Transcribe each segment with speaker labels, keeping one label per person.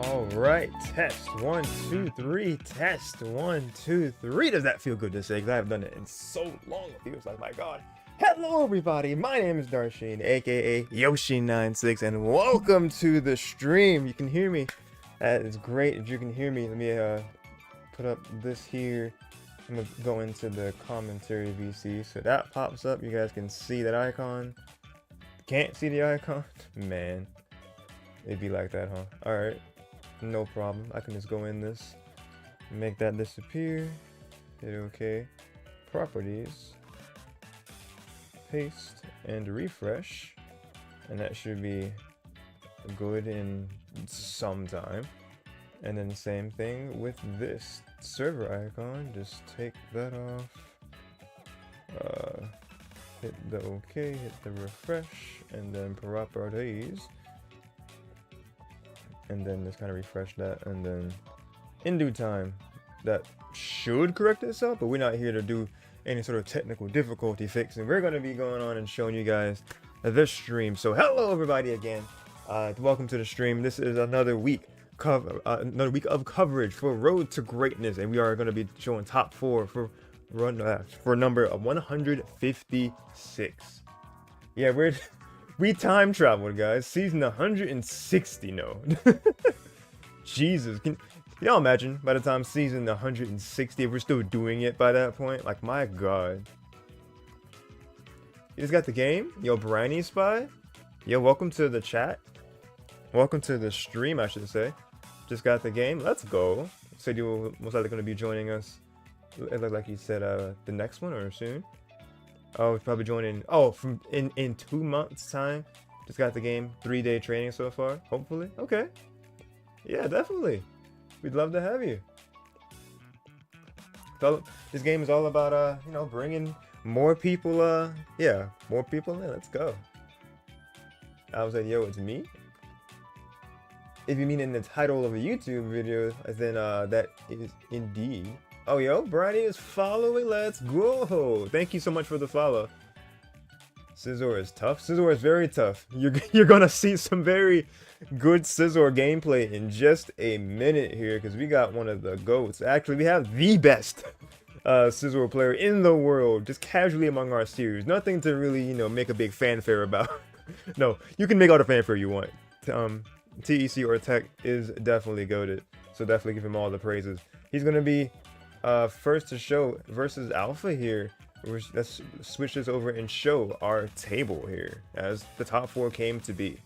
Speaker 1: All right, test 1, 2, 3. Test 1, 2, 3. Does that feel good to say? Because I haven't done it in so long. It feels like, my God. Hello, everybody. My name is Darsheen, aka Yoshi96, and welcome to the stream. You can hear me. That is great. If you can hear me, let me put up this here. I'm gonna go into the commentary VC, so that pops up. You guys can see that icon. Can't see the icon? Man, it'd be like that, huh? All right. No problem. I can just go in this, make that disappear, hit OK, properties, paste, and refresh, and that should be good in some time. And then same thing with this server icon, just take that off, hit the OK, hit the refresh, and then properties. And then just kind of refresh that, and then in due time that should correct itself, but we're not here to do any sort of technical difficulty fixing. We're going to be going on and showing you guys this stream. So hello everybody again, welcome to the stream. This is another week of coverage for Road to Greatness, and we are going to be showing top 4 for number 156. Yeah, we time traveled, guys. Season 160, no. Jesus, can y'all imagine by the time season 160, if we're still doing it by that point? Like, my God. You just got the game? Yo, Briny Spy? Yo, welcome to the chat. Welcome to the stream, I should say. Just got the game. Let's go. Said you were most likely going to be joining us. It looked like you said the next one or soon. Oh, it's probably joining. Oh, from in 2 months' time. Just got the game. 3-day training so far. Hopefully. Okay. Yeah, definitely. We'd love to have you. So, this game is all about you know, bringing more people. Yeah, more people in. Let's go. I was like, yo, it's me. If you mean in the title of a YouTube video, then that is indeed. Oh, yo, Brady is following. Let's go. Thank you so much for the follow. Scizor is tough. Scizor is very tough. You're gonna see some very good Scizor gameplay in just a minute here, because we got one of the GOATs. Actually, we have the best Scizor player in the world, just casually among our series. Nothing to really, you know, make a big fanfare about. No, you can make all the fanfare you want. TEC or TEC is definitely GOATed, so definitely give him all the praises. He's gonna be first to show versus Alpha here. Let's switch this over and show our table here as the top 4 came to be.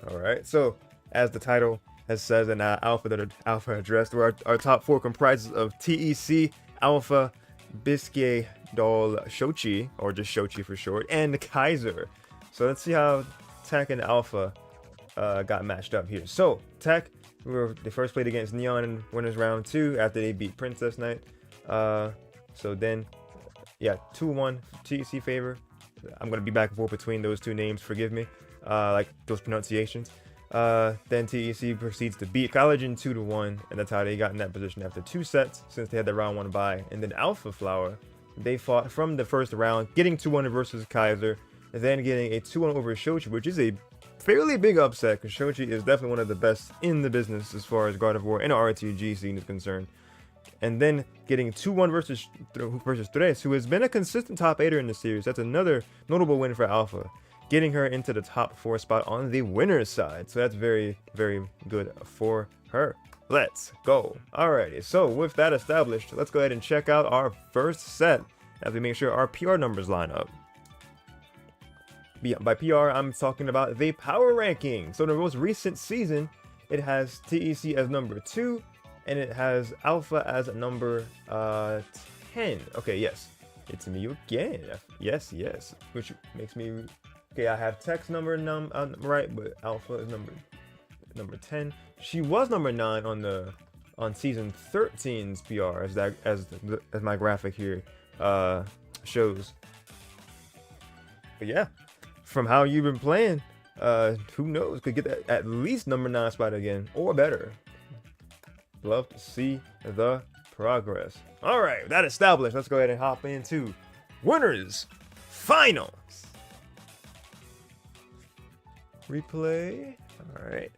Speaker 1: Alright, so as the title has says in Alpha addressed, where our top 4 comprises of TEC, Alpha, Biscuit, Doll, Xochi, or just Xochi for short, and Kaiser. So let's see how TEC and Alpha got matched up here. So TEC, they first played against Neon in winners round 2 after they beat Princess Knight. So then, yeah, 2-1 TEC favor. I'm gonna be back and forth between those two names. Forgive me, like those pronunciations. Then TEC proceeds to beat Collagen 2-1, and that's how they got in that position after 2 sets, since they had the round 1 bye. And then Alpha Flower, they fought from the first round, getting 2-1 versus Kaiser, and then getting a 2-1 over Xochi, which is a fairly big upset, because Xochi is definitely one of the best in the business as far as God of War and RTG scene is concerned. And then getting 2-1 versus Tres, who has been a consistent top 8er in the series. That's another notable win for Alpha, getting her into the top 4 spot on the winner's side. So that's very, very good for her. Let's go. Alrighty, so with that established, let's go ahead and check out our first set as we make sure our PR numbers line up. By PR, I'm talking about the power ranking. So in the most recent season, it has TEC as number 2, and it has Alpha as number 10. Okay, yes, it's me again. Yes, which makes me okay. I have TEC's number right, but Alpha is number 10. She was number 9 on season 13's PR, as my graphic here shows. But yeah. From how you've been playing, who knows, could get that at least number 9 spot again, or better. Love to see the progress. All right, that established, let's go ahead and hop into winners finals. Replay. Alright.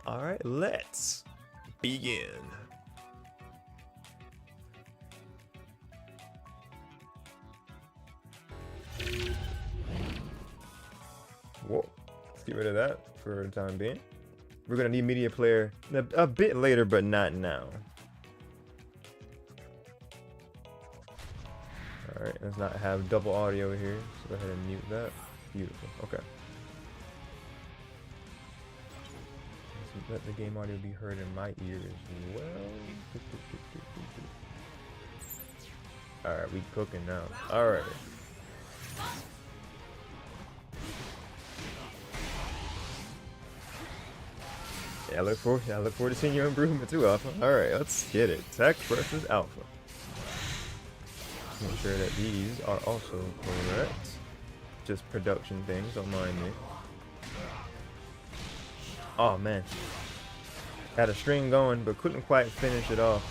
Speaker 1: Alright, let's begin. Whoa. Let's get rid of that for the time being. We're gonna need media player a bit later, but not now. Alright, let's not have double audio here. So go ahead and mute that. Beautiful. Okay. Let's let the game audio be heard in my ears as well. Alright, we cooking now. Alright. Yeah, I look forward to seeing your improvement too, Alpha. Alright, let's get it. Tech versus Alpha. Make sure that these are also correct. Just production things, don't mind me. Oh man. Had a string going, but couldn't quite finish it off.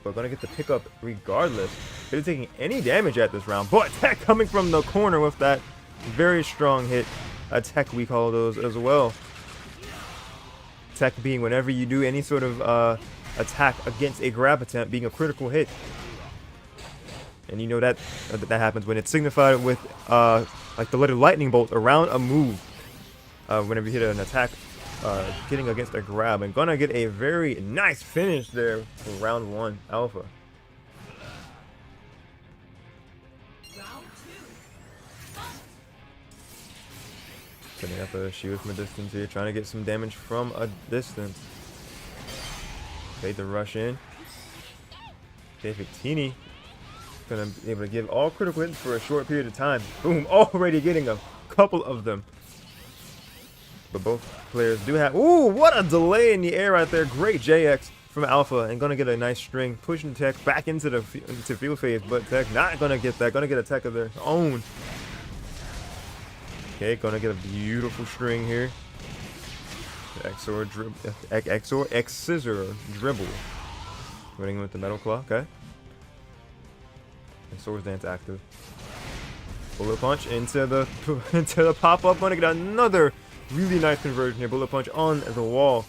Speaker 1: But gonna get the pickup regardless. They're taking any damage at this round. But Tech coming from the corner with that very strong hit. A Tech we call those as well. Tech being whenever you do any sort of attack against a grab attempt being a critical hit. And you know that happens when it's signified with like the letter lightning bolt around a move. Whenever you hit an attack hitting against a grab. And gonna get a very nice finish there for round 1 Alpha. Setting up a shield from a distance here, trying to get some damage from a distance. Fade the rush in. Okay, Victini gonna be able to give all critical hits for a short period of time. Boom, already getting a couple of them. But both players do have, ooh, what a delay in the air right there. Great JX from Alpha, and gonna get a nice string, pushing Tech back into the field phase, but Tech not gonna get that, gonna get a Tech of their own. Okay, gonna get a beautiful string here. X scissor dribble. Winning with the metal claw, okay. And Swords Dance active. Bullet punch into the pop up. Gonna get another really nice conversion here. Bullet punch on the wall.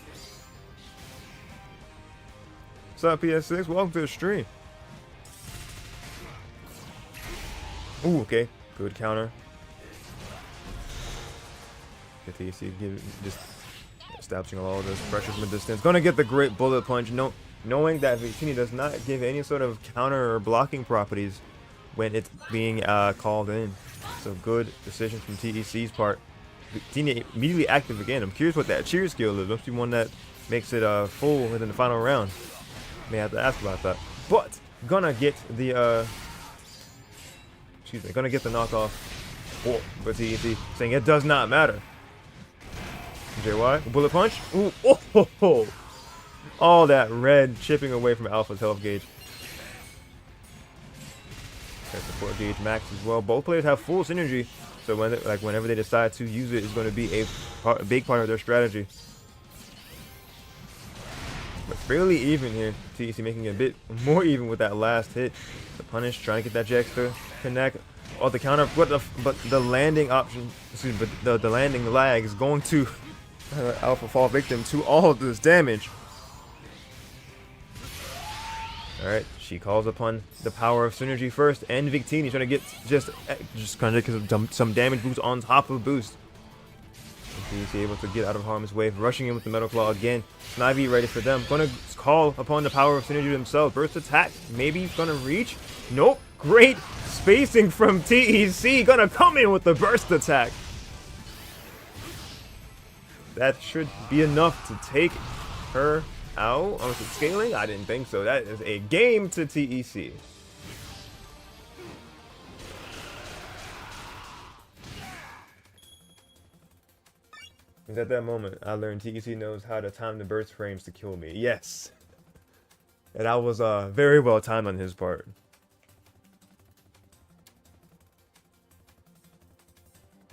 Speaker 1: What's up, PS6? Welcome to the stream. Ooh, okay. Good counter. Get TEC just establishing all of this pressure from a distance. Gonna get the great bullet punch. Knowing that Victini does not give any sort of counter or blocking properties when it's being called in. So good decision from TEC's part. Victini immediately active again. I'm curious what that cheer skill is. Must be one that makes it full within the final round. May have to ask about that. But gonna get the gonna get the knockoff. Oh, but TEC saying it does not matter. JY, bullet punch. Ooh, oh, ho, ho. All that red chipping away from Alpha's health gauge. Their support gauge max as well. Both players have full synergy, so whenever they decide to use it, it's going to be a big part of their strategy. But fairly even here. TEC making it a bit more even with that last hit. The punish, trying to get that Jax to connect. Oh, the counter, but the landing option, excuse me, but the landing lag is going to Alpha fall victim to all of this damage. Alright, she calls upon the power of synergy first, and Victini trying to get just kind of get some damage boost on top of boost. TEC able to get out of harm's way, rushing in with the metal claw again. Snivy ready for them. Gonna call upon the power of synergy themselves. Burst attack, maybe gonna reach. Nope. Great spacing from TEC. Gonna come in with the burst attack. That should be enough to take her out. Oh, is it scaling? I didn't think so. That is a game to TEC. And at that moment, I learned TEC knows how to time the burst frames to kill me. Yes. And that was very well timed on his part.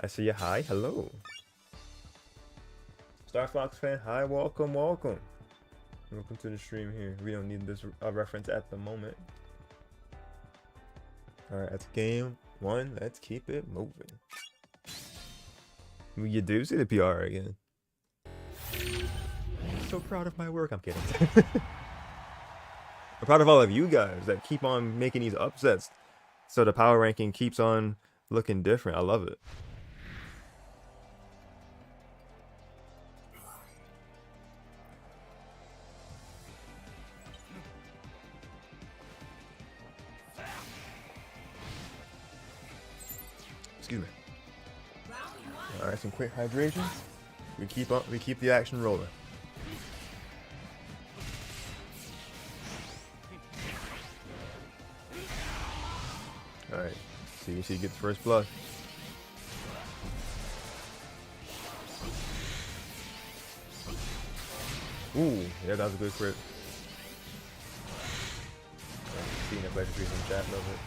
Speaker 1: I see you. Hi. Hello. Star Fox fan. Hi. Welcome. Welcome. Welcome to the stream here. We don't need this reference at the moment. Alright, that's game one. Let's keep it moving. You do see the PR again. So proud of my work. I'm kidding. I'm proud of all of you guys that keep on making these upsets. So the power ranking keeps on looking different. I love it. Excuse me. All right, some quick hydration. We keep the action rolling. All right, TEC gets first blood. Ooh, yeah, that was a good crit. Seeing the pleasantries in chat, love it.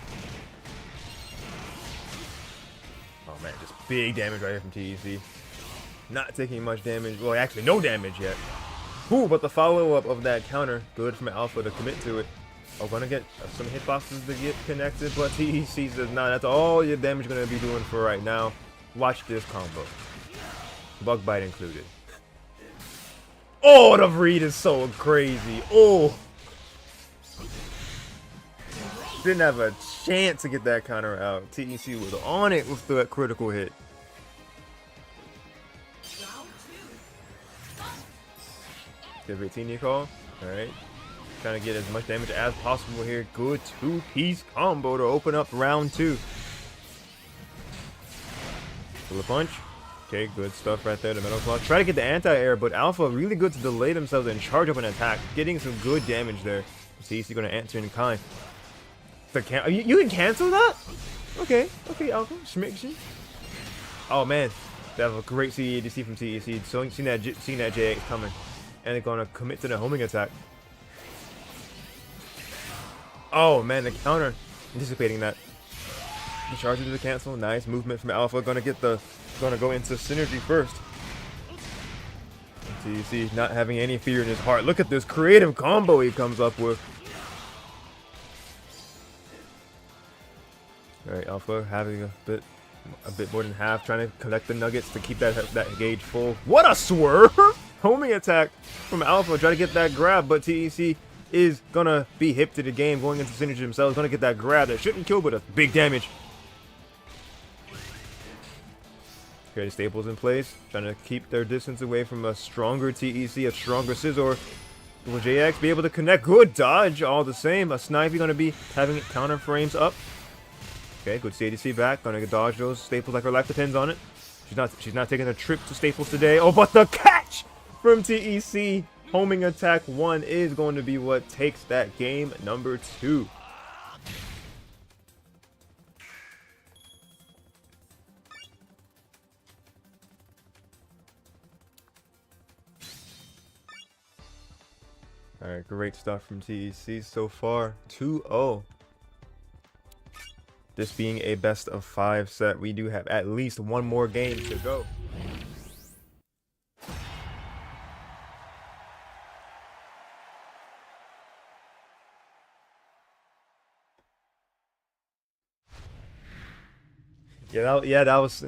Speaker 1: Oh man, just big damage right here from TEC. Not taking much damage. Well, actually, no damage yet. Ooh, but the follow-up of that counter, good from Alpha to commit to it. Oh, gonna get some hitboxes to get connected, but TEC says, nah, that's all your damage gonna be doing for right now. Watch this combo. Bug bite included. Oh, the read is so crazy. Oh. Didn't have a chance to get that counter out. TEC was on it with that critical hit. Good 15 call. Alright. Trying to get as much damage as possible here. Good two-piece combo to open up round 2. Pull a punch. Okay, good stuff right there. The metal claw. Try to get the anti-air, but Alpha really good to delay themselves and charge up an attack. Getting some good damage there. TEC going to answer in kind. You can cancel that? Okay, Alpha. Schmiction. Oh man, that was a great CADC from TEC. So seen that JX coming, and they're gonna commit to the homing attack. Oh man, the counter, anticipating that. The charge into the cancel. Nice movement from Alpha. Gonna go into synergy first. TEC not having any fear in his heart. Look at this creative combo he comes up with. Alright, Alpha having a bit more than half, trying to collect the nuggets to keep that gauge full. What a swerve! Homing attack from Alpha, try to get that grab, but TEC is gonna be hip to the game, going into synergy himself, gonna get that grab that shouldn't kill, but a big damage. Okay, the staples in place, trying to keep their distance away from a stronger TEC, a stronger Scizor. Will JX be able to connect? Good dodge, all the same. A Snivy gonna be having it counter frames up. Okay, good CADC back. Gonna dodge those staples like her life depends on it. She's not taking a trip to staples today. Oh, but the catch from TEC. Homing attack 1 is going to be what takes that game number 2. Alright, great stuff from TEC so far. 2-0. This being a best of 5 set, we do have at least one more game to go. Yeah, that was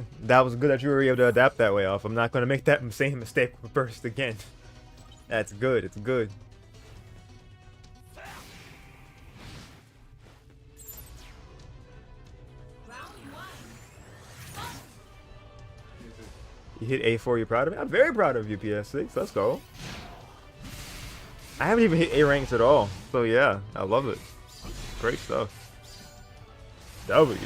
Speaker 1: good that you were able to adapt that way off. I'm not gonna make that same mistake with burst again. That's good. It's good. You hit A4, you're proud of me? I'm very proud of you, PS6. Let's go. I haven't even hit A ranks at all. So yeah, I love it. Great stuff. W.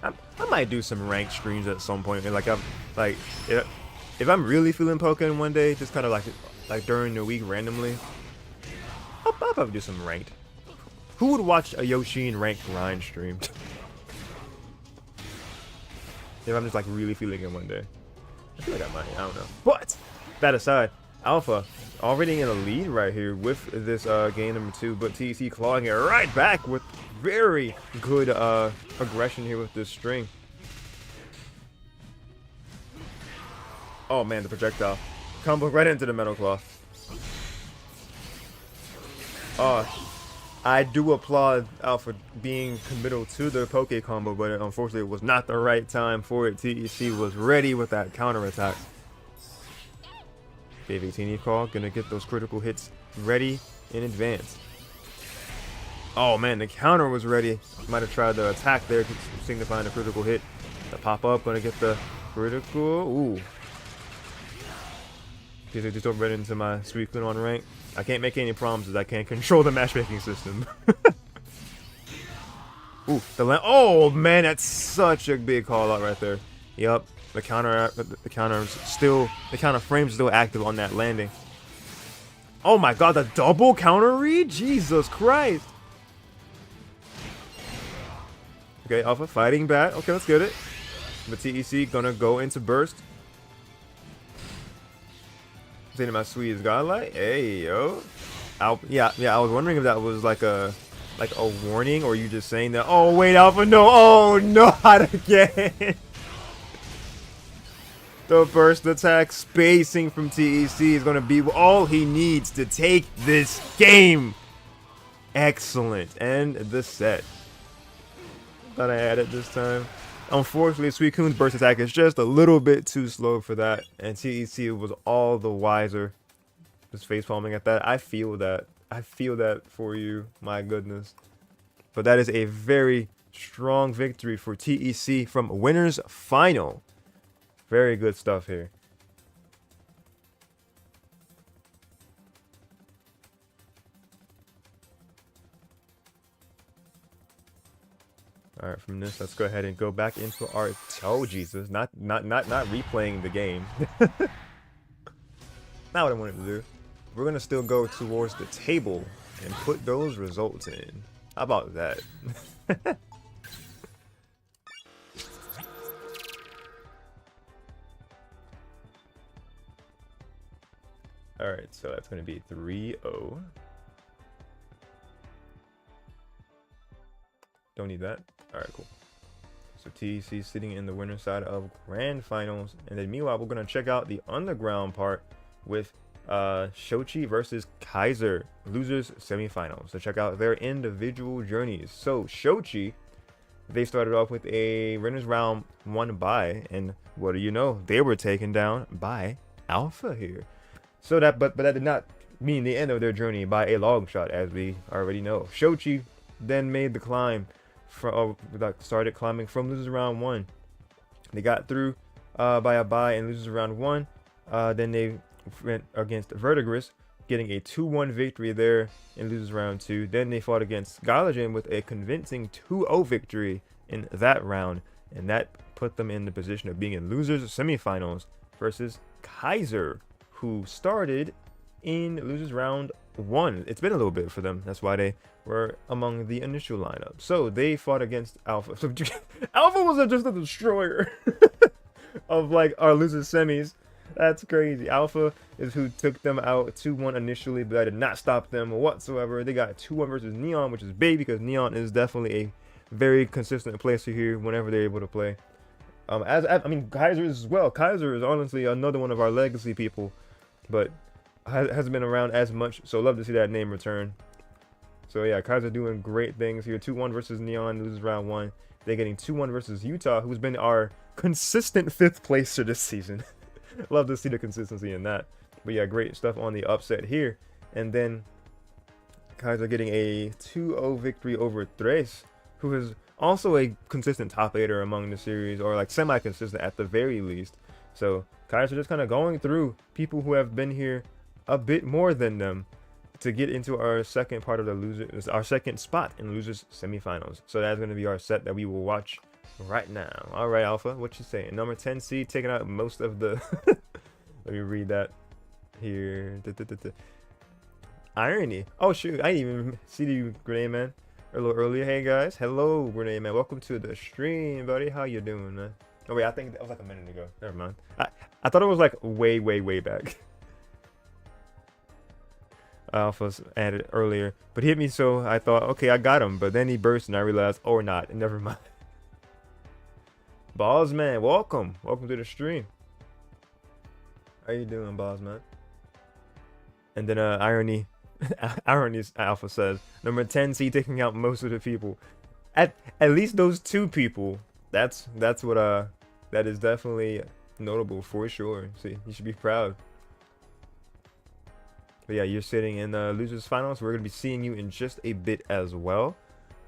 Speaker 1: I might do some ranked streams at some point. Like if I'm really feeling Pokken one day, just kind of like during the week randomly, I'll probably do some ranked. Who would watch a Yoshi ranked grind stream? If I'm just like really feeling it one day. I feel like I might, I don't know. But that aside, Alpha already in a lead right here with this game number 2, but TEC clawing it right back with very good aggression here with this string. Oh man, the projectile. Combo right into the metal claw. I do applaud Alpha being committal to the Poke combo, but unfortunately it was not the right time for it. TEC was ready with that counter attack. Dave 18 call, gonna get those critical hits ready in advance. Oh man, the counter was ready. Might have tried the attack there, signifying a critical hit. The pop up, gonna get the critical. Ooh. Just over right into my Suicune on rank. I can't make any promises. I can't control the matchmaking system. Ooh, the land. Oh man, that's such a big call out right there. Yup, the counter frame's still active on that landing. Oh my god, the double counter read? Jesus Christ. Okay, Alpha fighting back. Okay, let's get it. The TEC gonna go into burst. Saying my sweet godlike. Hey yo. Yeah, I was wondering if that was like a warning, or you just saying that. Oh wait, Alpha, no. Oh no, not again. The burst attack spacing from TEC is gonna be all he needs to take this game. Excellent. And the set. Thought I had it this time. Unfortunately, Suicune's burst attack is just a little bit too slow for that, and TEC was all the wiser. Just face palming at that. I feel that. I feel that for you. My goodness. But that is a very strong victory for TEC from Winners Final. Very good stuff here. Alright, from this, let's go ahead and go back into our... Oh, Jesus. Not replaying the game. Not what I wanted to do. We're going to still go towards the table and put those results in. How about that? Alright, so that's going to be 3-0. Don't need that. Alright, cool. So TEC sitting in the winner's side of Grand Finals. And then meanwhile, we're going to check out the underground part with Xochi versus Kaiser. Losers semifinals. So check out their individual journeys. So Xochi, they started off with a winners round 1 bye. And what do you know? They were taken down by Alpha here. So that, but that did not mean the end of their journey by a long shot, as we already know. Xochi then made the climb. Started climbing from losers round 1. They got through by a bye in losers round 1. Then they went against Verdigris, getting a 2-1 victory there in losers round 2. Then they fought against Gylogen with a convincing 2-0 victory in that round, and that put them in the position of being in losers semifinals versus Kaiser, who started in losers round 1. It's been a little bit for them. That's why they were among the initial lineup. So they fought against Alpha. So Alpha was just a destroyer of like our losers semis. That's crazy. Alpha is who took them out 2-1 initially, but that did not stop them whatsoever. They got 2-1 versus Neon, which is big because Neon is definitely a very consistent placer here whenever they're able to play. I mean, Kaiser as well. Kaiser is honestly another one of our legacy people, but hasn't been around as much, so love to see that name return. So yeah, Kaiser doing great things here. 2-1 versus Neon, loses round 1. They're getting 2-1 versus Utah, who's been our consistent 5th placer this season. Love to see the consistency in that. But yeah, great stuff on the upset here. And then Kaiser getting a 2-0 victory over Tres, who is also a consistent top 8er among the series, or like semi-consistent at the very least. So Kaiser just kind of going through people who have been here a bit more than them to get into our second part of the losers, our second spot in losers semifinals. So that's going to be our set that we will watch right now. All right, Alpha, what you saying? Number 10 seed taking out most of the let me read that here. Irony. Oh shoot, I didn't even see you, Grenade Man, a little earlier. Hey guys, hello Grenade Man, welcome to the stream, buddy. How you doing, man? Oh wait, I think that was like a minute ago. Never mind. I thought it was like way back. Alpha's added earlier, but he hit me, so I thought, okay, I got him. But then he burst, and I realized, or not, never mind. Balls Man, welcome to the stream. How you doing, Balls Man? And then Irony Irony's Alpha says. Number 10, see taking out most of the people. At least those 2 people. That's what that is definitely notable for sure. See, you should be proud. But yeah, you're sitting in the losers finals. We're gonna be seeing you in just a bit as well.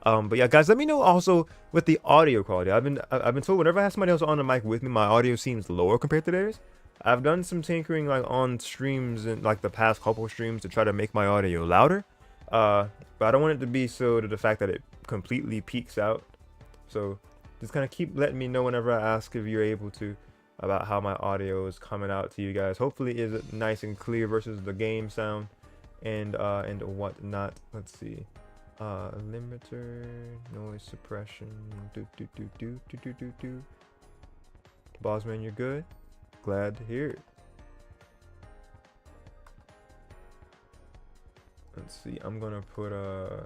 Speaker 1: But yeah, guys, let me know also with the audio quality. I've been told whenever I have somebody else on the mic with me, my audio seems lower compared to theirs. I've done some tinkering like on streams and like the past couple streams to try to make my audio louder. But I don't want it to be so to the fact that it completely peaks out. So just kind of keep letting me know whenever I ask if you're able to about how my audio is coming out to you guys. Hopefully is it nice and clear versus the game sound and whatnot. Let's see. Limiter, noise suppression, Bossman, you're good? Glad to hear it. Let's see, I'm gonna put so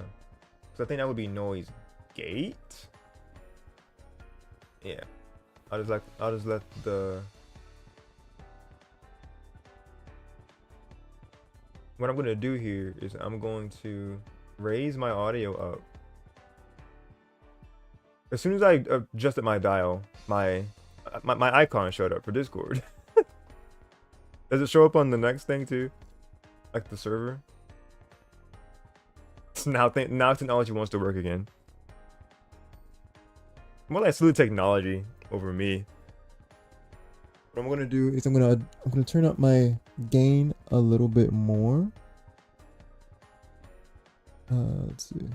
Speaker 1: I think that would be noise gate. Yeah. I'll just let the what I'm gonna do here is I'm going to raise my audio up. As soon as I adjusted my dial, my icon showed up for Discord. Does it show up on the next thing too? Like the server? Now technology wants to work again. More like salute technology over me. What I'm gonna do is I'm gonna turn up my gain a little bit more. Let's see.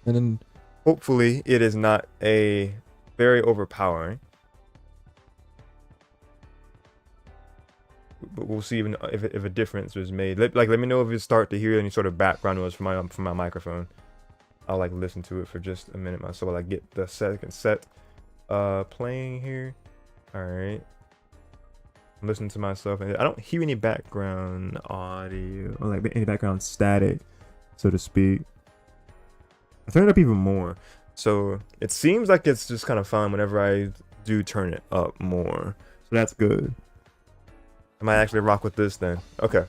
Speaker 1: And then hopefully it is not a very overpowering. But we'll see even if a difference was made. Let me know if you start to hear any sort of background noise from my microphone. I'll like listen to it for just a minute myself while I get the second set playing here. All right. Listen to myself, and I don't hear any background audio or like any background static, so to speak. I turn it up even more, so it seems like it's just kind of fun whenever I do turn it up more. So that's good. I might actually rock with this then. Okay.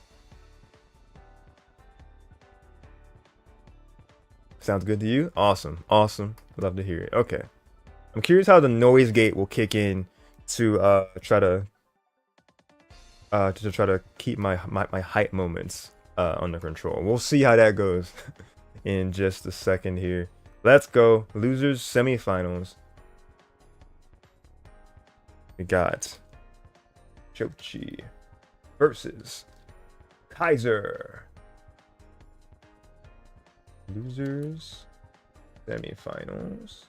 Speaker 1: Sounds good to you? Awesome. Awesome. Love to hear it. Okay. I'm curious how the noise gate will kick in to try to keep my hype moments under control. We'll see how that goes in just a second here. Let's go. Losers semifinals. We got Xochi versus Kaiser. Losers semifinals.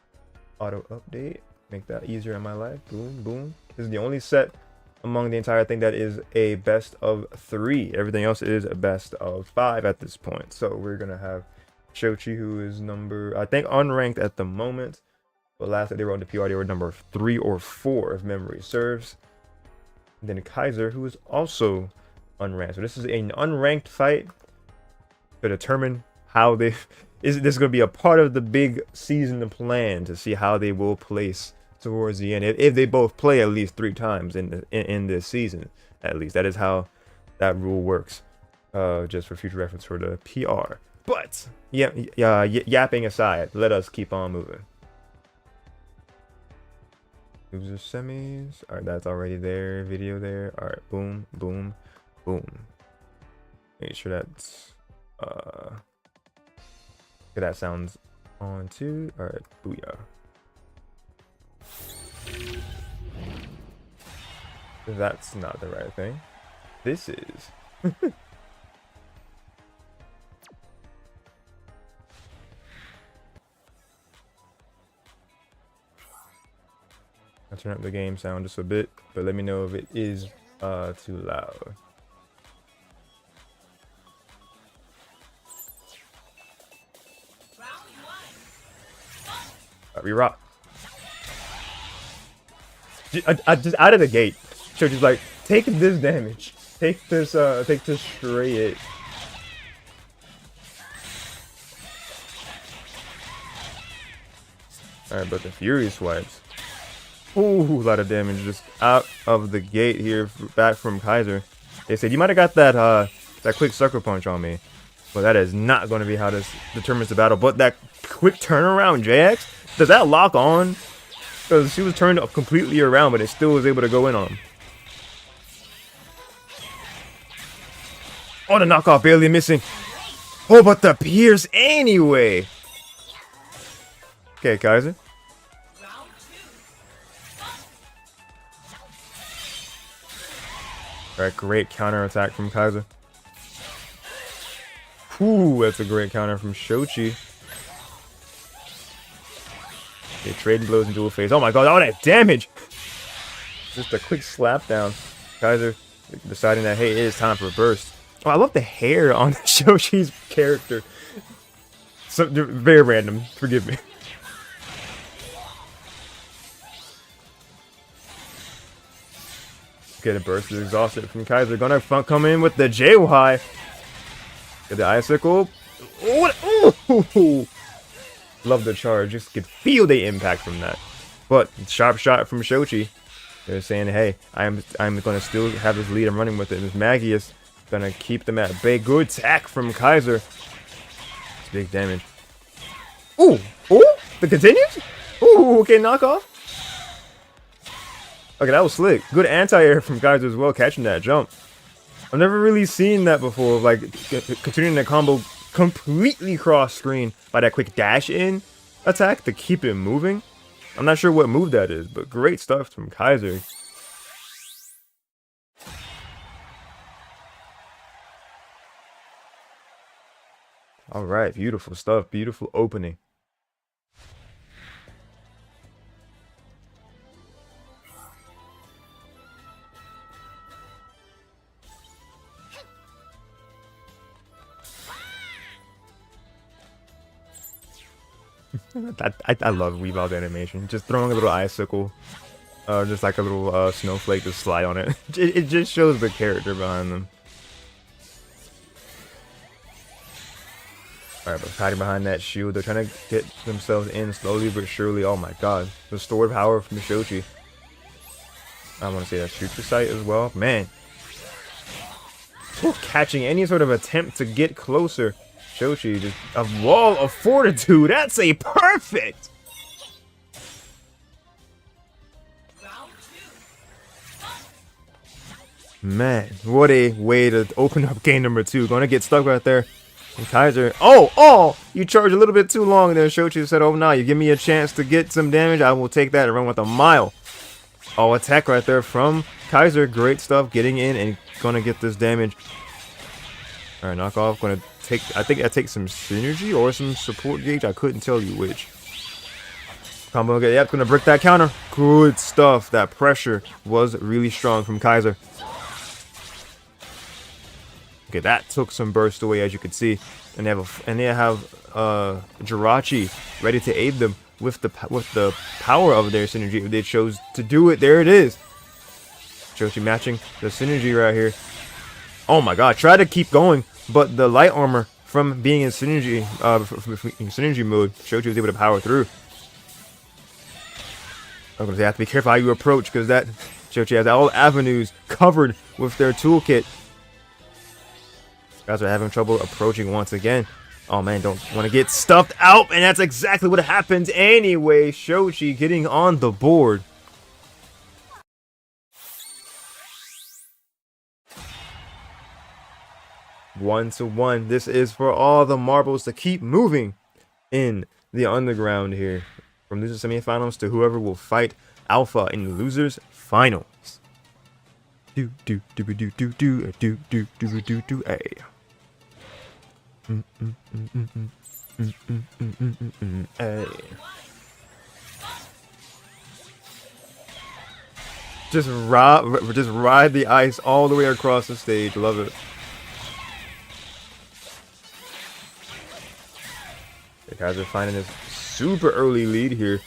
Speaker 1: Auto update. Make that easier in my life. Boom, boom. This is the only set among the entire thing that is a best of 3. Everything else is a best of 5 at this point. So we're gonna have Xochi, who is number, I think, unranked at the moment. But last time they were on the PR, they were number 3 or 4 if memory serves. And then Kaiser, who is also unranked. So this is an unranked fight to determine how they this is going to be a part of the big season plan to see how they will place towards the end if they both play at least 3 times in this season. At least that is how that rule works. Just for future reference for the PR. But yeah, yapping aside, let us keep on moving. Loser semis. All right, that's already there. Video there. All right, boom, boom, boom. Make sure that's that sounds on too. All right, booyah. That's not the right thing. This is. I'll turn up the game sound just a bit, but let me know if it is too loud. We rock. I just out of the gate. So just like take this damage. Take this straight hit. Alright, but the Fury swipes. Ooh, a lot of damage just out of the gate here, back from Kaiser. They said you might have got that that quick sucker punch on me. But that is not going to be how this determines the battle. But that quick turnaround JX, does that lock on? Because she was turned up completely around, but it still was able to go in on him. Oh, the knockoff barely missing. Oh, but the pierce anyway. Okay, Kaiser. Alright, great counter attack from Kaiser. Ooh, that's a great counter from Xochi. Okay, trading blows into a face. Oh my god, all that damage! Just a quick slap down. Kaiser deciding that, hey, it is time for a burst. Oh, I love the hair on Xochi's character. So, very random, forgive me. Okay, the burst is exhausted from Kaiser. Gonna come in with the JY. Get the icicle. Ooh. Love the charge. Just could feel the impact from that. But sharp shot from Xochi. They're saying, hey, I'm gonna still have this lead. I'm running with it. This Maggie is gonna keep them at bay. Good attack from Kaiser. It's big damage. Ooh. The continues? Ooh, okay, knockoff. Okay, that was slick. Good anti-air from Kaiser as well, catching that jump. I've never really seen that before, like, continuing the combo completely cross-screen by that quick dash-in attack to keep it moving. I'm not sure what move that is, but great stuff from Kaiser. Alright, beautiful stuff. Beautiful opening. I love Weevil's animation. Just throwing a little icicle, just like a little snowflake to slide on it. It just shows the character behind them. Alright, but hiding behind that shield, they're trying to get themselves in slowly but surely. Oh my god. Restored power from Xochi. I want to say that's future sight as well. Man. Catching any sort of attempt to get closer. Xochi, just a wall of fortitude. That's a perfect. Man, what a way to open up game number 2. Gonna get stuck right there. And Kaiser, oh, you charged a little bit too long there. Xochi said, oh no, you give me a chance to get some damage, I will take that and run with a mile. Oh, attack right there from Kaiser. Great stuff, getting in and gonna get this damage. All right, knockoff, gonna take, I think I take some synergy or some support gauge. I couldn't tell you which. Combo, yep, gonna break that counter. Good stuff. That pressure was really strong from Kaiser. Okay, that took some burst away, as you can see, and they have Xochi ready to aid them with the power of their synergy if they chose to do it. There it is. Xochi matching the synergy right here. Oh my god, try to keep going, but the light armor from being in synergy mode, Xochi was able to power through. I'm gonna say, you have to be careful how you approach, because that Xochi has all avenues covered with their toolkit. Guys are having trouble approaching once again. Oh man, don't want to get stuffed out, and that's exactly what happens anyway. Xochi getting on the board. One to one. This is for all the marbles to keep moving in the underground here. From losers semifinals to whoever will fight Alpha in the losers finals. Do do do do do do do do do do do a. Just ride the ice all the way across the stage. Love it. The guys are finding this super early lead here.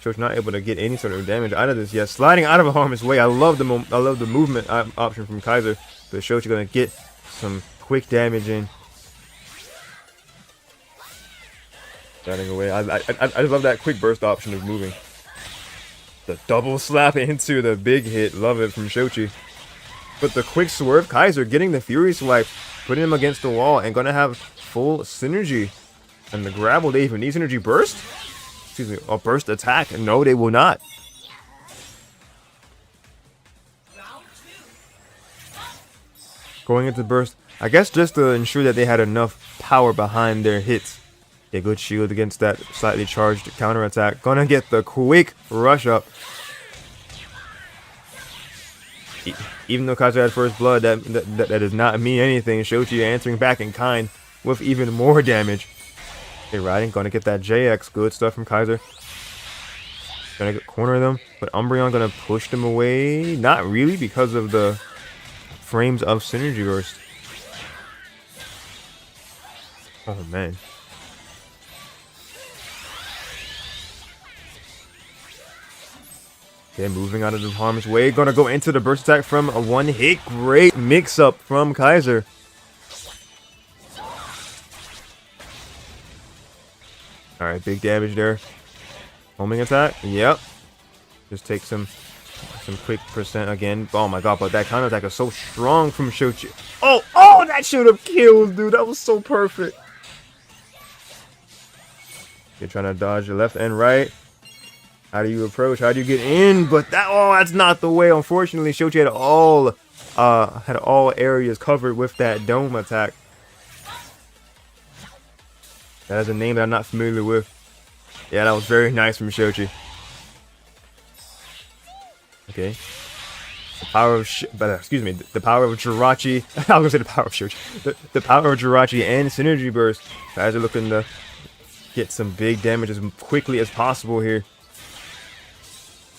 Speaker 1: Xochi not able to get any sort of damage out of this yet. Sliding out of harm's way. I love the movement option from Kaiser, but Xochi gonna get some quick damage in. Running away. I just love that quick burst option of moving. The double slap into the big hit. Love it from Xochi. But the quick swerve, Kaiser getting the Fury Swipe. putting him against the wall and gonna have full synergy. And the grab, will they even need synergy burst? Excuse me, or burst attack? No, they will not. Going into burst, I guess just to ensure that they had enough power behind their hits. A good shield against that slightly charged counterattack. Gonna get the quick rush up. Even though Kaiser had first blood, that does not mean anything. Xochi answering back in kind with even more damage. Okay, riding, gonna get that JX. Good stuff from Kaiser. Gonna get corner them, but Umbreon gonna push them away. Not really, because of the frames of synergy burst. Oh man. Okay, moving out of the harm's way. Gonna go into the burst attack from a one hit. Great mix up from Kaiser. Alright, big damage there. Homing attack. Yep. Just take some quick percent again. Oh my god, but that counter attack is so strong from Xochi. Oh, that should have killed, dude. That was so perfect. You're trying to dodge your left and right. How do you approach? How do you get in? But that's not the way. Unfortunately, Xochi had all areas covered with that dome attack. That is a name that I'm not familiar with. Yeah, that was very nice from Xochi. Okay. The power of the power of Jirachi. I was gonna say the power of Xochi. The power of Jirachi and synergy burst. Guys are looking to get some big damage as quickly as possible here.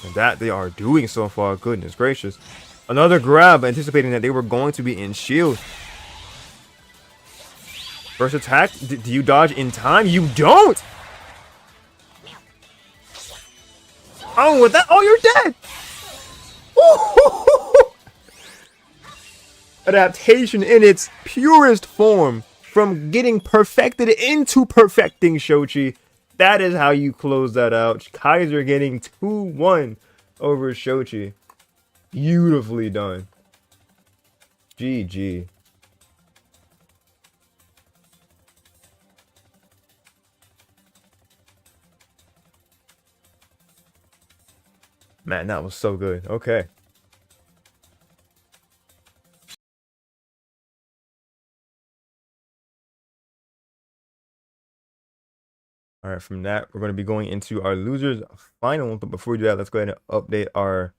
Speaker 1: And that they are doing so far. Goodness gracious. Another grab, anticipating that they were going to be in shield. First attack. Do you dodge in time? You don't! Oh, with that. Oh, you're dead! Ooh. Adaptation in its purest form. From getting perfected into perfecting Xochi. That is how you close that out. Kaiser getting 2-1 over Xochi. Beautifully done. GG. Man, that was so good. Okay. All right, from that, we're going to be going into our losers final. But before we do that, let's go ahead and update our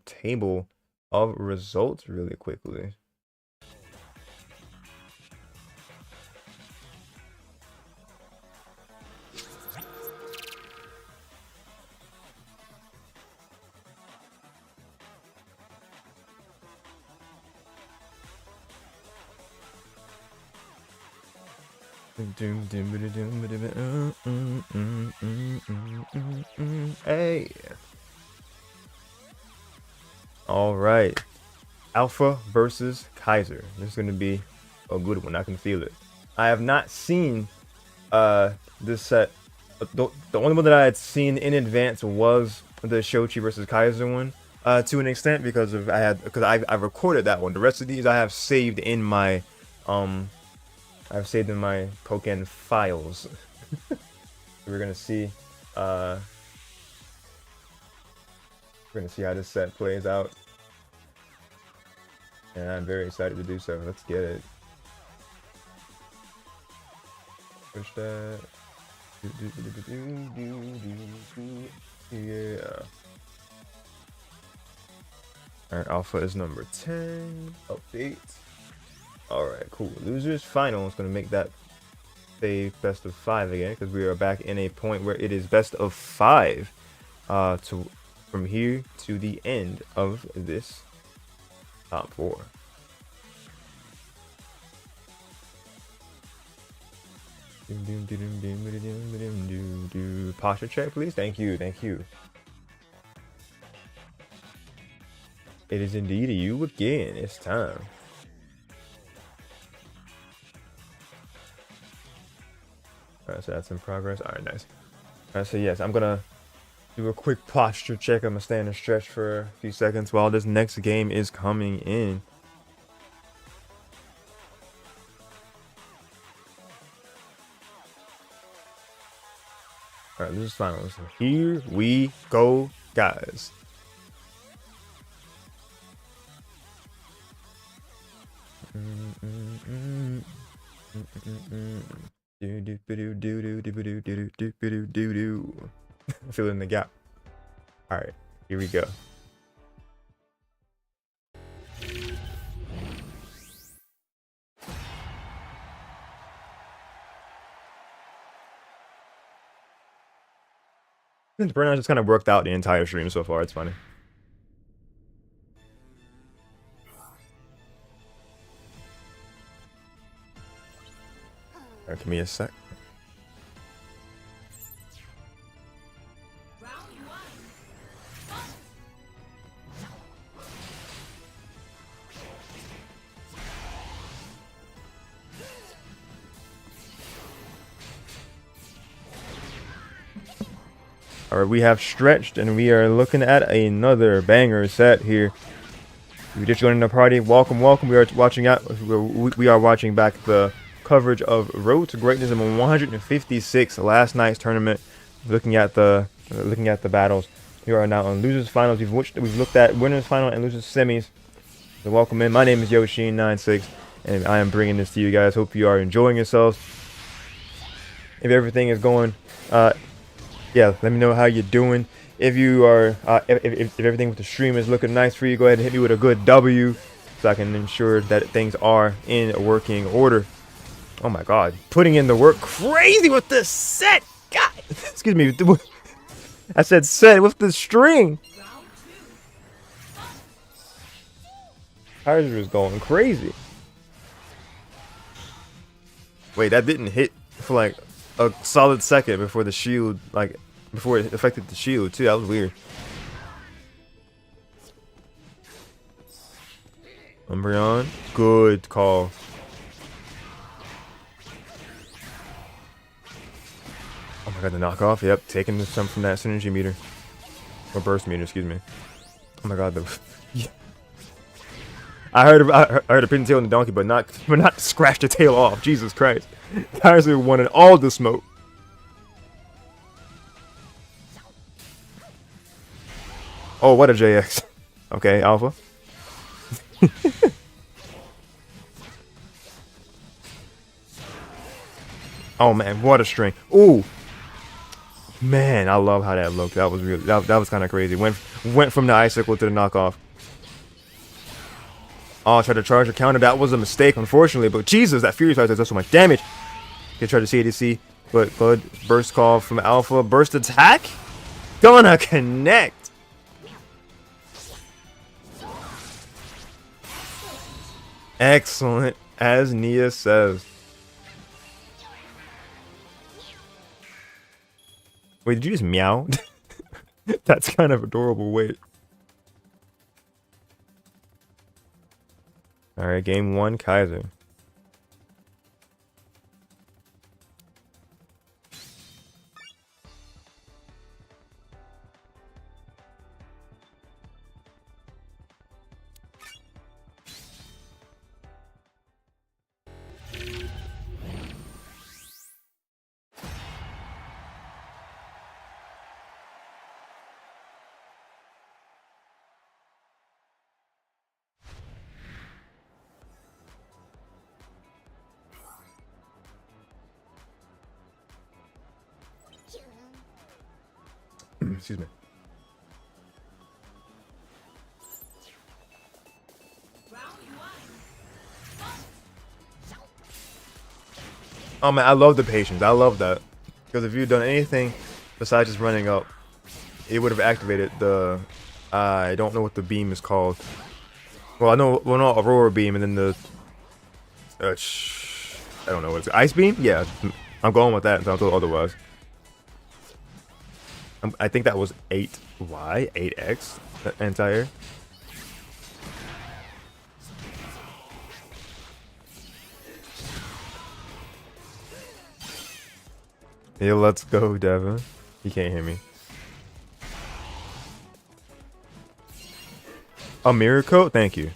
Speaker 1: table of results really quickly. Hey. All right. Alpha versus Kaiser. This is going to be a good one. I can feel it. I have not seen this set. The only one that I had seen in advance was the Xochi versus Kaiser one. To an extent because I recorded that one. The rest of these I have saved in my Pokken files. We're gonna see how this set plays out, and I'm very excited to do so. Let's get it. Push that. Yeah. Alright, Alpha is number 10. Update. Alright, cool. Losers final is going to make that say best of 5 again, because we are back in a point where it is best of 5 from here to the end of this top 4. Posture check, please. Thank you. Thank you. It is indeed you again. It's time. Alright, so that's in progress. Alright, nice. Alright, so yes, I'm gonna do a quick posture check. I'm gonna stand and stretch for a few seconds while this next game is coming in. All right, this is finals. Here we go, guys. Fill in the gap. All right, here we go. The burnout just kind of worked out the entire stream so far. It's funny. All right, give me a sec. All right, we have stretched and we are looking at another banger set here. You just joined the party. Welcome, welcome. We are watching back the coverage of Road to Greatness in 156 last night's tournament. Looking at the battles. We are now on losers finals. We've looked at winners final and losers semis. So welcome in. My name is Xochi96 and I am bringing this to you guys. Hope you are enjoying yourselves. If everything is going yeah, let me know how you're doing. If you are, if everything with the stream is looking nice for you, go ahead and hit me with a good W, so I can ensure that things are in working order. Oh my God, putting in the work, crazy with this set. God, excuse me. I said set with the string. Kaiser is going crazy. Wait, that didn't hit for like a solid second before the shield, like before it affected the shield too. That was weird. Umbreon, good call. Oh my God, the knockoff. Yep, taking some from that synergy meter or burst meter. Excuse me. Oh my God, yeah. I heard a pin tail on the donkey, but not scratch the tail off. Jesus Christ. Kaiser wanted all the smoke. Oh, what a JX. Okay, Alpha. Oh man, what a string. Ooh. Man, I love how that looked. That was really that was kind of crazy. Went from the icicle to the knockoff. Oh, I tried to charge a counter. That was a mistake, unfortunately. But Jesus, that Fury Charge does so much damage. They tried to CADC, but good burst call from Alpha. Burst attack? Gonna connect. Excellent, as Nia says. Wait, did you just meow? That's kind of adorable. Wait. Alright, game one, Kaiser. Excuse me. Oh man, I love the patience. I love that. Because if you'd done anything besides just running up, it would have activated the... I don't know what the beam is called. Well, I know, well, no, Aurora beam, and then the... I don't know what it's... Ice beam? Yeah, I'm going with that until I'm told otherwise. I think that was 8Y, 8X, entire. Yeah, let's go, Devin. He can't hear me. A mirror coat? Thank you.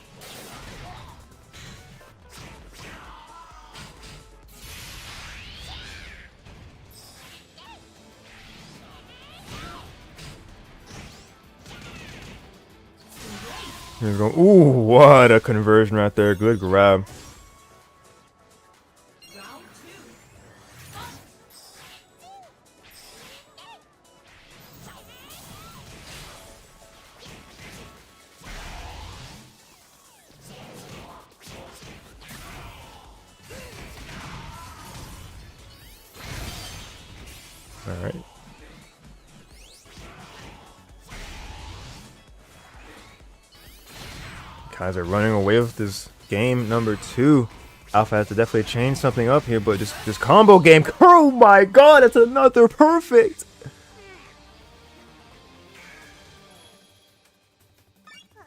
Speaker 1: Here we go. Ooh, what a conversion right there. Good grab. All right. Kaiser running away with this game number 2. Alpha has to definitely change something up here, but this combo game. Oh my god, it's another perfect.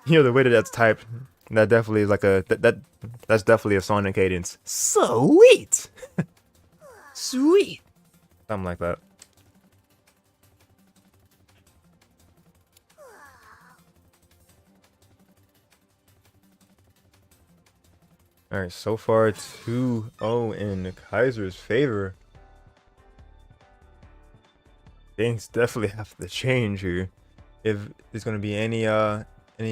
Speaker 1: You know, the way that that's typed, that definitely is like a that's definitely a Sonic cadence. Sweet. Sweet. Something like that. All right, so far 2-0 in Kaiser's favor. Things definitely have to change here if there's going to be any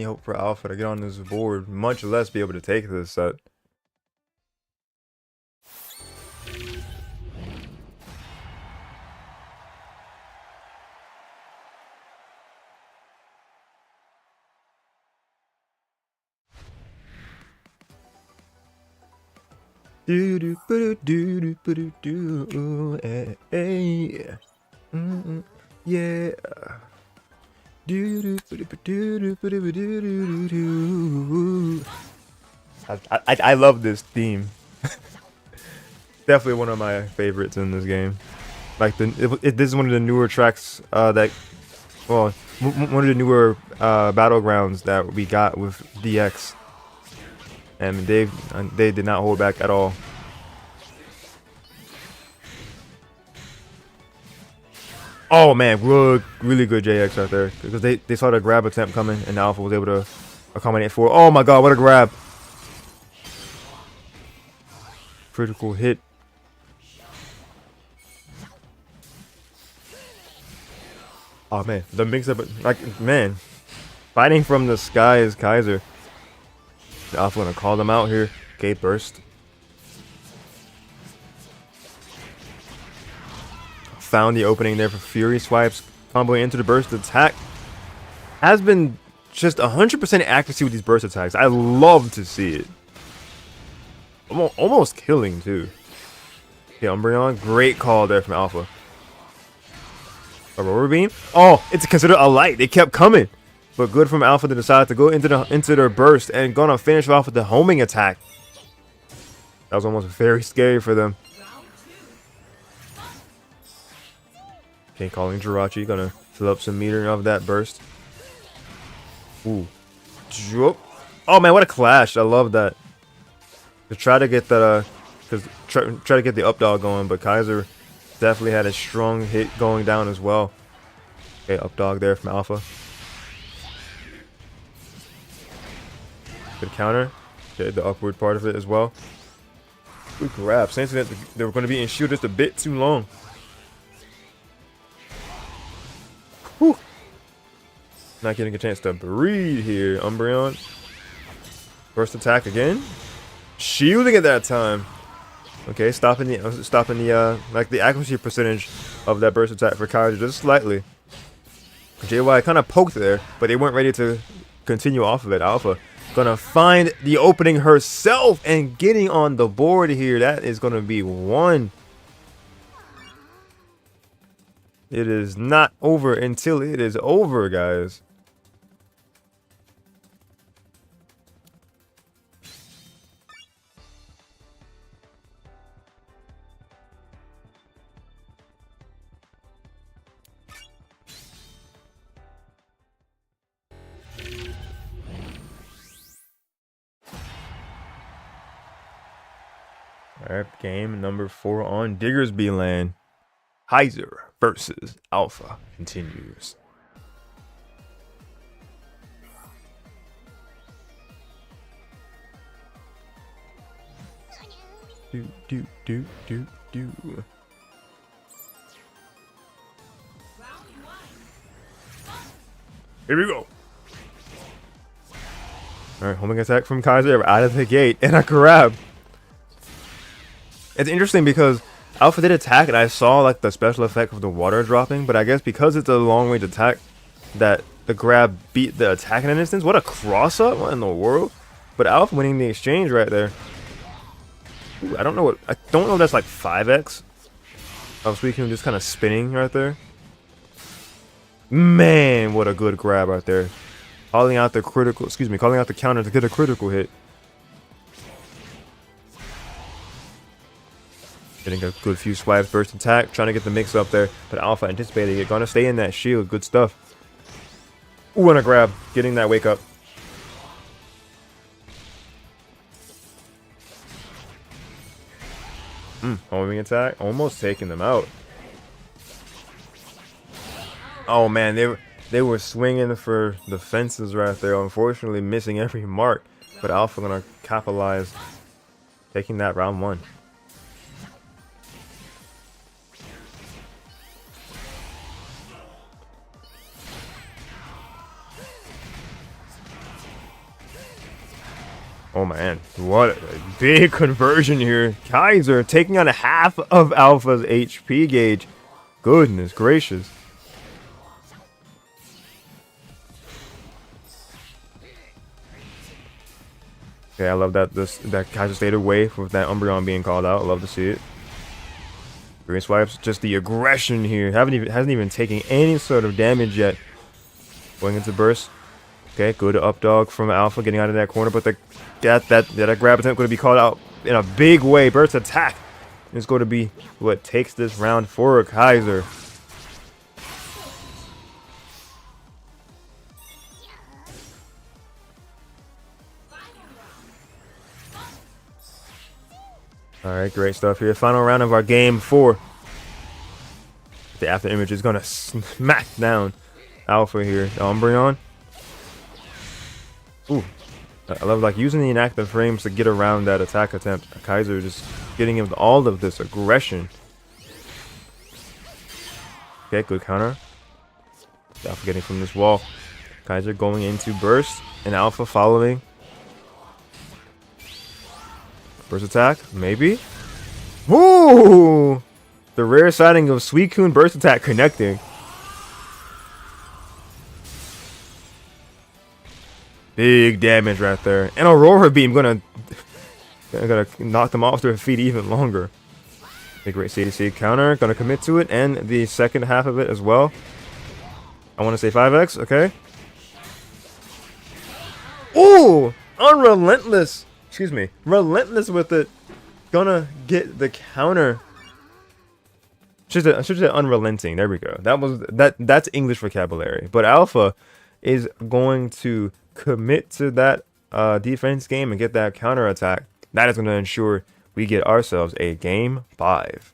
Speaker 1: hope for Alpha to get on this board, much less be able to take this set. Do do do do do do do yeah. Yeah. Do do do do do do do do. I love this theme. Definitely one of my favorites in this game. Like this is one of the newer tracks that, well, one of the newer battlegrounds that we got with DX. And they did not hold back at all. Oh man, really good JX right there, because they saw the grab attempt coming and Alpha was able to accommodate for it. Oh my god, what a grab! Critical hit. Oh man, the mix up, like, man, fighting from the sky is Kaiser. Alpha gonna call them out here. Okay, burst. Found the opening there for Fury swipes, comboing into the burst attack. Has been just 100% accuracy with these burst attacks. I love to see it. Almost killing too. Okay, Umbreon, great call there from Alpha. Aurora Beam. Oh, it's considered a light. They kept coming. But good from Alpha to decide to go into their burst and gonna finish off with the homing attack. That was almost very scary for them. Okay, calling Xochi, gonna fill up some meter of that burst. Ooh. Oh man, what a clash. I love that. To try to get that try to get the up dog going, but Kaiser definitely had a strong hit going down as well. Okay, up dog there from Alpha. Good counter. Okay, the upward part of it as well. Good grab. Sensing that they were going to be in shield just a bit too long. Whew. Not getting a chance to breathe here. Umbreon. First attack again. Shielding at that time. Okay, stopping the like the accuracy percentage of that burst attack for Kaiser just slightly. JY kind of poked there, but they weren't ready to continue off of it. Alpha gonna find the opening herself and getting on the board here. That is gonna be one. It is not over until it is over, guys. Alright, game number 4 on Diggersby land. Kaiser versus Alpha continues. Do. Here we go. All right, homing attack from Kaiser out of the gate, and a grab. It's interesting because Alpha did attack, and I saw like the special effect of the water dropping, but I guess because it's a long range attack, that the grab beat the attack in an instance. What a cross up! What in the world? But Alpha winning the exchange right there. Ooh, I don't know if that's like 5x. Suicune just kind of spinning right there. Man, what a good grab right there. Calling out the calling out the counter to get a critical hit. Getting a good few swipes, burst attack, trying to get the mix up there. But Alpha anticipating it, gonna stay in that shield. Good stuff. Ooh, and a grab, getting that wake up. Homing attack, almost taking them out. Oh man, they were swinging for the fences right there. Unfortunately, missing every mark. But Alpha gonna capitalize, taking that round 1. Oh man, what a big conversion here. Kaiser taking on half of Alpha's HP gauge. Goodness gracious. Okay, I love that that Kaiser stayed away with that Umbreon being called out. I love to see it. Green swipes, just the aggression here. Hasn't even taken any sort of damage yet. Going into burst. Okay, good up dog from Alpha getting out of that corner, but that grab attempt going to be called out in a big way. Burst attack is going to be what takes this round for Kaiser. Alright, great stuff here. Final round of our game 4. The after image is going to smack down Alpha here. Umbreon. Ooh. I love like using the inactive frames to get around that attack attempt. Kaiser just getting him all of this aggression. Okay, good counter. Alpha getting from this wall. Kaiser going into burst, and Alpha following. Burst attack, maybe. Ooh! The rare sighting of Suicune burst attack connecting. Big damage right there. And Aurora Beam gonna knock them off their feet even longer. A great CDC counter, gonna commit to it, and the second half of it as well. I want to say 5x, okay. Ooh! Unrelentless! Excuse me. Relentless with it. Gonna get the counter. I should say unrelenting. There we go. That's English vocabulary. But Alpha is going to commit to that defense game and get that counter attack. That is going to ensure we get ourselves a game 5.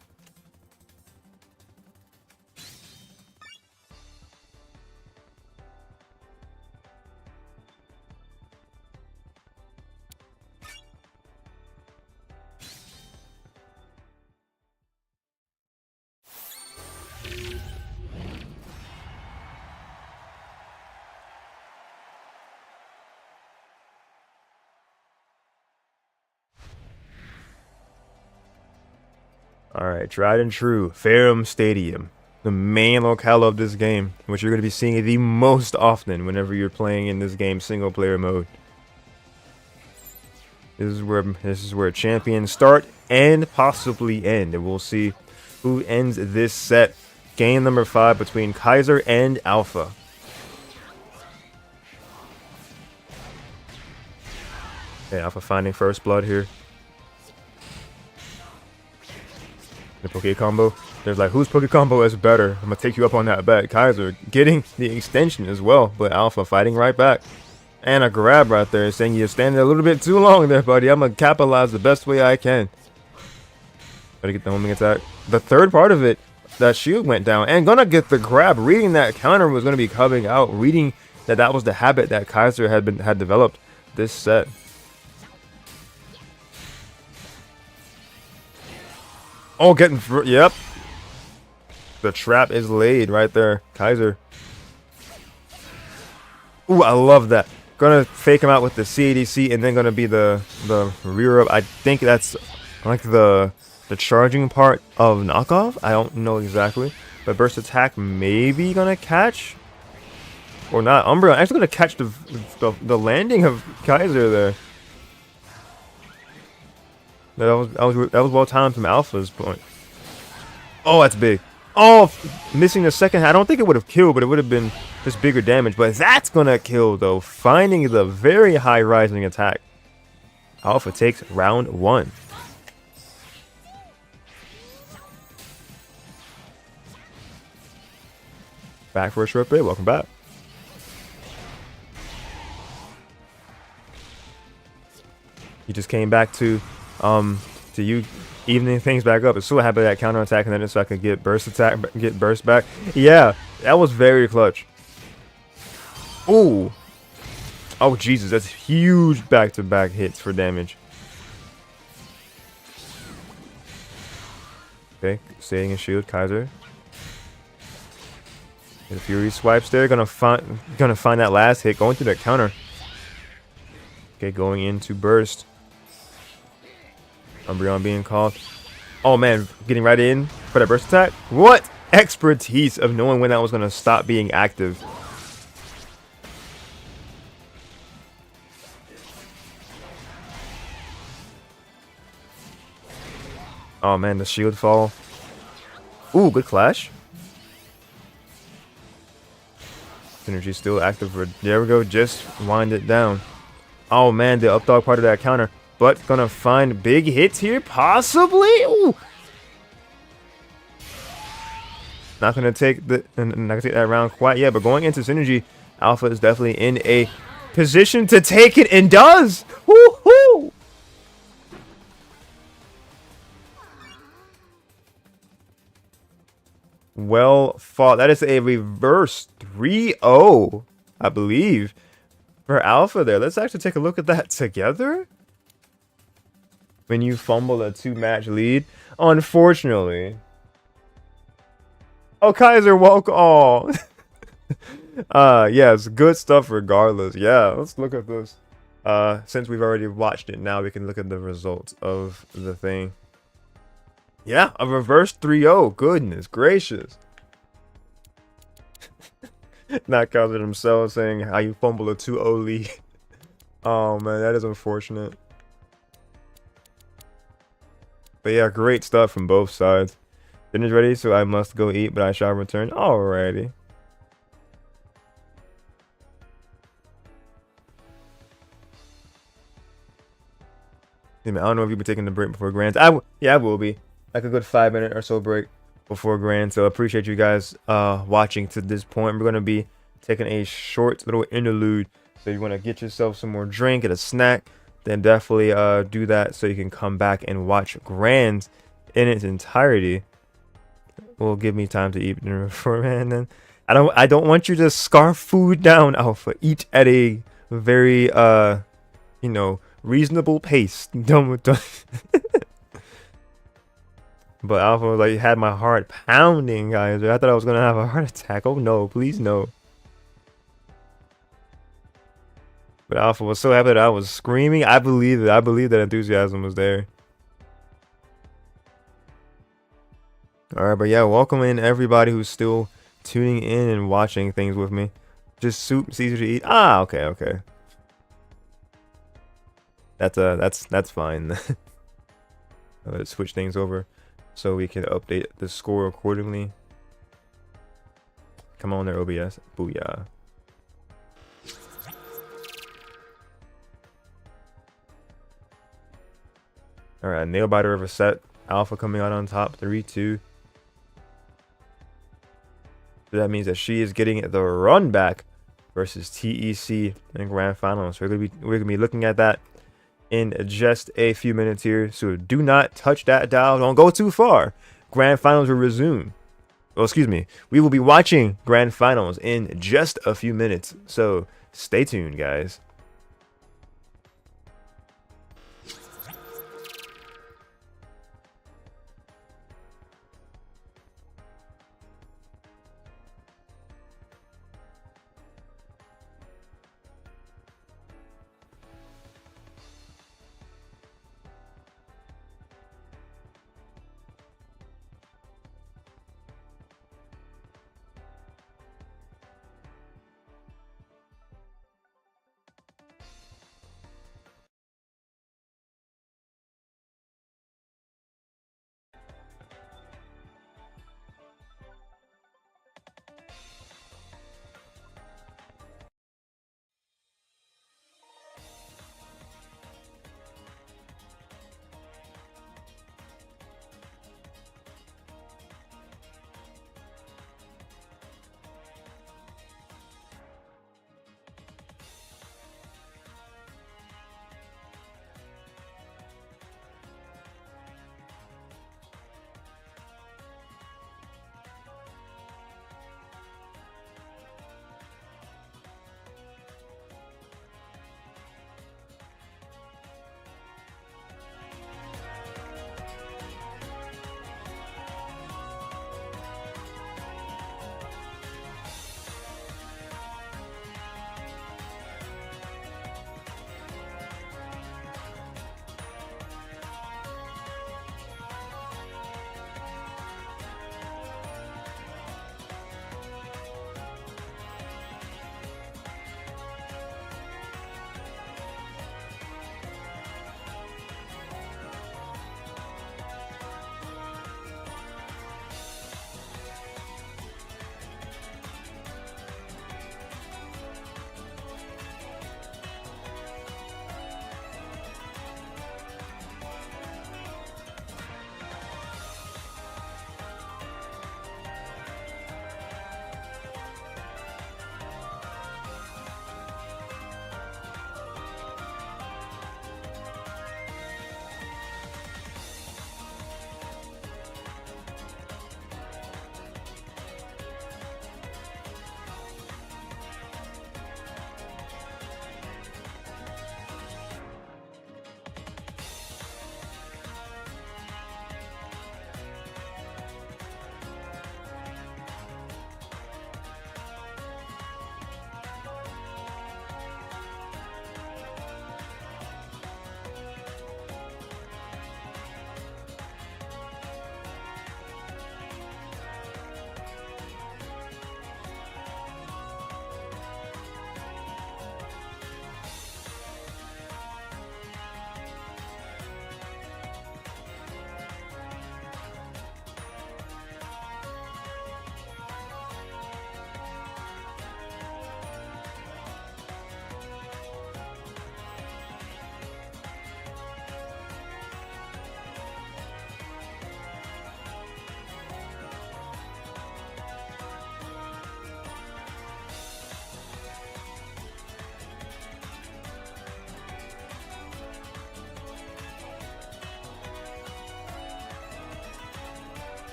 Speaker 1: Alright, tried and true, Ferrum Stadium, the main locale of this game, which you're going to be seeing the most often whenever you're playing in this game single player mode. This is where champions start and possibly end, and we'll see who ends this set. Game number 5 between Kaiser and Alpha. Okay, Alpha finding first blood here. The Poke combo. There's like, whose Poke combo is better? I'm gonna take you up on that bet. Kaiser getting the extension as well, but Alpha fighting right back. And a grab right there, saying you're standing a little bit too long there, buddy. I'm gonna capitalize the best way I can. Gotta get the homing attack. The third part of it, that shield went down, and gonna get the grab. Reading that counter was gonna be coming out. Reading that was the habit that Kaiser had developed this set. Oh, getting through. Yep. The trap is laid right there. Kaiser. Ooh, I love that. gonna fake him out with the CADC and then gonna be the rear up. I think that's like the charging part of knockoff. I don't know exactly, but burst attack maybe gonna catch or not. Umbreon actually gonna catch the landing of Kaiser there. That was well timed from Alpha's point. Oh, that's big. Oh, missing the second. I don't think it would have killed, but it would have been just bigger damage. But that's gonna kill though. Finding the very high rising attack. Alpha takes round 1. Back for a short break. Welcome back. He just came back to you evening things back up. It's so happy that counter attack and then so I could get burst attack, get burst back. Yeah, that was very clutch. Ooh. Oh Jesus, that's huge back-to-back hits for damage. Okay, staying in shield, Kaiser. And Fury swipes there, gonna find that last hit, going through that counter. Okay, going into burst. Umbreon being called. Oh man, getting right in for that burst attack. What expertise of knowing when that was gonna stop being active. Oh man, the shield fall. Ooh, good clash. Synergy still active for. There we go, just wind it down. Oh man, the up dog part of that counter. But gonna find big hits here, possibly. Ooh. Not gonna take that round quite yet, but going into synergy, Alpha is definitely in a position to take it and does. Woohoo! Well fought. That is a reverse 3-0, I believe, for Alpha there. Let's actually take a look at that together. When you fumble a 2-match lead, unfortunately. Oh, Kaiser, welcome. Oh. Yes, good stuff regardless. Yeah, let's look at this. Since we've already watched it, now we can look at the results of the thing. Yeah, a reverse 3-0. Goodness gracious. Not Kaiser himself saying how you fumble a 2-0 lead. Oh man, that is unfortunate. But yeah, great stuff from both sides. Dinner's ready, so I must go eat, but I shall return. Alrighty. I don't know if you'll be taking the break before Grand. Yeah, I will be. Like a good 5-minute or so break before Grand. So I appreciate you guys watching to this point. We're going to be taking a short little interlude. So you want to get yourself some more drink and a snack, then definitely do that so you can come back and watch Grand in its entirety. Will give me time to eat dinner beforehand. Then I don't want you to scarf food down, Alpha. Eat at a very you know, reasonable pace. Don't. But Alpha was like, had my heart pounding, guys. I thought I was gonna have a heart attack. Oh no, please no. But Alpha was so happy that I was screaming. I believe it. I believe that enthusiasm was there. Alright, but yeah, welcome in everybody who's still tuning in and watching things with me. Just soup, it's easy to eat. Ah, okay. That's fine. Let's switch things over so we can update the score accordingly. Come on there, OBS. Booyah. Alright, nail biter of a set. Alpha coming out on top. 3-2. So that means that she is getting the run back versus TEC in Grand Finals. So we're gonna be looking at that in just a few minutes here. So do not touch that dial. Don't go too far. Grand Finals will resume. Well, excuse me. We will be watching Grand Finals in just a few minutes. So stay tuned, guys.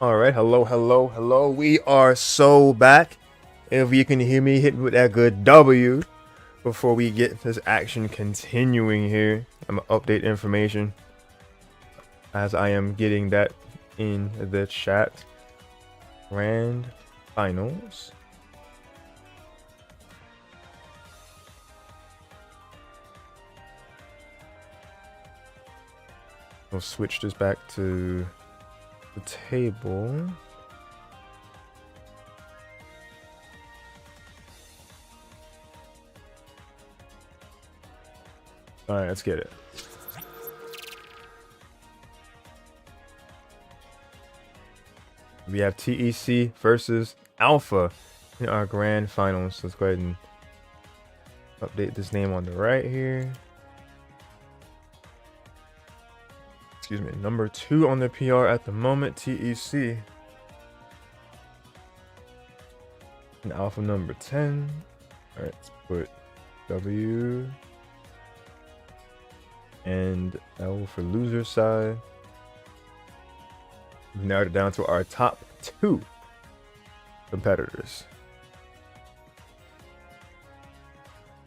Speaker 1: All right, hello. We are so back. If you can hear me, hit me with that good W before we get this action continuing here. I'm gonna update information as I am getting that in the chat. Grand finals. We'll switch this back to the table. All right, let's get it. We have TEC versus Alpha in our grand finals. So let's go ahead and update this name on the right here. Excuse me, number 2 on the PR at the moment, TEC. And Alpha number 10. All right, let's put W and L for loser side. We've narrowed it down to our top 2 competitors.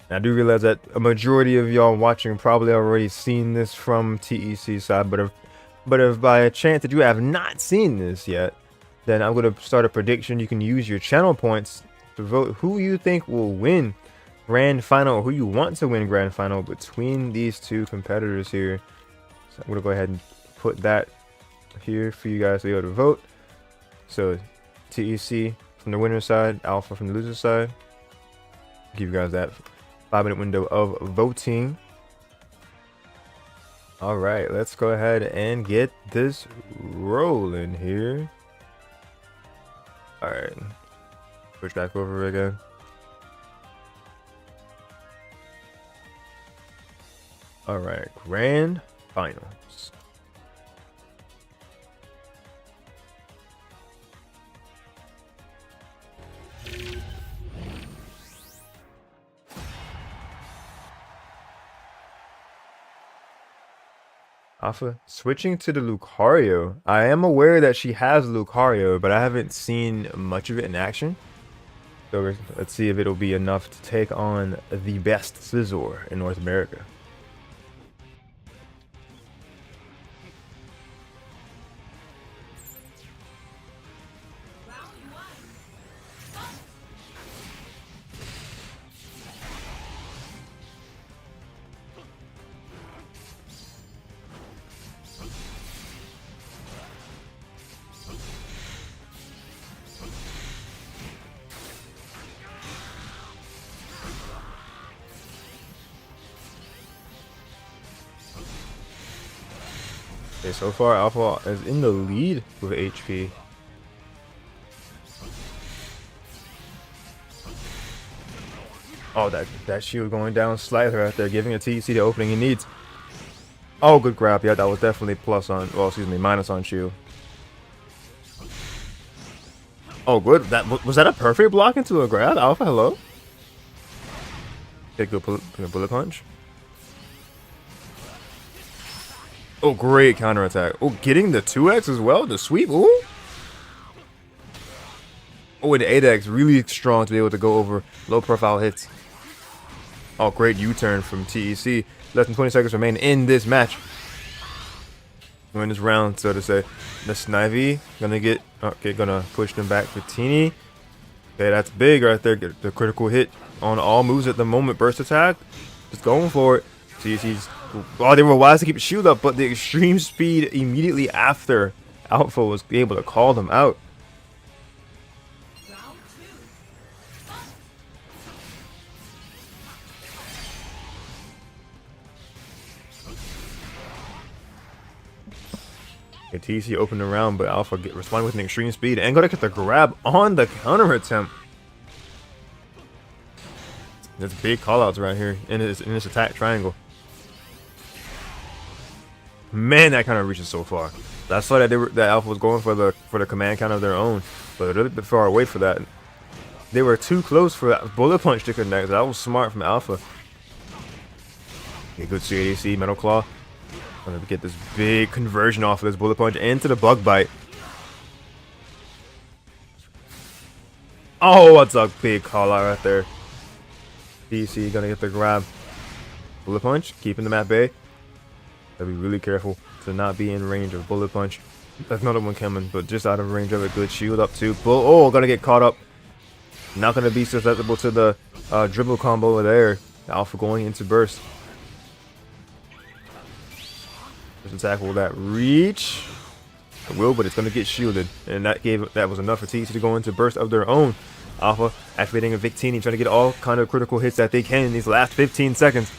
Speaker 1: And I do realize that a majority of y'all watching probably already seen this from TEC side, but if by a chance that you have not seen this yet, then I'm going to start a prediction. You can use your channel points to vote who you think will win grand final, or who you want to win grand final between these 2 competitors here. So I'm going to go ahead and put that here for you guys to be able to vote. So TEC from the winner's side, Alpha from the loser side. Give you guys that 5-minute window of voting. All right, let's go ahead and get this rolling here. All right, switch back over again. All right, grand finals. Alpha switching to the Lucario. I am aware that she has Lucario, but I haven't seen much of it in action. So let's see if it'll be enough to take on the best Scizor in North America. Okay, so far Alpha is in the lead with HP. Oh, that shield going down slightly right there, giving a TEC the opening he needs. Oh, good grab. Yeah, that was definitely plus on, well, excuse me, minus on shield. Oh, good. Was that a perfect block into a grab? Alpha, hello? Okay, good bullet punch. Oh, great counterattack. Oh, getting the 2x as well, the sweep. Ooh. Oh, and the 8x really strong to be able to go over low profile hits. Oh, great U-turn from TEC. Less than 20 seconds remain in this match. We're in this round, so to say. The Snivy gonna push them back for Teeny. Okay, that's big right there. Get the critical hit on all moves at the moment. Burst attack. Just going for it. TEC's. Oh, they were wise to keep the shield up, but the extreme speed immediately after Alpha was able to call them out. Okay, TEC opened the round, but Alpha responded with an extreme speed and gonna get the grab on the counter attempt. There's big callouts right here in this attack triangle. Man, that kind of reaches so far. I saw that that Alpha was going for the command count of their own, but a little bit far away for that. They were too close for that bullet punch to connect. That was smart from Alpha. Okay, good CADC, Metal Claw. Gonna get this big conversion off of this bullet punch into the bug bite. Oh, what's a big call out right there. TEC gonna get the grab. Bullet punch, keeping them at bay. Gotta be really careful to not be in range of bullet punch. There's another one coming, but just out of range of a good shield up too. Oh, gonna get caught up. Not gonna be susceptible to the dribble combo there. Alpha going into burst. First attack, will that reach? It will, but it's gonna get shielded, and that was enough for TEC to go into burst of their own. Alpha activating a Victini, trying to get all kind of critical hits that they can in these last 15 seconds.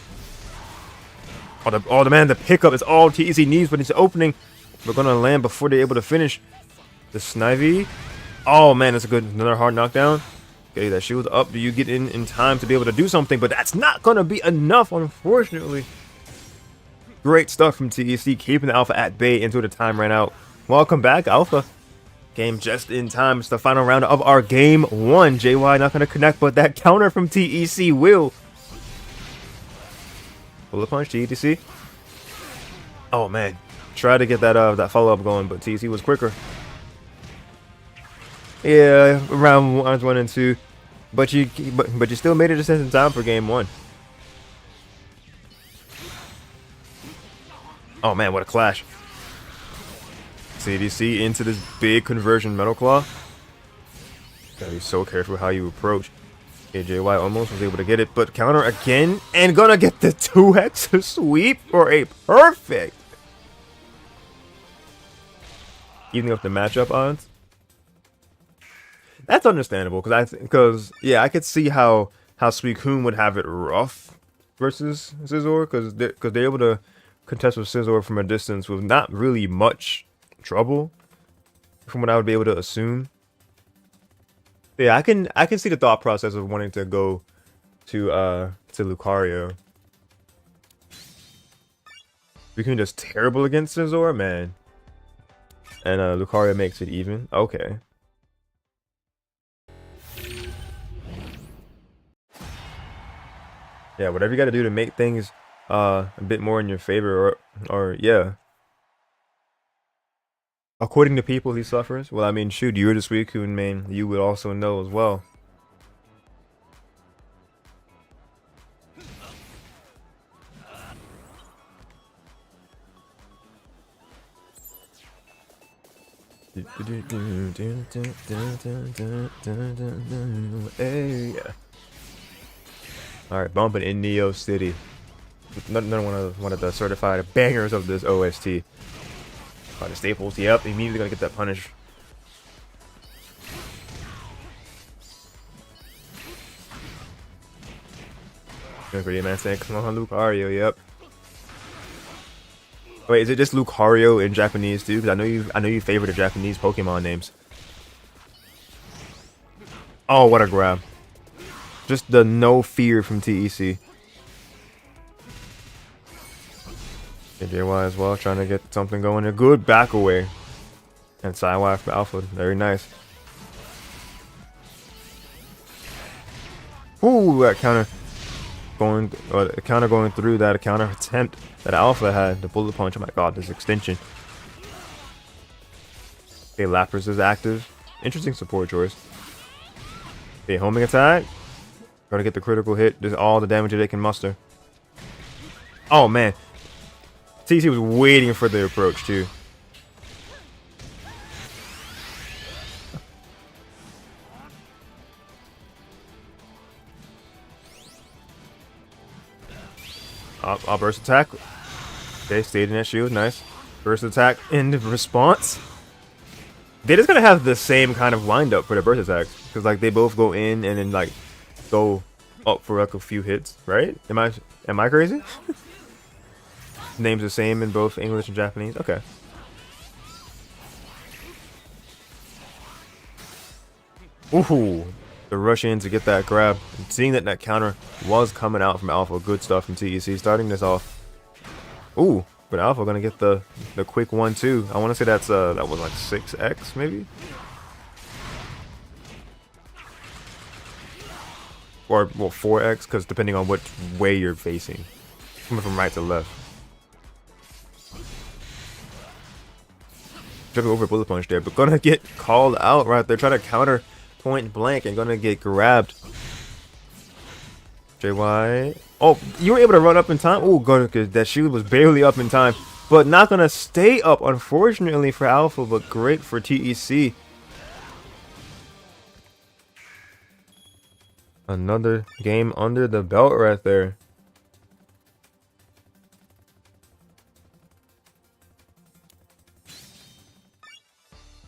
Speaker 1: Oh, the man, the pickup is all TEC needs, but it's opening. We're gonna land before they're able to finish. The Snivy. Oh man, that's a good, another hard knockdown. Okay, that shield up. Do you get in time to be able to do something? But that's not gonna be enough, unfortunately. Great stuff from TEC, keeping the Alpha at bay until the time ran out. Welcome back, Alpha. Game just in time. It's the final round of our game 1. JY not gonna connect, but that counter from TEC will. Bullet punch, TEC. Oh man, try to get that follow-up going, but TEC was quicker. Yeah, round 1 and 2, but you still made it just in time for game 1. Oh man, what a clash! TEC into this big conversion Metal Claw. Gotta be so careful how you approach. JY almost was able to get it, but counter again, and gonna get the 2x sweep for a perfect. Evening up the matchup odds. That's understandable, because yeah, I could see how Suicune would have it rough versus Scizor, because they're able to contest with Scizor from a distance with not really much trouble, from what I would be able to assume. Yeah, I can see the thought process of wanting to go to Lucario. Suicune just terrible against Scizor, man. And Lucario makes it even. Okay. Yeah, whatever you got to do to make things a bit more in your favor, or yeah. According to people, he suffers. Well, I mean, shoot, you're the Suicune main. You would also know as well. Hey. Alright, bumping in Neo City. Another one of the certified bangers of this OST. The staples, yep, immediately gonna get that punish. Pretty man saying, come on, Lucario, yep. Wait, is it just Lucario in Japanese too? Because I know you favor the Japanese Pokemon names. Oh, what a grab! Just the no fear from TEC. JY as well, trying to get something going. A good back away. And Sidewire from Alpha, very nice. Ooh, that counter going through that counter attempt that Alpha had. The bullet punch. Oh my god, this extension. Okay, Lapras is active. Interesting support choice. Okay, homing attack. Gotta get the critical hit. Just all the damage that they can muster. Oh man. TEC was waiting for the approach too. I'll burst attack. Okay, stayed in that shield. Nice. Burst attack in response. They're just gonna have the same kind of wind up for the burst attacks, because like they both go in and then like go up for like a few hits, right? Am I crazy? Name's the same in both English and Japanese. Okay. Ooh, the rush in to get that grab. And seeing that counter was coming out from Alpha, good stuff from TEC. Starting this off. Ooh, but Alpha gonna get the quick 1-2. I want to say that's that was like 6x maybe, or well 4x, because depending on which way you're facing, coming from right to left. Jumping over bullet punch there, but gonna get called out right there. Try to counter point blank and gonna get grabbed. JY. Oh, you were able to run up in time. Oh, good, because that shield was barely up in time. But not gonna stay up, unfortunately, for Alpha, but great for TEC. Another game under the belt right there.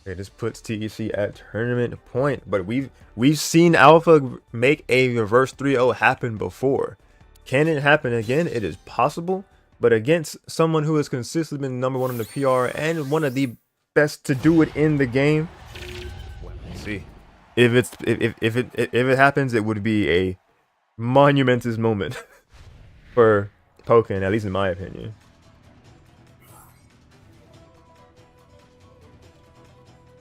Speaker 1: Okay, this puts TEC at tournament point, but we've seen Alpha make a reverse 3-0 happen before. Can it happen again? It is possible, but against someone who has consistently been #1 in the PR and one of the best to do it in the game. Well, let's see. If it happens, it would be a monumentous moment for Pokken, at least in my opinion.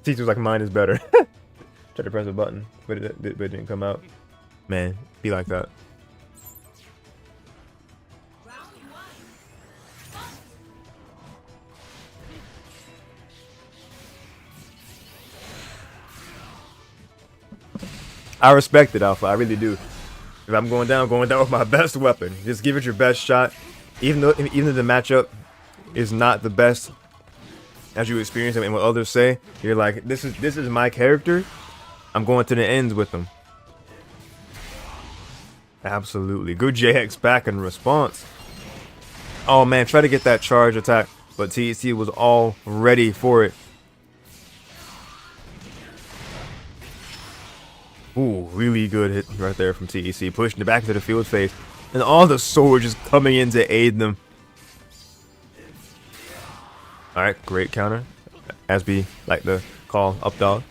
Speaker 1: Teacher's like, mine is better. Tried to press a button, but it didn't come out. Man, be like that. I respect it, Alpha. I really do. If I'm going down with my best weapon. Just give it your best shot. Even though the matchup is not the best, as you experience it and what others say, you're like, this is my character. I'm going to the ends with them. Absolutely. Good JX back in response. Oh man, try to get that charge attack, but TEC was all ready for it. Ooh, really good hit right there from TEC, pushing it back into the field phase, and all the swords just coming in to aid them. Alright, great counter, as we like to call up dog.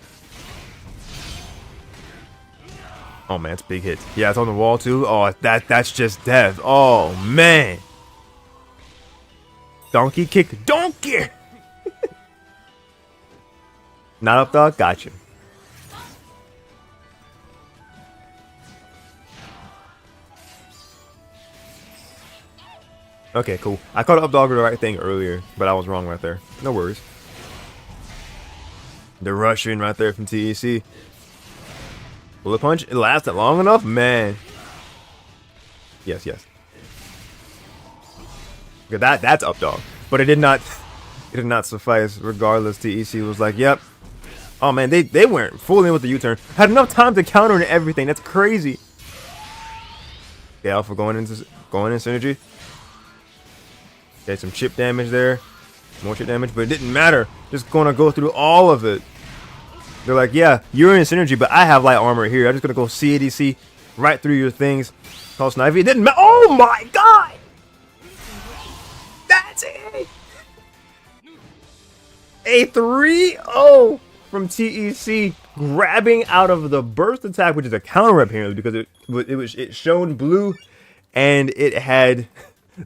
Speaker 1: Oh man, it's big hit. Yeah, it's on the wall too. Oh, that's just death. Oh man. Donkey kick, donkey! Not up dog, gotcha. Okay, cool. I caught up dog with the right thing earlier, but I was wrong right there. No worries. The rushing right there from TEC. Bullet punch? It lasted long enough? Man. Yes, yes. Okay, that's up dog. But it did not suffice. Regardless, TEC was like, yep. Oh man, they weren't fooling with the U-turn. Had enough time to counter and everything. That's crazy. Okay, Alpha going in synergy. Okay, some chip damage there. More chip damage, but it didn't matter. Just gonna go through all of it. They're like, yeah, you're in synergy, but I have light armor here. I'm just gonna go CADC right through your things. Call Snivy. It didn't matter. Oh my god! That's it! A 3-0 from TEC, grabbing out of the burst attack, which is a counter apparently, because it shone blue and it had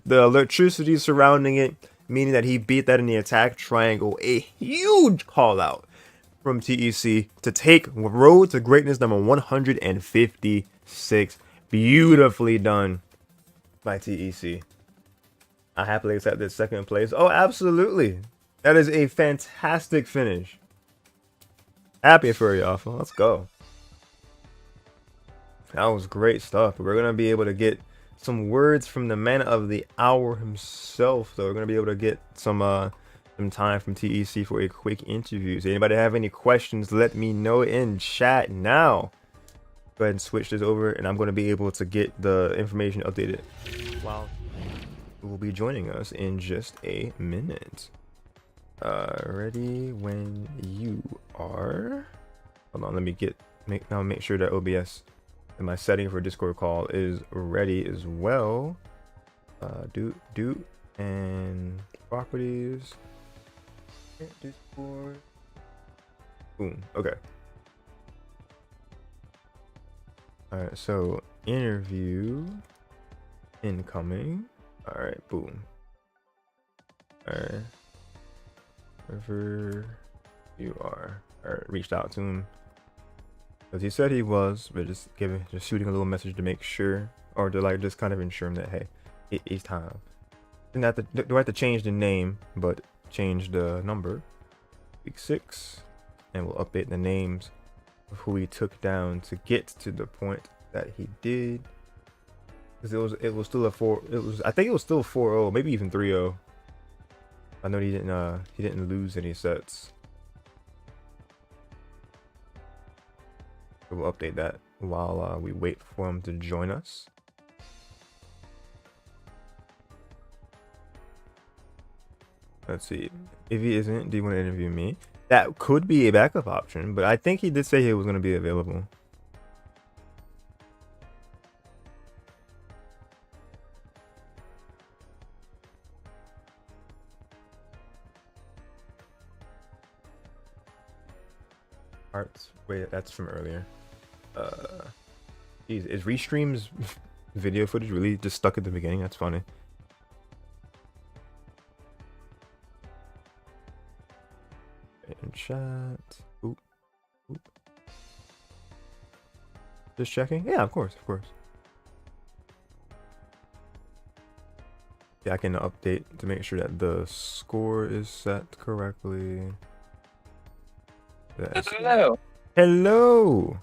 Speaker 1: the electricity surrounding it, meaning that he beat that in the attack triangle. A huge call out from TEC to take road to greatness number 156. Beautifully done by TEC. I happily accept this second place. Oh, absolutely. That is a fantastic finish. Happy for you, Alpha. Let's go. That was great stuff. We're going to be able to get some words from the man of the hour himself. So we're going to be able to get some time from TEC for a quick interview. So anybody have any questions, let me know in chat now. Go ahead and switch this over, and I'm going to be able to get the information updated while will be joining us in just a minute. Ready when you are. Hold on, let me make sure that OBS and my setting for Discord call is ready as well. Do and properties. Discord. Boom. Okay. All right. So interview incoming. All right. Boom. All right. Wherever you are. All right. Reached out to him. Because he said he was, but just shooting a little message to make sure, or to like just kind of ensure him that, hey, it's time. And not do I have to change the name, but change the number. Week 6, and we'll update the names of who he took down to get to the point that he did. Because it was still a 4. I think it was still 4-0, maybe even 3-0. I know he didn't lose any sets. So we'll update that while we wait for him to join us. Let's see. If he isn't, do you want to interview me? That could be a backup option, but I think he did say he was going to be available. Arts. Wait, that's from earlier. Geez, is Restream's video footage really just stuck at the beginning? That's funny. In chat. Oop. Oop. Just checking? Yeah, of course, of course. Yeah, I can update to make sure that the score is set correctly.
Speaker 2: Hello.
Speaker 1: Hello.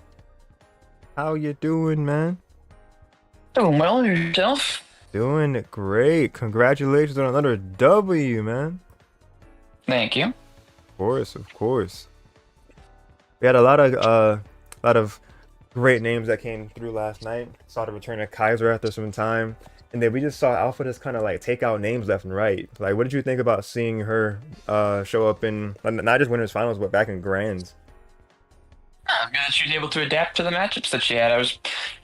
Speaker 1: How you doing, man?
Speaker 2: Doing well, yourself?
Speaker 1: Doing great. Congratulations on another W, man.
Speaker 2: Thank you.
Speaker 1: Of course, of course. We had a lot of great names that came through last night. Saw the return of Kaiser after some time, and then we just saw Alpha just kind of like take out names left and right. Like, what did you think about seeing her show up in not just winners finals, but back in grands?
Speaker 2: I'm glad she was able to adapt to the matchups that she had. It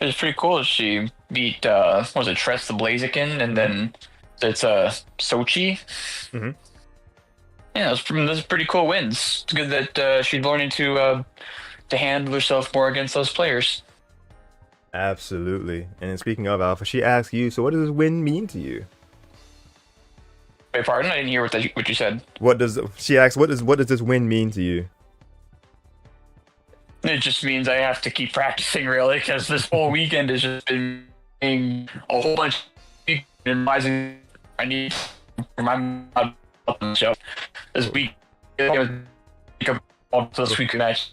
Speaker 2: was pretty cool. She beat what was it, Tress the Blaziken, and then it's Xochi.
Speaker 1: Mm-hmm.
Speaker 2: Yeah, those are pretty cool wins. It's good that she's learning to handle herself more against those players.
Speaker 1: Absolutely. And speaking of Alpha, she asked you, so what does this win mean to you?
Speaker 2: Wait, pardon? I didn't hear what you said.
Speaker 1: She asked, what does this win mean to you?
Speaker 2: It just means I have to keep practicing, really, because this whole weekend has just been a whole bunch of realizing I need to remind myself this week. This week match.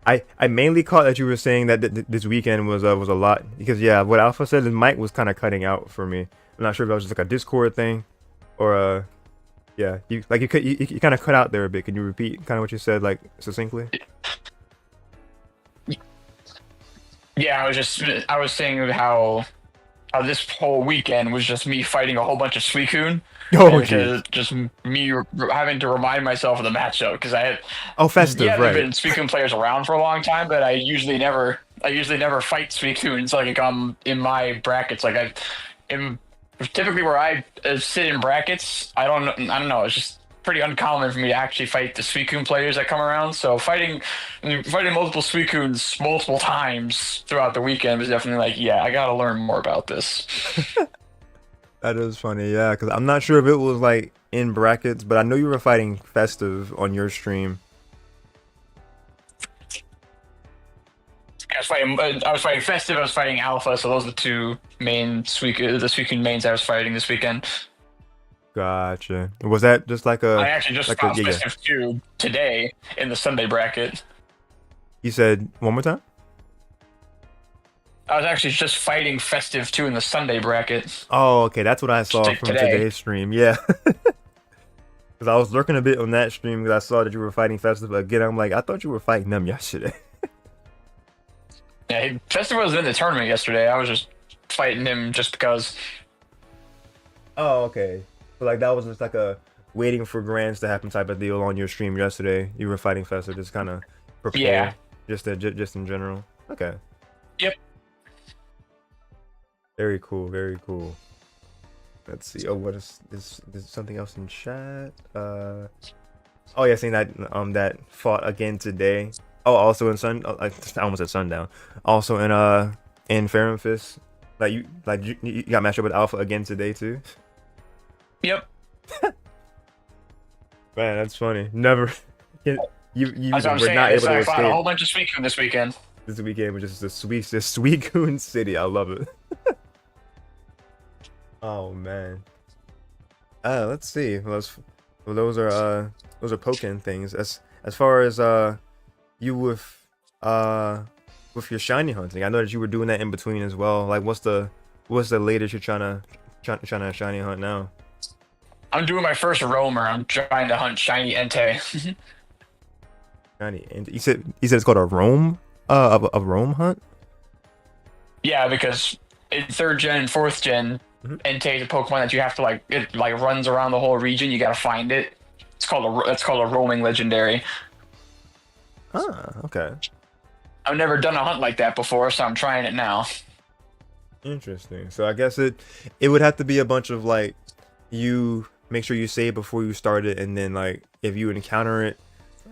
Speaker 1: I mainly caught that you were saying that this weekend was a lot, because yeah, what Alpha said, his mic was kind of cutting out for me. I'm not sure if that was just like a Discord thing, or yeah, you kind of cut out there a bit. Can you repeat kind of what you said, like, succinctly?
Speaker 2: Yeah, I was saying how this whole weekend was just me fighting a whole bunch of Suicune.
Speaker 1: Oh,
Speaker 2: just me having to remind myself of the matchup, because I had
Speaker 1: festive,
Speaker 2: yeah,
Speaker 1: right?
Speaker 2: there've been Suicune players around for a long time, but I usually never fight Suicunes. Like, I'm in my brackets, like I am typically where I sit in brackets. I don't know. It's just pretty uncommon for me to actually fight the Suicune players that come around. So fighting multiple Suicunes multiple times throughout the weekend was definitely like, yeah, I gotta learn more about this.
Speaker 1: That is funny, yeah, because I'm not sure if it was like in brackets, but I know you were fighting festive on your stream.
Speaker 2: I was fighting festive. I was fighting alpha. So those are the two main Suicune mains I was fighting this weekend.
Speaker 1: Gotcha. Was that just like a?
Speaker 2: I actually just found festive 2 today in the Sunday bracket.
Speaker 1: You said one more time?
Speaker 2: I was actually just fighting festive 2 in the Sunday bracket.
Speaker 1: Oh, okay, that's what I saw from today's stream. Yeah, because I was lurking a bit on that stream because I saw that you were fighting festive again. I'm like, I thought you were fighting them yesterday.
Speaker 2: Yeah, festive wasn't in the tournament yesterday. I was just fighting him just because.
Speaker 1: Oh, okay. So like that was just like a waiting for grands to happen type of deal on your stream yesterday. You were fighting festive, just kind of prepare.
Speaker 2: Yeah.
Speaker 1: Just in general. Okay.
Speaker 2: Yep.
Speaker 1: Very cool. Very cool. Let's see. Oh, what is this? There's something else in chat. Oh yeah, saying that that fought again today. Oh, also in I almost said Sundown. Also in Fair and Fist. Like you got matched up with Alpha again today too.
Speaker 2: Yep.
Speaker 1: Man, that's funny. Never. You
Speaker 2: That's what I'm saying.
Speaker 1: not able to
Speaker 2: I
Speaker 1: escape.
Speaker 2: fought a whole bunch of Suicune this weekend.
Speaker 1: This weekend was just the Suicune City. I love it. Oh man. Let's see. Well, those are Pokken things. As far as you with your shiny hunting? I know that you were doing that in between as well. Like, what's the latest you're trying to shiny hunt now?
Speaker 2: I'm doing my first roamer. I'm trying to hunt shiny Entei.
Speaker 1: Shiny, and you said it's called a roam, a roam hunt.
Speaker 2: Yeah, because in 3rd gen and 4th gen, Entei is a Pokemon that you have to like. It like runs around the whole region. You gotta find it. It's called a roaming legendary.
Speaker 1: Ah, okay.
Speaker 2: I've never done a hunt like that before, so I'm trying it now.
Speaker 1: Interesting. So I guess it would have to be a bunch of like, you make sure you save before you start it, and then like if you encounter it,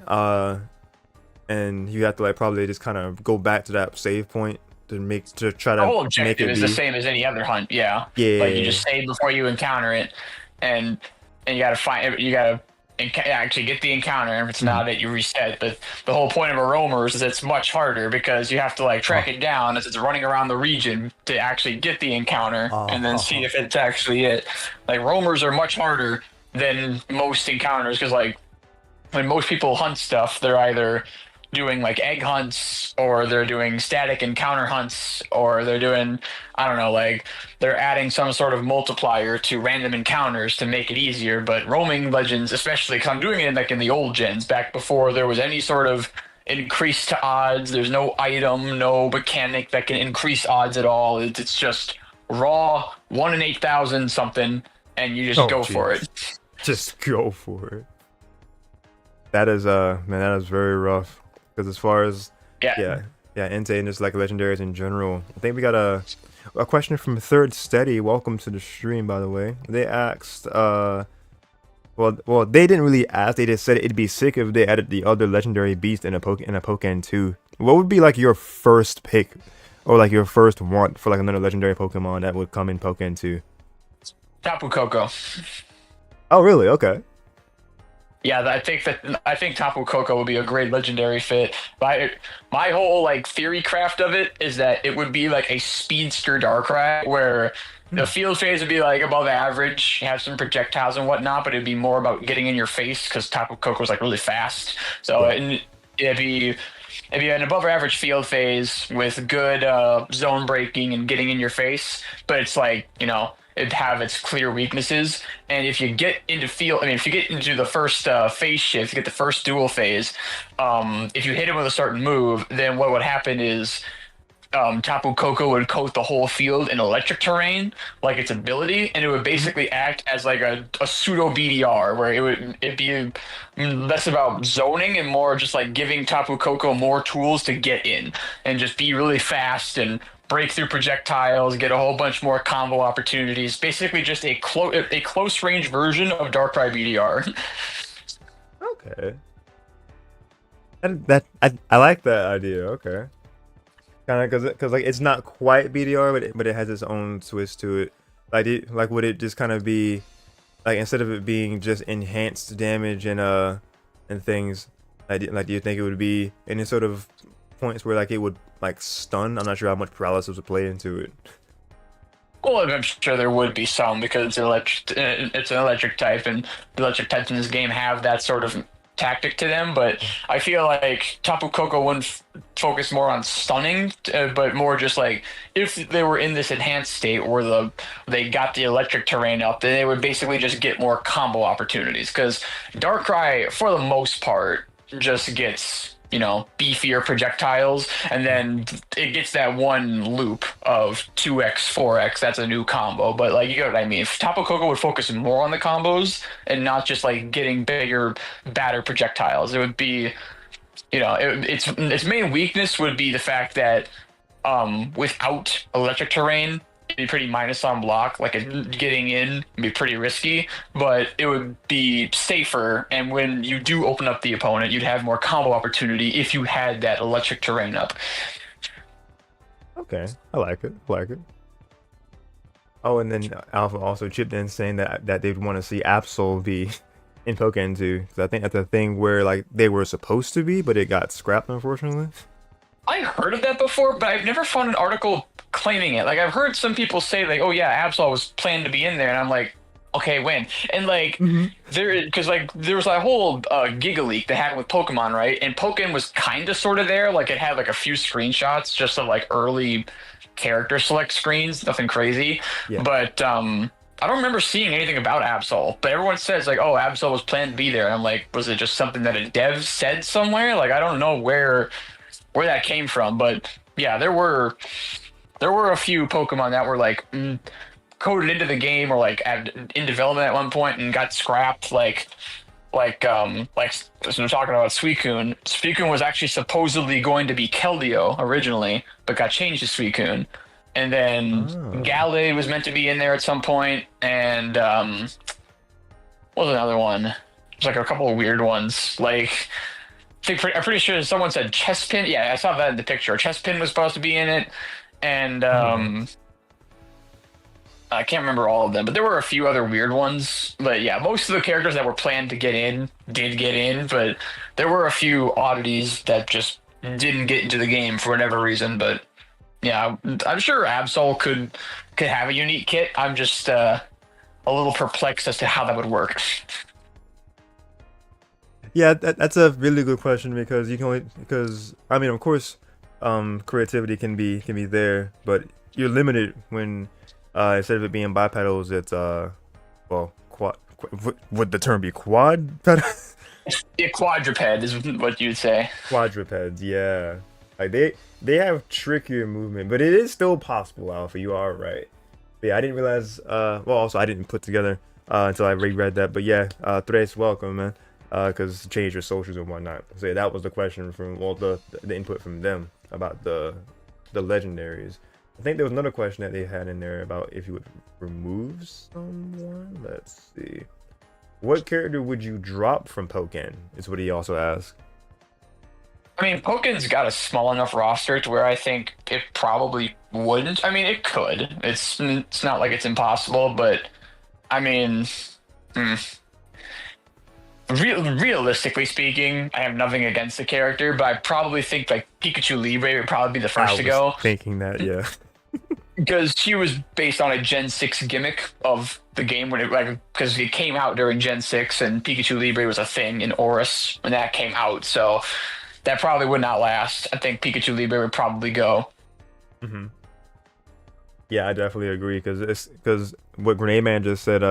Speaker 1: and you have to like probably just kind of go back to that save point to try
Speaker 2: The
Speaker 1: to
Speaker 2: whole
Speaker 1: make
Speaker 2: objective
Speaker 1: it
Speaker 2: is the same as any other hunt. Yeah, like you
Speaker 1: yeah.
Speaker 2: just save before you encounter it, and you gotta actually get the encounter. And if it's not it, you reset. But the whole point of a roamer is it's much harder because you have to like track it down as it's running around the region to actually get the encounter and then see if it's actually it. Like roamers are much harder than most encounters because like when most people hunt stuff, they're either doing like egg hunts or they're doing static encounter hunts or they're doing, I don't know, like they're adding some sort of multiplier to random encounters to make it easier. But roaming legends, especially because I'm doing it like in the old gens back before there was any sort of increase to odds. There's no item, no mechanic that can increase odds at all. It's just raw 1 in 8,000 something, and you just go for it.
Speaker 1: Just go for it. That is man, that is very rough. Because as far as yeah, Entei and just like legendaries in general, I think we got a question from Third Steady. Welcome to the stream, by the way. They asked, well, they didn't really ask. They just said it'd be sick if they added the other legendary beast in a Pokken 2. What would be like your first pick, or like your first want for like another legendary Pokemon that would come in Pokken 2?
Speaker 2: Tapu Koko.
Speaker 1: Oh, really? Okay.
Speaker 2: Yeah, I think Tapu Koko would be a great legendary fit. My whole like theory craft of it is that it would be like a speedster Darkrai where the field phase would be like above average, have some projectiles and whatnot, but it'd be more about getting in your face because Tapu Koko is like really fast. So it'd be an above average field phase with good zone breaking and getting in your face, but it's like, it'd have its clear weaknesses. And if you get into if you get into the first phase shift, you get the first dual phase, if you hit him with a certain move, then what would happen is Tapu Koko would coat the whole field in electric terrain, like its ability, and it would basically act as like a pseudo BDR, where it'd be less about zoning and more just like giving Tapu Koko more tools to get in and just be really fast and break through projectiles, get a whole bunch more combo opportunities. Basically, just a close range version of Darkrai BDR.
Speaker 1: Okay. I like that idea. Okay. Kind of because like it's not quite BDR, but it has its own twist to it. Like would it just kind of be like, instead of it being just enhanced damage and things, like do you think it would be any sort of points where like it would like stun? I'm not sure how much paralysis would play into it.
Speaker 2: Well, I'm sure there would be some because it's an electric type, and the electric types in this game have that sort of tactic to them. But I feel like Tapu Koko wouldn't focus more on stunning, but more just like if they were in this enhanced state where they got the electric terrain up, then they would basically just get more combo opportunities. Because Darkrai, for the most part, just gets beefier projectiles, and then it gets that one loop of 2x 4x. That's a new combo, but like, you get what I mean. If Tapu Koko would focus more on the combos and not just like getting bigger, badder projectiles, it would be, its main weakness would be the fact that without electric terrain, it'd be pretty minus on block. Like, getting in would be pretty risky, but it would be safer. And when you do open up the opponent, you'd have more combo opportunity if you had that electric terrain up.
Speaker 1: Okay, I like it. Oh, and then Alpha also chipped in saying that they'd want to see Absol be in Pokken 2. So I think that's a thing where like they were supposed to be, but it got scrapped, unfortunately.
Speaker 2: I heard of that before, but I've never found an article claiming it. Like, I've heard some people say like, oh yeah, Absol was planned to be in there, and I'm like, okay, when? And like
Speaker 1: Hmm.
Speaker 2: there, because like there was that whole Giga leak that happened with Pokemon, right? And Pokken was kind of sort of there. Like it had like a few screenshots just of like early character select screens, nothing crazy.
Speaker 1: Yeah.
Speaker 2: But I don't remember seeing anything about Absol. But everyone says like, oh, Absol was planned to be there. And I'm like, was it just something that a dev said somewhere? Like I don't know where that came from, but yeah, there were a few Pokemon that were like coded into the game or like in development at one point and got scrapped. Like so we're talking about Suicune. Suicune was actually supposedly going to be Keldeo originally, but got changed to Suicune. And then
Speaker 1: Oh.
Speaker 2: Gallade was meant to be in there at some point, and what was another one? There's like a couple of weird ones. Like I'm pretty sure someone said Chespin. Yeah, I saw that in the picture. Chespin was supposed to be in it, and
Speaker 1: Hmm.
Speaker 2: I can't remember all of them, but there were a few other weird ones. But yeah, most of the characters that were planned to get in did get in, but there were a few oddities that just didn't get into the game for whatever reason. But yeah, I'm sure Absol could have a unique kit. I'm just a little perplexed as to how that would work.
Speaker 1: Yeah, that's a really good question because you can only because I mean, of course, creativity can be there, but you're limited when instead of it being bipedals, it's well, would the term be quadpedal?
Speaker 2: A quadruped is what you'd say.
Speaker 1: Quadrupeds, yeah. Like they have trickier movement, but it is still possible, Alpha. You are right. But yeah, I didn't realize. Well, also I didn't put together until I reread that. But yeah, Thrace, welcome, man. Because change your socials and whatnot. So yeah, that was the question from well, the input from them about the legendaries. I think there was another question that they had in there about if you would remove someone. Let's see. What character would you drop from Pokken? Is what he also asked.
Speaker 2: I mean, Poken's got a small enough roster to where I think it probably wouldn't. I mean, it could. It's not like it's impossible, but I mean, hmm, realistically speaking, I have nothing against the character, but I probably think like Pikachu Libre would probably be the
Speaker 1: I
Speaker 2: first to
Speaker 1: was
Speaker 2: go
Speaker 1: thinking that, yeah.
Speaker 2: because she was based on a Gen 6 gimmick of the game when it like because it came out during Gen 6 and Pikachu Libre was a thing in Oris when that came out, so that probably would not last. I think Pikachu Libre would probably go.
Speaker 1: Hmm. Yeah, I definitely agree because what Grenade Man just said,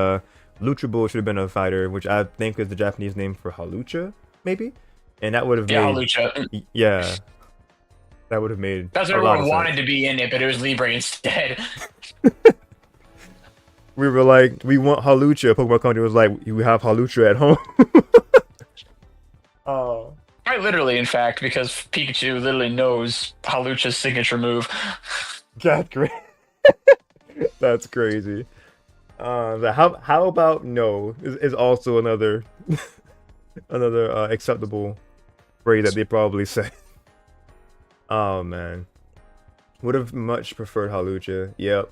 Speaker 1: Lucha Bull should have been a fighter, which I think is the Japanese name for Halucha, maybe, and that would have
Speaker 2: Yeah,
Speaker 1: made
Speaker 2: Lucha.
Speaker 1: yeah, that would have made
Speaker 2: That's what
Speaker 1: a lot of
Speaker 2: everyone
Speaker 1: sense.
Speaker 2: wanted to be in it, but it was Libre instead.
Speaker 1: We were like, we want Halucha. Pokemon Company was like, you have Halucha at home. Oh,
Speaker 2: Quite literally, in fact, because Pikachu literally knows Halucha's signature move.
Speaker 1: that's great. That's crazy. How about no is also another another acceptable phrase that they probably say. Oh man, would have much preferred Halucha. Yep,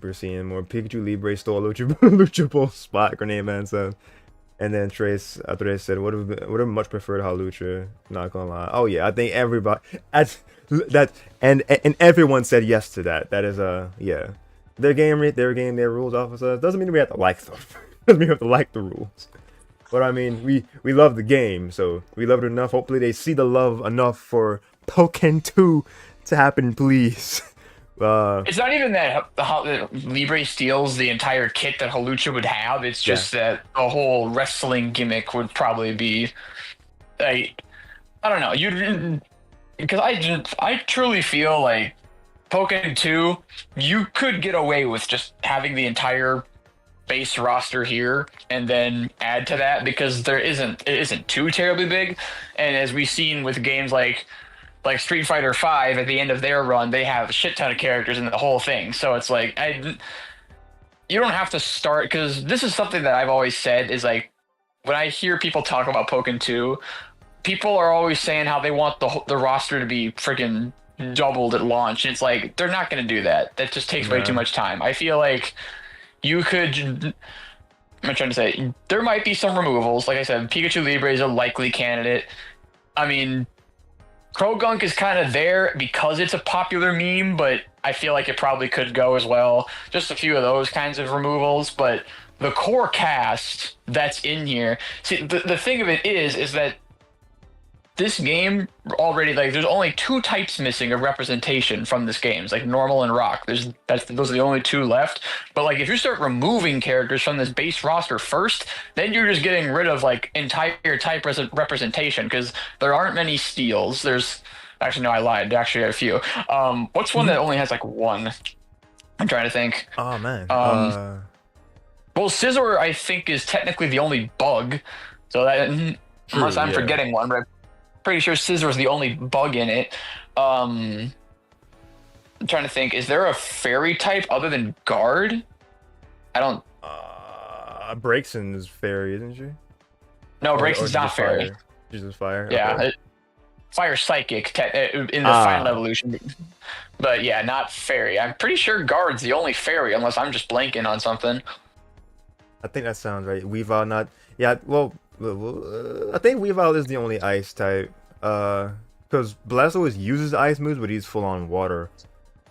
Speaker 1: we're seeing more Pikachu Libre stole Lucha Lucha Ball spot. Grenade Man said, and then Trace after they said would have much preferred Halucha. Not gonna lie. Oh yeah, I think everybody that and everyone said yes to that. That is yeah. Their game, their rules off of us. Doesn't mean we have to like them. Doesn't mean we have to like the rules. But I mean, we love the game, so we love it enough. Hopefully, they see the love enough for Pokken 2 to happen, please.
Speaker 2: It's not even that Libre steals the entire kit that Halucha would have. It's
Speaker 1: Yeah.
Speaker 2: just that a whole wrestling gimmick would probably be like I don't know. You because I truly feel like Pokken 2, you could get away with just having the entire base roster here and then add to that because it isn't too terribly big. And as we've seen with games like Street Fighter 5 at the end of their run, they have a shit ton of characters in the whole thing. So it's like you don't have to start because this is something that I've always said is like when I hear people talk about Pokken 2, people are always saying how they want the roster to be freaking doubled at launch. And it's like they're not going to do that. That just takes way too
Speaker 1: Nah.
Speaker 2: much time. I feel like you could. I'm trying to say there might be some removals. Like I said, Pikachu Libre is a likely candidate. I mean, Krogunk is kind of there because it's a popular meme, but I feel like it probably could go as well. Just a few of those kinds of removals, but the core cast that's in here. See, the thing of it is that this game already, like, there's only two types missing of representation from this game. It's like normal and rock. Those are the only two left. But like, if you start removing characters from this base roster first, then you're just getting rid of like entire type representation, because there aren't many steals. There's actually, no, I lied. There actually are a few. What's one that only has like one? I'm trying to think.
Speaker 1: Oh man.
Speaker 2: Well, Scizor, I think, is technically the only bug. So that, unless I'm forgetting one, but I'm pretty sure Scizor is the only bug in it. I'm trying to think. Is there a fairy type other than Guard? I don't.
Speaker 1: Braixen is fairy, isn't she?
Speaker 2: No, Braixen's not fairy.
Speaker 1: Fire. She's just fire.
Speaker 2: Yeah,
Speaker 1: okay.
Speaker 2: Fire Psychic in the final evolution. But yeah, not fairy. I'm pretty sure Guard's the only fairy, unless I'm just blanking on something.
Speaker 1: I think that sounds right. Weavile not. Yeah, well, I think Weavile is the only ice type. Because Blastoise uses ice moves, but he's full on water.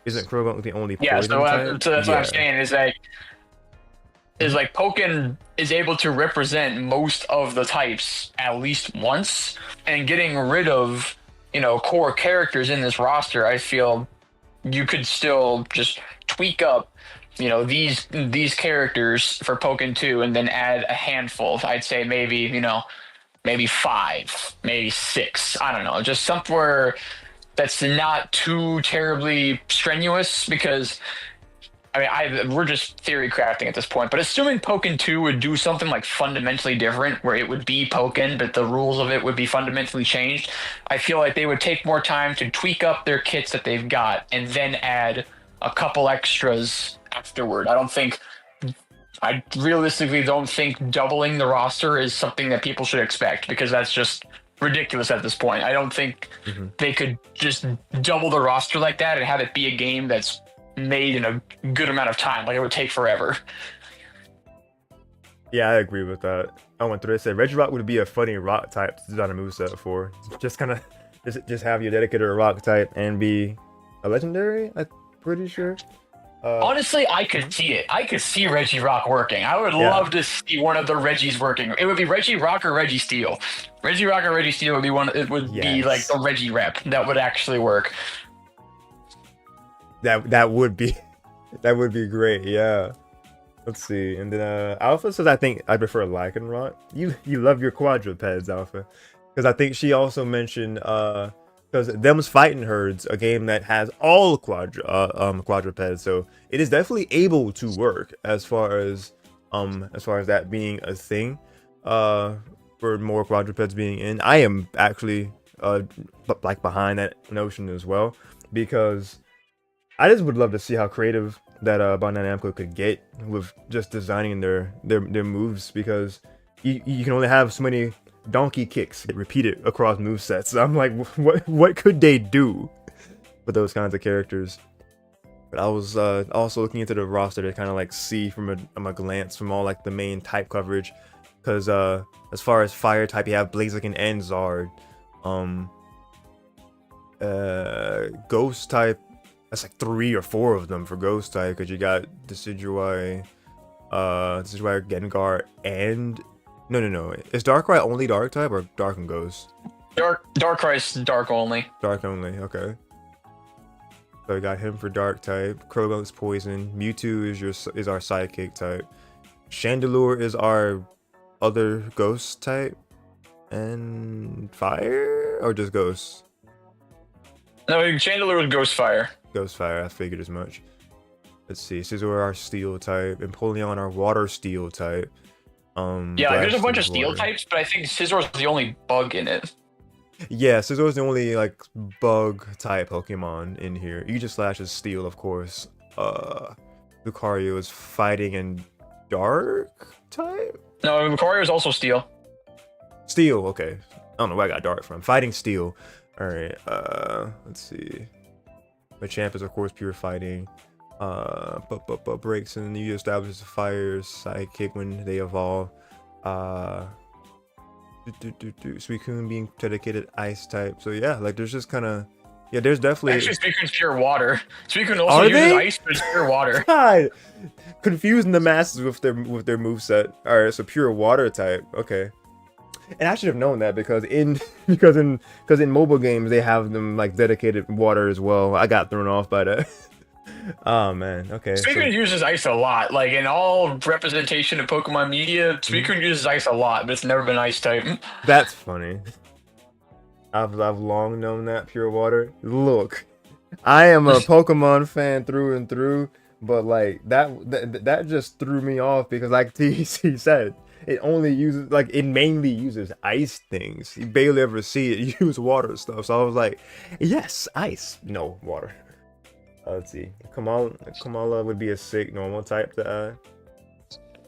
Speaker 1: Isn't Croagunk the only poison type?
Speaker 2: So that's what I'm saying is like Pokken is able to represent most of the types at least once, and getting rid of, core characters in this roster, I feel you could still just tweak up, these characters for Pokken 2 and then add a handful. I'd say maybe 5, maybe 6. I don't know, just somewhere that's not too terribly strenuous, because we're just theory crafting at this point, but assuming Pokken 2 would do something like fundamentally different, where it would be Pokken, but the rules of it would be fundamentally changed, I feel like they would take more time to tweak up their kits that they've got and then add a couple extras afterward. I realistically don't think doubling the roster is something that people should expect, because that's just ridiculous at this point. I don't think they could just double the roster like that and have it be a game that's made in a good amount of time. Like, it would take forever.
Speaker 1: Yeah, I agree with that. I went through it. Said Regirock would be a funny rock type to design a moveset for. Just kind of just have your dedicated rock type and be a legendary. I'm pretty sure.
Speaker 2: Honestly, I could see it. I could see Regirock working. I would love to see one of the Regis working. It would be Regirock or Registeel. Regirock or Registeel would be one. It would be like the Regi rep that would actually work.
Speaker 1: That would be great. Yeah. Let's see. And then Alpha says, I think I prefer Lycanroc. You love your quadrupeds, Alpha, because I think she also mentioned because them's Fighting Herds, a game that has all quadrupeds, so it is definitely able to work as far as that being a thing. For more quadrupeds being in, I am actually like behind that notion as well, because I just would love to see how creative that Bandai Namco could get with just designing their moves, because you can only have so many donkey kicks repeated across movesets. So I'm like, what could they do with those kinds of characters? But I was also looking into the roster to kind of like see from a glance from all like the main type coverage, because as far as fire type, you have Blaziken and Zard. Ghost type, that's like 3 or 4 of them for Ghost type, because you got Decidueye, Gengar, and no. Is Darkrai only Dark type or Dark and Ghost?
Speaker 2: Darkrai's Dark only.
Speaker 1: Dark only, okay. So we got him for Dark type. Croagunk's Poison. Mewtwo is our Psychic type. Chandelure is our other Ghost type. And Fire, or just Ghost?
Speaker 2: No, Chandelure was Ghost Fire.
Speaker 1: Ghost Fire, I figured as much. Let's see, Scizor our Steel type, Empoleon our Water Steel type.
Speaker 2: Yeah, there's a bunch of Steel types, but I think Scizor's the only bug in it.
Speaker 1: Yeah, Scizor's the only like bug type Pokemon in here. Aegislash is Steel, of course. Lucario is Fighting and Dark type?
Speaker 2: No, Lucario is also Steel.
Speaker 1: Steel, okay. I don't know where I got Dark from. Fighting Steel. Alright, let's see. Machamp is of course pure fighting. Breaks and you establish the fire Psychic when they evolve. Suicune being dedicated ice type. So yeah, like there's just kind of Yeah, there's definitely.
Speaker 2: Actually, Suicune's pure water. Suicune also
Speaker 1: Are
Speaker 2: uses
Speaker 1: they?
Speaker 2: ice, but it's pure water.
Speaker 1: God, confusing the masses with their moveset. All right, so pure water type. Okay. And I should have known that because in mobile games they have them like dedicated water as well. I got thrown off by that. Oh man, okay.
Speaker 2: Suicune uses ice a lot. Like in all representation of Pokemon media, Suicune uses ice a lot, but it's never been ice type.
Speaker 1: That's funny. I've long known that pure water. Look, I am a Pokemon fan through and through, but like that just threw me off because like TEC said, it mainly uses ice things. You barely ever see it use water stuff. So I was like, yes, ice, no water. Let's see. Kamala would be a sick normal type to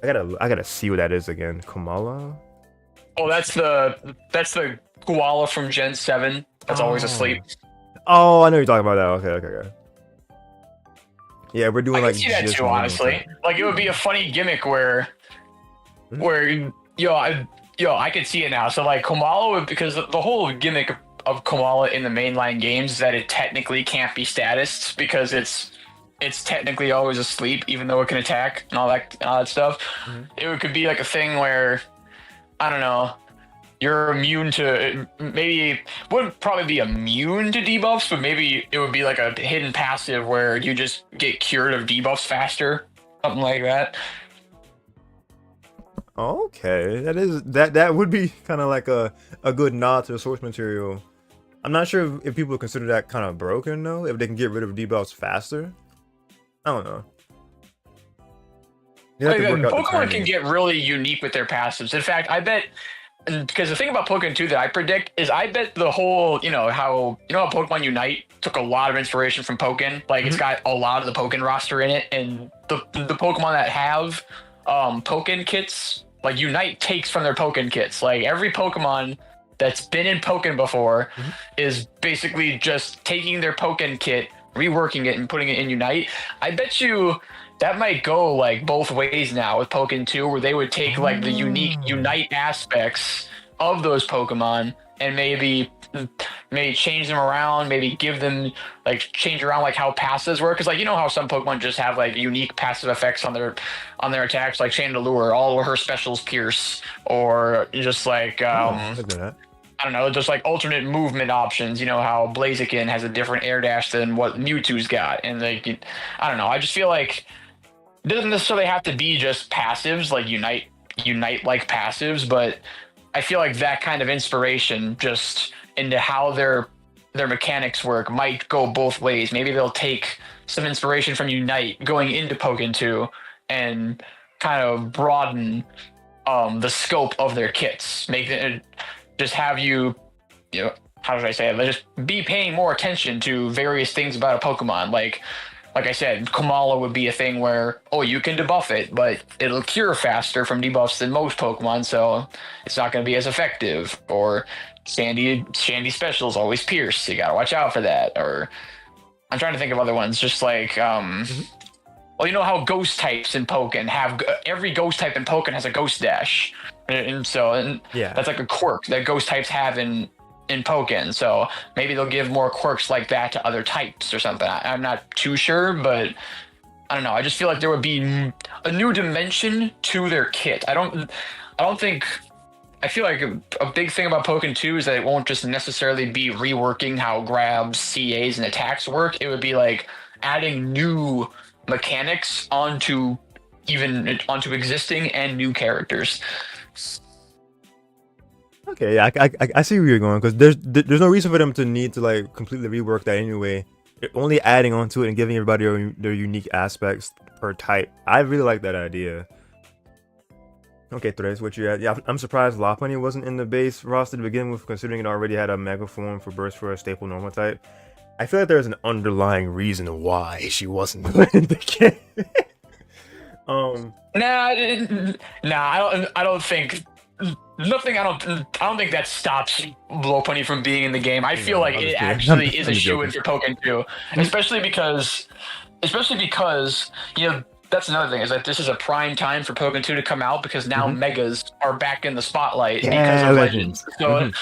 Speaker 1: I gotta see what that is again. Kamala?
Speaker 2: Oh, that's the koala from Gen 7 that's always asleep.
Speaker 1: Oh, I know you're talking about that. Okay. Yeah, we're doing
Speaker 2: I
Speaker 1: like
Speaker 2: can see that too, honestly. Like it would be a funny gimmick where I could see it now. So like Komala because the whole gimmick of Komala in the mainline games is that it technically can't be statused because it's technically always asleep even though it can attack and all that stuff. It could be like a thing where I don't know, you're immune to maybe wouldn't probably be immune to debuffs, but maybe it would be like a hidden passive where you just get cured of debuffs faster, something like that.
Speaker 1: Okay, that would be kind of like a good nod to the source material. I'm not sure if people consider that kind of broken though, if they can get rid of debuffs faster. I don't know.
Speaker 2: Like, Pokemon can get really unique with their passives. In fact, I bet, because the thing about Pokken 2 that I predict is I bet the whole, how Pokemon Unite took a lot of inspiration from Pokken. Like it's got a lot of the Pokken roster in it, and the Pokemon that have Pokken kits, like Unite takes from their Pokken kits. Like every Pokemon that's been in Pokken before is basically just taking their Pokken kit, reworking it, and putting it in Unite. I bet you that might go like both ways now with Pokken 2, where they would take like the unique Unite aspects of those Pokemon and maybe change them around, maybe give them like change around like how passives work. Because like how some Pokemon just have like unique passive effects on their attacks, like Chandelure, all of her specials pierce, or just like I don't know, just like alternate movement options. You know how Blaziken has a different air dash than what Mewtwo's got, and like I don't know. I just feel like it doesn't necessarily have to be just passives like Unite like passives, but I feel like that kind of inspiration just into how their mechanics work might go both ways. Maybe they'll take some inspiration from Unite going into Pokken 2 and kind of broaden the scope of their kits. Make it just have you how should I say it? Just be paying more attention to various things about a Pokemon. Like I said, Komala would be a thing where, you can debuff it, but it'll cure faster from debuffs than most Pokemon, so it's not going to be as effective. Or Shandy specials always pierce, you gotta watch out for that. Or I'm trying to think of other ones, just like, well, you know how ghost types in Pokken have, every ghost type in Pokken has a ghost dash. And that's like a quirk that ghost types have in Pokken, so maybe they'll give more quirks like that to other types or something. I'm not too sure, but I don't know. I just feel like there would be a new dimension to their kit. I feel like a big thing about Pokken 2 is that it won't just necessarily be reworking how grabs, CAs, and attacks work. It would be like adding new mechanics onto existing and new characters.
Speaker 1: Okay, yeah, I see where you're going, because there's no reason for them to need to like completely rework that anyway. Only adding onto it and giving everybody their unique aspects per type. I really like that idea. Okay, Threads, what you at? Yeah, I'm surprised Lopunny wasn't in the base roster to begin with, considering it already had a Mega Form for Burst for a staple normal type. I feel like there's an underlying reason why she wasn't in the game.
Speaker 2: I don't think. Nothing. I don't think that stops Lopunny from being in the game. I feel like it actually is a shoo-in for Pokken 2, especially because that's another thing, is that this is a prime time for Pokken 2 to come out, because now
Speaker 1: Hmm.
Speaker 2: Megas are back in the spotlight because
Speaker 1: Yeah,
Speaker 2: of
Speaker 1: Legends.
Speaker 2: Legends.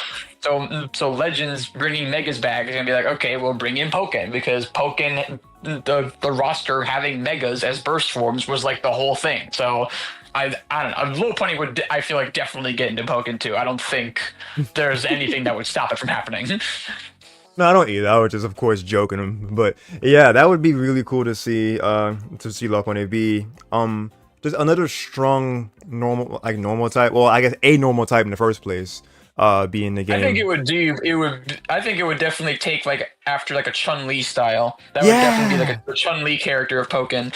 Speaker 2: So Legends bringing Megas back is gonna be like, okay, we'll bring in Pokken, because Pokken, the roster having Megas as burst forms was like the whole thing. So I don't know. Low Pony would, I feel like, definitely get into Pokken 2. I don't think there's anything that would stop it from happening.
Speaker 1: No, I don't either. I was just, of course, joking him. But yeah, that would be really cool to see. To see Lock on be just another strong normal type. Well, I guess a normal type in the first place. Be in the
Speaker 2: I think it
Speaker 1: game.
Speaker 2: would do. It would. I think it would definitely take like after like a Chun Li style. That would definitely be like
Speaker 1: Yeah.
Speaker 2: a Chun Li character of Pokken.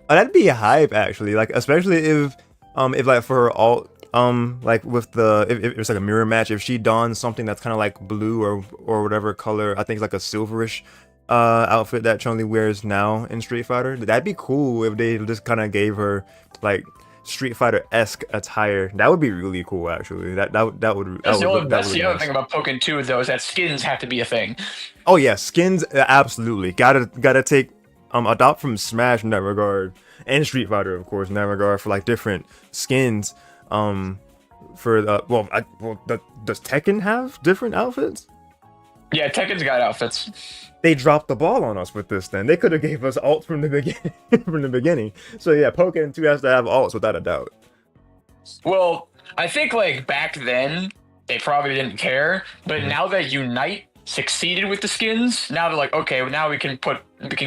Speaker 1: Oh, that'd be a hype actually. Like especially if like for her alt like with the if it's like a mirror match, if she dons something that's kind of like blue or whatever color, I think it's like a silverish outfit that Chun-Li wears now in Street Fighter. That'd be cool if they just kind of gave her like Street Fighter-esque attire. That would be really cool actually.
Speaker 2: That's
Speaker 1: Look
Speaker 2: the other
Speaker 1: nice.
Speaker 2: thing about Pokken 2 though, is that skins have to be a thing.
Speaker 1: Oh yeah, skins absolutely. Gotta take adopt from Smash in that regard, and Street Fighter of course in that regard for like different skins. For does Tekken have different outfits?
Speaker 2: Yeah, Tekken's got outfits.
Speaker 1: They dropped the ball on us with this. Then they could have gave us alts from the beginning. From the beginning. So yeah, Pokken 2 has to have alts without a doubt.
Speaker 2: Well, I think like back then they probably didn't care, but now that Unite succeeded with the skins, now they're like, okay, well, now we can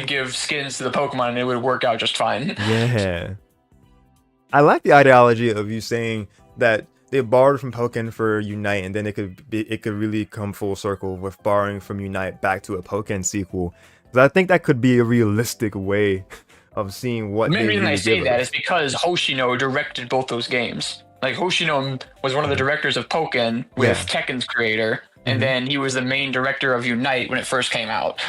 Speaker 2: give skins to the Pokemon and it would work out just fine.
Speaker 1: Yeah, I like the ideology of you saying that they borrowed from Pokken for Unite, and then it could really come full circle with borrowing from Unite back to a Pokken sequel. Because I think that could be a realistic way of seeing what
Speaker 2: The main
Speaker 1: they
Speaker 2: reason I
Speaker 1: really
Speaker 2: say
Speaker 1: give
Speaker 2: that
Speaker 1: us.
Speaker 2: is because Hoshino directed both those games. Like Hoshino was one of the directors of Pokken with
Speaker 1: Yeah.
Speaker 2: Tekken's creator, and
Speaker 1: Mhm.
Speaker 2: then he was the main director of Unite when it first came out.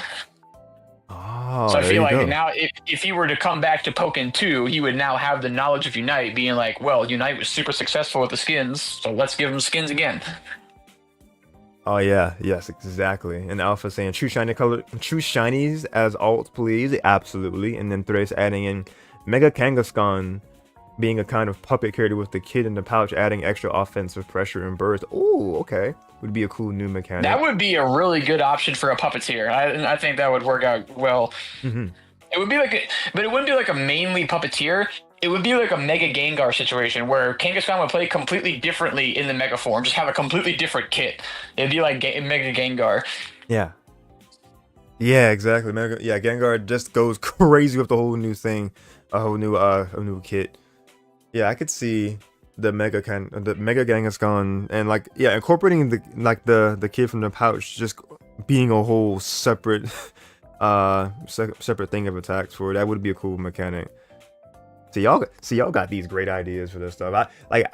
Speaker 1: Oh,
Speaker 2: So I
Speaker 1: there
Speaker 2: feel
Speaker 1: you
Speaker 2: like
Speaker 1: go.
Speaker 2: now, if he were to come back to Pokken 2, he would now have the knowledge of Unite, being like, well, Unite was super successful with the skins, so let's give him skins again.
Speaker 1: Oh yeah, yes, exactly. And Alpha saying true shinies as alt, please. Absolutely. And then Thrace adding in Mega Kangaskhan being a kind of puppet character with the kid in the pouch, adding extra offensive pressure and burst. Oh, okay. Would be a cool new mechanic.
Speaker 2: That would be a really good option for a puppeteer. I think that would work out well.
Speaker 1: Hmm.
Speaker 2: It would be like, but it wouldn't be like a mainly puppeteer. It would be like a Mega Gengar situation where Kangaskhan would play completely differently in the Mega form, just have a completely different kit. It'd be like Mega Gengar.
Speaker 1: Yeah. Yeah, exactly. Yeah, Gengar just goes crazy with the whole new thing, a new kit. Yeah, I could see the Mega Kangaskhan and like yeah, incorporating the kid from the pouch just being a whole separate separate thing of attacks for it. That would be a cool mechanic. Y'all got these great ideas for this stuff. I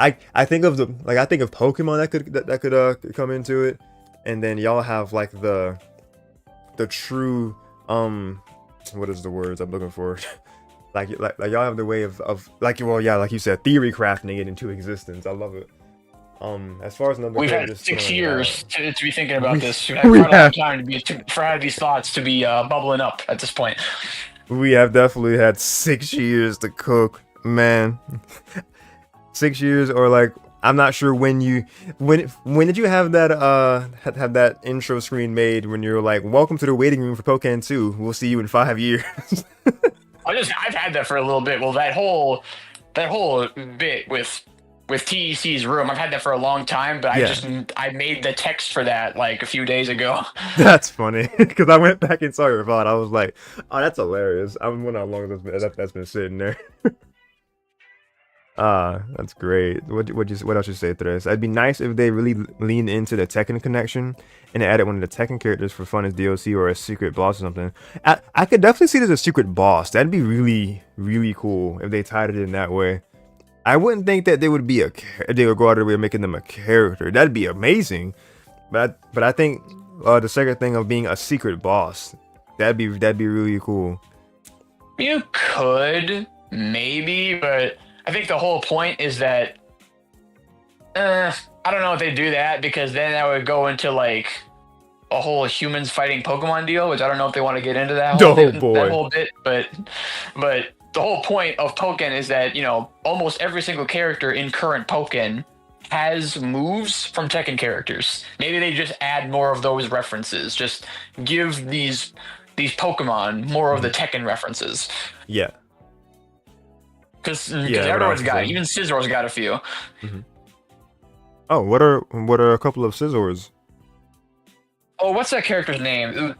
Speaker 1: think of I think of Pokemon that could come into it, and then y'all have like the true what is the words I'm looking for? like y'all have the way of like, well, yeah, like you said, theory crafting it into existence. I love it. As far as number
Speaker 2: We've had
Speaker 1: characters
Speaker 2: 6
Speaker 1: throwing it
Speaker 2: years
Speaker 1: out,
Speaker 2: to be thinking about this. We've had
Speaker 1: we
Speaker 2: quite a long
Speaker 1: have
Speaker 2: time for these thoughts to be bubbling up at this point.
Speaker 1: we have definitely had 6 years to cook, man. 6 years, or like I'm not sure when did you have that have that intro screen made when you're like, welcome to the waiting room for Pokken 2. We'll see you in 5 years.
Speaker 2: I've had that for a little bit. Well, that whole bit with TEC's room, I've had that for a long time, but
Speaker 1: Yeah.
Speaker 2: I made the text for that like a few days ago.
Speaker 1: That's funny because I went back and saw your VOD. I was like, oh, that's hilarious. I wonder how long that's been sitting there. That's great. What else you say to this? It'd be nice if they really leaned into the Tekken connection and added one of the Tekken characters for fun as DLC or a secret boss or something. I could definitely see it as a secret boss. That'd be really, really cool if they tied it in that way. I wouldn't think that they would go out of their way of making them a character. That'd be amazing. But I think the second thing of being a secret boss, that'd be really cool.
Speaker 2: You could maybe, but I think the whole point is that I don't know if they do that, because then that would go into like a whole humans fighting Pokemon deal, which I don't know if they want to get into that
Speaker 1: Oh boy.
Speaker 2: whole bit, but the whole point of Pokken is that, you know, almost every single character in current Pokken has moves from Tekken characters. Maybe they just add more of those references. Just give these Pokemon more of the Tekken references.
Speaker 1: Yeah.
Speaker 2: Because
Speaker 1: Yeah,
Speaker 2: everyone's got it. Even Scissor's got a few.
Speaker 1: Oh, what are a couple of scissors?
Speaker 2: Oh, what's that character's name?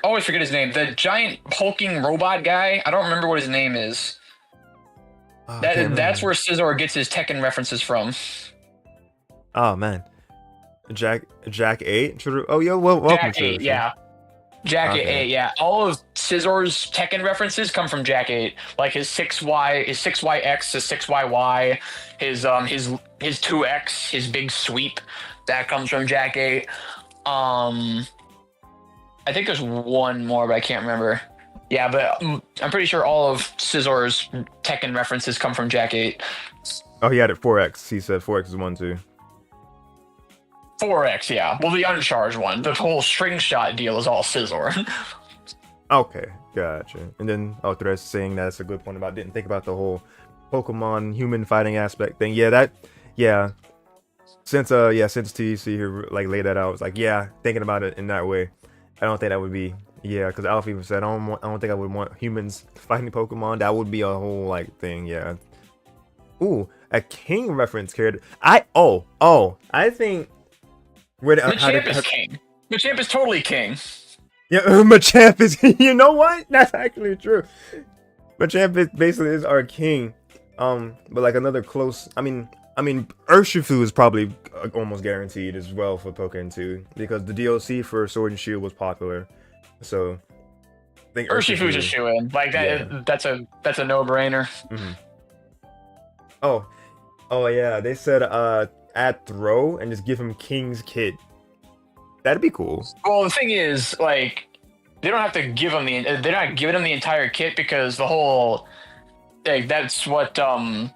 Speaker 2: Always forget his name. The giant hulking robot guy. I don't remember what his name is.
Speaker 1: Oh,
Speaker 2: That's where Scissor gets his Tekken references from.
Speaker 1: Oh man, Jack 8. Oh yeah, welcome
Speaker 2: Jack
Speaker 1: to
Speaker 2: 8, yeah. Jack 8, yeah. All of Scissor's Tekken references come from Jack 8. Like his 6Y, his 6YX, his 6YY, his 2X, his big sweep. That comes from Jack 8. I think there's one more, but I can't remember. Yeah, but I'm pretty sure all of Scissor's Tekken references come from Jack 8.
Speaker 1: Oh, he had it 4X. He said 4X is 1 too.
Speaker 2: 4X, yeah. Well, the uncharged one. The whole string shot deal is all Scissor.
Speaker 1: Okay, gotcha. And then Thresh saying that's a good point about didn't think about the whole Pokemon human fighting aspect thing. Yeah. Since TEC here like laid that out, it's like thinking about it in that way. I don't think that would be because Alfie even said I don't think I would want humans fighting Pokemon. That would be a whole like thing. Yeah. Ooh, a king reference character. I think
Speaker 2: Machamp is king. Machamp is totally king.
Speaker 1: Yeah, Machamp is. You know what? That's actually true. Machamp basically is our king. But like another close. I mean, Urshifu is probably almost guaranteed as well for Pokken 2 because the DLC for Sword and Shield was popular. So I think
Speaker 2: Urshifu's a shoo-in. Like that. Yeah. That's a no-brainer.
Speaker 1: Oh yeah. They said add throw and just give him King's Kid. That'd be cool.
Speaker 2: Well, the thing is, like, they don't have to give him they're not giving him the entire kit because the whole, like, that's what the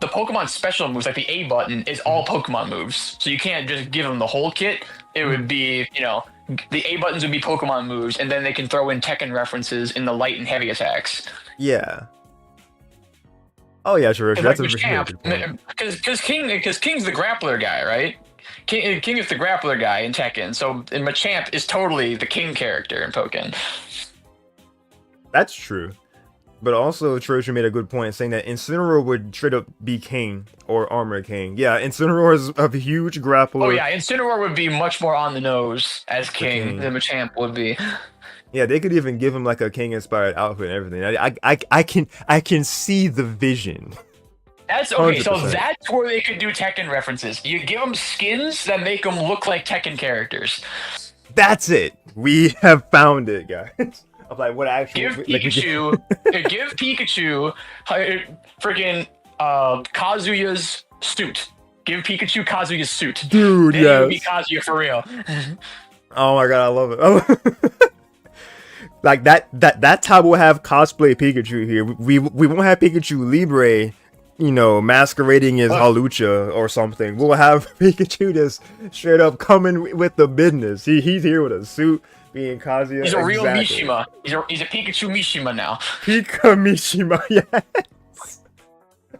Speaker 2: Pokemon special moves, like the A button, is all Pokemon moves. So you can't just give him the whole kit. It would be, you know, the A buttons would be Pokemon moves, and then they can throw in Tekken references in the light and heavy attacks.
Speaker 1: Yeah. Oh yeah, sure. That's
Speaker 2: like because King's the grappler guy, right? King is the grappler guy in Tekken, so Machamp is totally the King character in Pokken.
Speaker 1: That's true. But also, Trojan made a good point saying that Incineroar would straight up be King or Armor King. Yeah, Incineroar is a huge grappler.
Speaker 2: Oh yeah, Incineroar would be much more on the nose as King than Machamp would be.
Speaker 1: Yeah, they could even give him like a King-inspired outfit and everything. I can see the vision.
Speaker 2: That's okay. 100%. So that's where they could do Tekken references. You give them skins that make them look like Tekken characters.
Speaker 1: That's it. We have found it, guys. I'm like, what actually?
Speaker 2: Give Pikachu, give Pikachu, freaking Kazuya's suit. Give Pikachu Kazuya's suit,
Speaker 1: dude.
Speaker 2: Then yes, it would be Kazuya for real.
Speaker 1: Oh my god, I love it. Like that's how we'll have cosplay Pikachu here. We won't have Pikachu Libre, you know, masquerading as Halucha or something. We'll have Pikachu just straight up coming with the business. He's here with a suit, being Kazuya.
Speaker 2: He's a real Mishima. He's a Pikachu Mishima now.
Speaker 1: Pika Mishima, yes.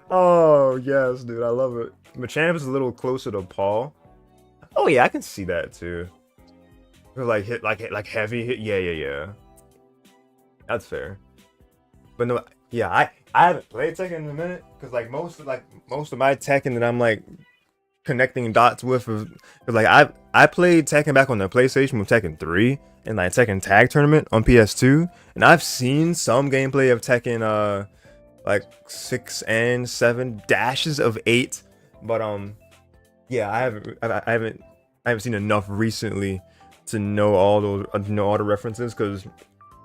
Speaker 1: Oh yes, dude, I love it. Machamp is a little closer to Paul. Oh yeah, I can see that too. Like heavy hit. Yeah. That's fair. But no, yeah, I haven't played Tekken in a minute because like most of my Tekken that I'm like connecting dots with is like I played Tekken back on the PlayStation with Tekken 3 and like Tekken Tag Tournament on PS2, and I've seen some gameplay of Tekken like 6 and 7 dashes of 8, but yeah, I haven't seen enough recently to know all the references because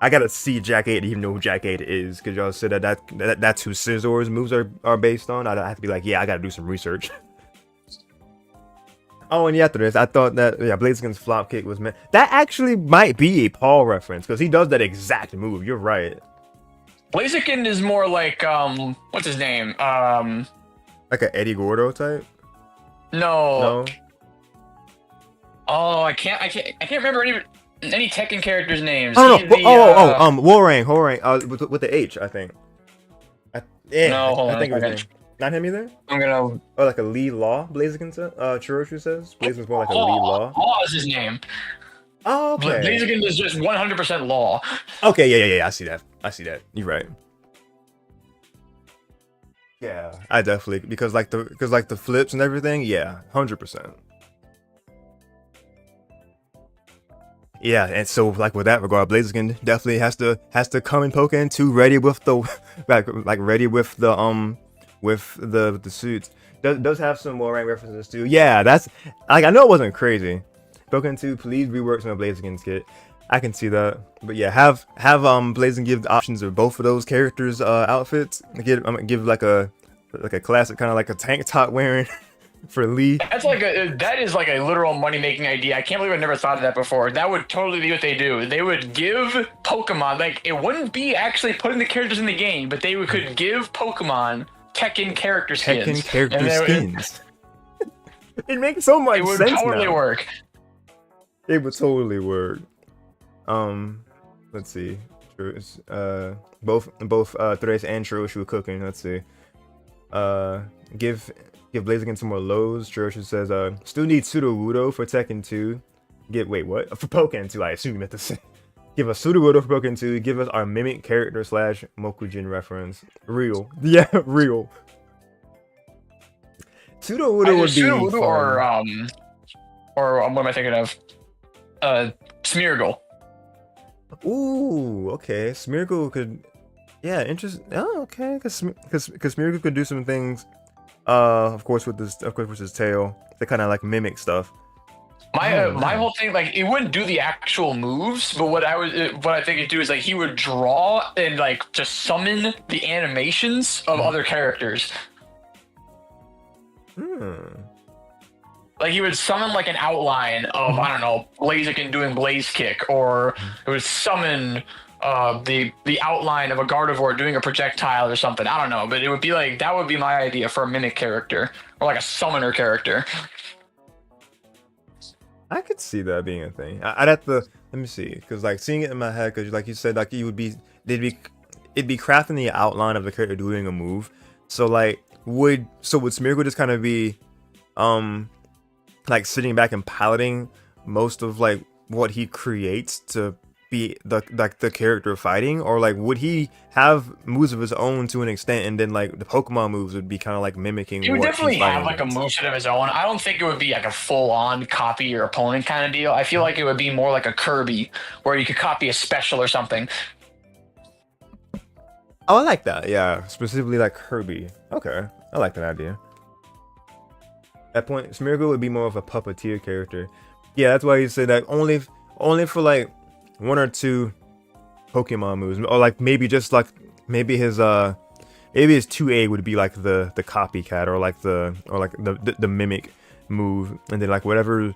Speaker 1: I gotta see Jack 8 to even know who Jack 8 is, because y'all said that's who Scissor's moves are based on. I have to be like, yeah, I gotta do some research. Oh, and after this, I thought that Blaziken's flop kick was meant. That actually might be a Paul reference, because he does that exact move. You're right.
Speaker 2: Blaziken is more like what's his name?
Speaker 1: Like an Eddie Gordo type?
Speaker 2: No. Oh, I can't remember any Tekken characters' names.
Speaker 1: Oh no! Hwoarang, with the H, I think. Yeah,
Speaker 2: No, hold
Speaker 1: I
Speaker 2: on a
Speaker 1: think of his
Speaker 2: second.
Speaker 1: name. Not him either?
Speaker 2: I'm gonna.
Speaker 1: Oh, like a Lee Law, Blaziken says? Chiroshu says? Blaziken's more like a Lee Law.
Speaker 2: Law is his name.
Speaker 1: Oh, okay.
Speaker 2: Blaziken is just 100% Law.
Speaker 1: Okay, yeah. I see that. You're right. Yeah, I definitely because like the flips and everything. Yeah, 100%. Yeah, and so like with that regard, Blaziken definitely has to come in Pokken 2 ready with the like ready with the suits. Does have some more rank references too. Yeah, that's like I know it wasn't crazy. Pokken 2, please rework some of Blaziken's kit. I can see that. But yeah, have Blaziken give the options of both of those characters' outfits. Give like a classic kind of like a tank top wearing for Lee.
Speaker 2: That is like a literal money making idea. I can't believe I never thought of that before. That would totally be what they do. They would give Pokemon, like it wouldn't be actually putting the characters in the game, but they could give Pokemon Tekken character skins.
Speaker 1: Skins. It makes so much sense. It would
Speaker 2: totally work.
Speaker 1: It would totally work. Let's see. Both Thresh and Chiroshu cooking. Let's see. Give Blaziken some more lows. Chiroshu says, still need Sudowoodo for Tekken 2. Wait, what? For Pokken 2, I assume you meant to say. Give us Sudowoodo for Pokken 2. Give us our Mimic character / Mokujin reference. Real. Yeah, real. Sudowoodo would be
Speaker 2: Sudowoodo
Speaker 1: fun.
Speaker 2: or what am I thinking of? Smeargle.
Speaker 1: Ooh, okay. Smeargle could, yeah, interesting. Oh, okay, because Smeargle could do some things. Of course with his tail, to kind of like mimic stuff.
Speaker 2: My whole thing, like it wouldn't do the actual moves, but what I think it'd do is like he would draw and like just summon the animations of other characters. Like he would summon like an outline of I don't know Blaziken doing Blaze Kick, or it would summon the outline of a Gardevoir doing a projectile or something. I don't know, but it would be like that would be my idea for a mimic character or like a summoner character.
Speaker 1: I could see that being a thing. I'd have to let me see, because like seeing it in my head, because like you said, like it'd be crafting the outline of the character doing a move. So like would Smeargle just kind of be like sitting back and piloting most of like what he creates to be the character fighting, or like would he have moves of his own to an extent, and then like the Pokemon moves would be kind of like mimicking?
Speaker 2: He would definitely have like a moveset of his own. I don't think it would be like a full-on copy your opponent kind of deal. I feel like it would be more like a Kirby, where you could copy a special or something.
Speaker 1: Oh, I like that. Yeah, specifically like Kirby. Okay, I like that idea. At that point, Smeargle would be more of a puppeteer character. Yeah, that's why he said that only for like 1 or 2 Pokemon moves, or like maybe just like maybe his 2A would be like the copycat, or like the mimic move, and then like whatever.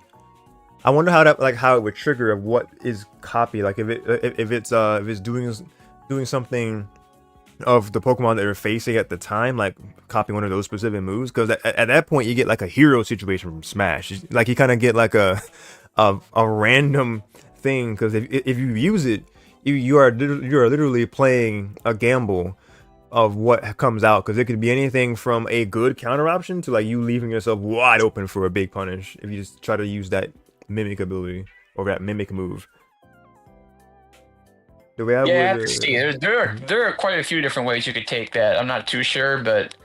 Speaker 1: I wonder how it would trigger of what is copy, like if it's doing something of the Pokemon that they're facing at the time, like copy one of those specific moves, because at that point you get like a hero situation from Smash. Like you kind of get like a random thing, because if you use it, you are literally playing a gamble of what comes out, because it could be anything from a good counter option to like you leaving yourself wide open for a big punish if you just try to use that mimic ability or that mimic move. The way I would
Speaker 2: see. There are quite a few different ways you could take that. I'm not too sure, but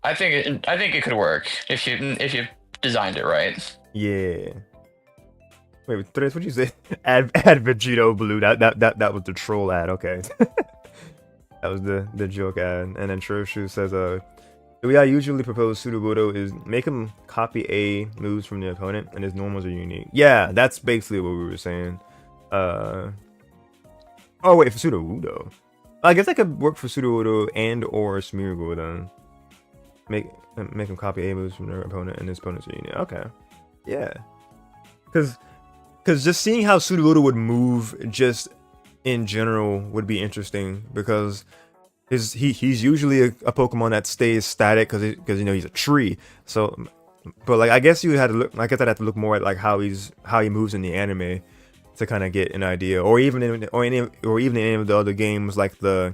Speaker 2: I think it could work if you designed it right.
Speaker 1: Yeah. Wait, Thresh, what'd you say? Add Vegito Blue. That was the troll ad. Okay. That was the joke ad. And then Chiroshu says, the way I usually propose Sudowoodo is make him copy A moves from the opponent, and his normals are unique. Yeah, that's basically what we were saying. Oh wait, for Sudowoodo. I guess that could work for Sudowoodo and or Smeargle then. Make him copy A moves from their opponent, and his opponent's are unique. Okay. Yeah. Because just seeing how Sudowoodo would move just in general would be interesting, because he's usually a Pokemon that stays static because you know he's a tree. So, but like I guess I'd have to look more at like how he moves in the anime to kind of get an idea, or even in any of the other games like the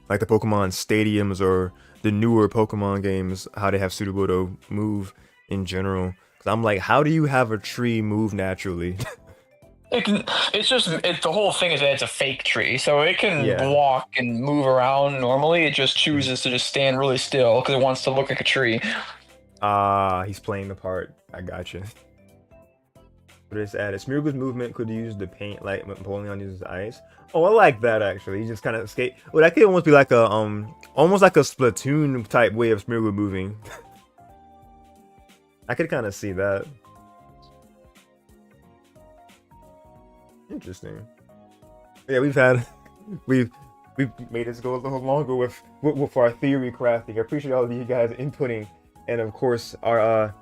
Speaker 1: like the Pokemon stadiums or the newer Pokemon games, how they have Sudowoodo move in general. Cause I'm like, how do you have a tree move naturally?
Speaker 2: It's just the whole thing is that it's a fake tree, so it can
Speaker 1: Yeah.
Speaker 2: walk and move around normally. It just chooses to just stand really still because it wants to look like a tree.
Speaker 1: Ah, he's playing the part. I gotcha. But it's added. Smeargle's movement could use the paint like pulling on his ice. Oh, I like that actually. He just kind of skate. Well, that could almost be like a almost like a Splatoon type way of Smeargle moving. I could kind of see that. Interesting. Yeah, we've made this go a little longer with our theory crafting. I appreciate all of you guys inputting, and of course our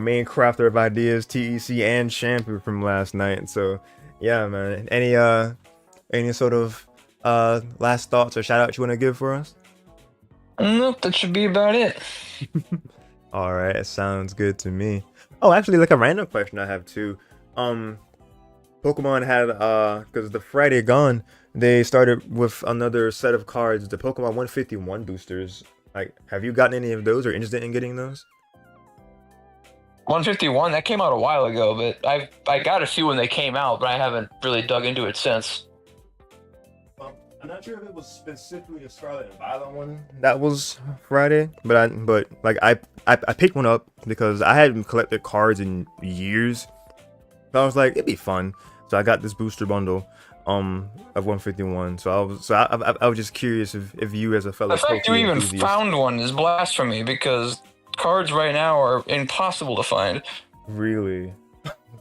Speaker 1: main crafter of ideas, TEC and Shampoo from last night. So yeah, man. Any sort of last thoughts or shout out you want to give for us?
Speaker 2: Nope, that should be about it.
Speaker 1: All right, sounds good to me. Oh, actually, like a random question I have too. Pokemon had because the Friday gone, they started with another set of cards, the Pokemon 151 boosters. Like, have you gotten any of those or interested in getting those?
Speaker 2: 151, that came out a while ago, but I got a few when they came out, but I haven't really dug into it since.
Speaker 1: I'm not sure if it was specifically the Scarlet and Violet one that was Friday, but like I picked one up because I hadn't collected cards in years. So I was like, it'd be fun. So I got this booster bundle of 151. So I was just curious if you as a fellow
Speaker 2: The fact you
Speaker 1: Pokemon
Speaker 2: even
Speaker 1: enthusiast,
Speaker 2: found one is blasphemy because cards right now are impossible to find.
Speaker 1: really,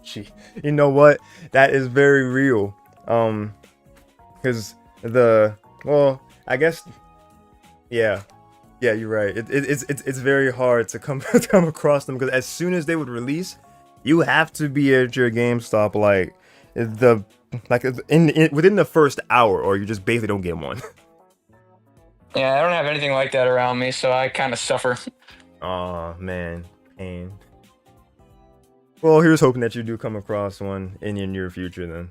Speaker 1: gee, you know what? That is very real. Because I guess, yeah, you're right. It's very hard to come across them because as soon as they would release, you have to be at your GameStop within the first hour, or you just basically don't get one.
Speaker 2: Yeah, I don't have anything like that around me, so I kind of suffer.
Speaker 1: Aw, man, pain. Well, here's hoping that you do come across one in your near future then.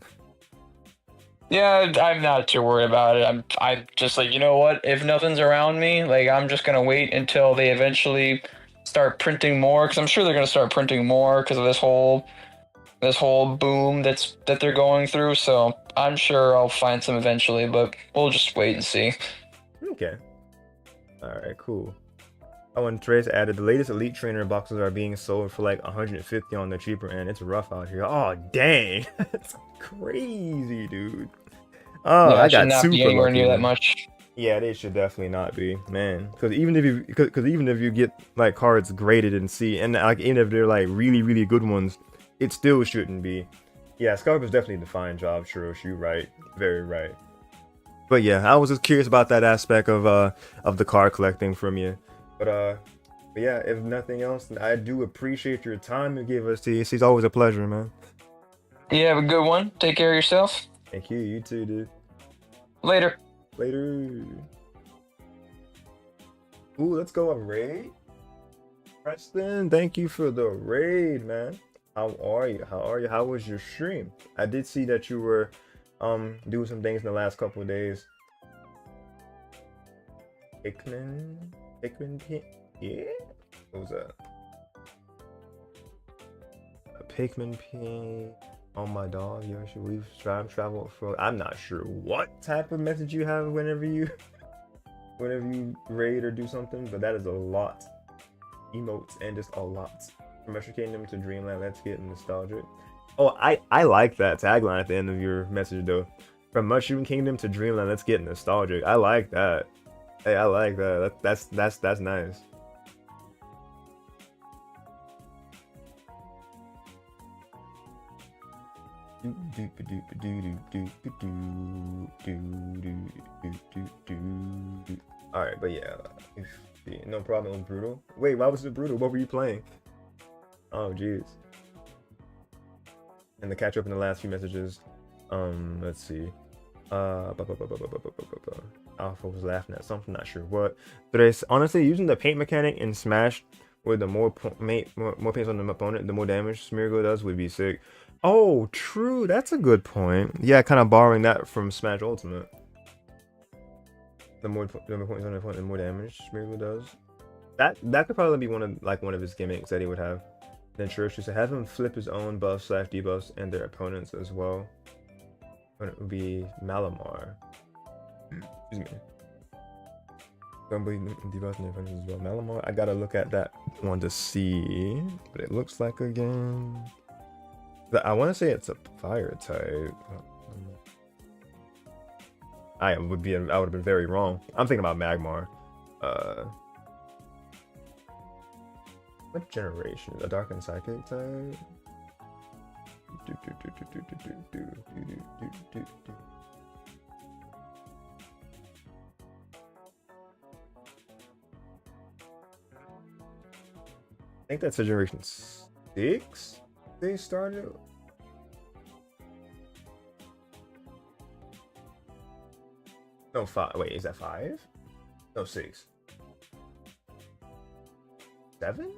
Speaker 2: Yeah, I'm not too worried about it. I'm just like, you know what? If nothing's around me, like I'm just gonna wait until they eventually start printing more, because I'm sure they're gonna start printing more because of this whole boom that they're going through. So I'm sure I'll find some eventually, but we'll just wait and see.
Speaker 1: Okay. Alright, cool. Oh, and Trace added, the latest Elite Trainer boxes are being sold for like 150 on the cheaper end. It's rough out here. Oh, dang. That's crazy, dude. Oh,
Speaker 2: Yeah,
Speaker 1: I
Speaker 2: it should
Speaker 1: got
Speaker 2: not be
Speaker 1: super
Speaker 2: anywhere
Speaker 1: lucky,
Speaker 2: near that
Speaker 1: man.
Speaker 2: much.
Speaker 1: Yeah, they should definitely not be, man. Because even if you get like cards graded and see, and like even if they're like really really good ones, it still shouldn't be. Yeah, Scarp is definitely the fine job, Shiroshi. You're right, very right. But yeah, I was just curious about that aspect of the card collecting from you. But yeah, if nothing else, I do appreciate your time you gave us, TC. It's always a pleasure, man.
Speaker 2: You have a good one. Take care of yourself.
Speaker 1: Thank you. You too, dude.
Speaker 2: Later.
Speaker 1: Later. Ooh, let's go a raid. Preston, thank you for the raid, man. How are you? How was your stream? I did see that you were doing some things in the last couple of days. Pikmin, yeah. What was that? A Pikmin pin on my dog. You should leave travel for. I'm not sure what type of message you have whenever you raid or do something, but that is a lot. Emotes and just a lot. From Mushroom Kingdom to Dreamland, let's get nostalgic. Oh, I like that tagline at the end of your message though. From Mushroom Kingdom to Dreamland, let's get nostalgic. I like that. Hey, I like that. That's nice. Alright, but yeah, no problem with Brutal. Wait, why was it Brutal? What were you playing? Oh, jeez. And to catch up in the last few messages, let's see. Alpha was laughing at something, not sure what. But it's honestly using the paint mechanic in Smash, where the more paints on the opponent, the more damage Smeargle does, would be sick. Oh, true. That's a good point. Yeah, kind of borrowing that from Smash Ultimate. The more points on the point, the more damage Smeargle does. That could probably be one of his gimmicks that he would have. Then Church used to have him flip his own buffs / debuffs and their opponents as well. And it would be Malamar. Excuse me. Somebody debuffs and their opponents as well. Malamar. I gotta look at that one to see what it looks like again. I want to say it's a fire type. I would have been very wrong. I'm thinking about Magmar. What generation? A dark and psychic type? I think that's a generation 6 they started. No, 5. Wait, is that 5? No, 6. 7?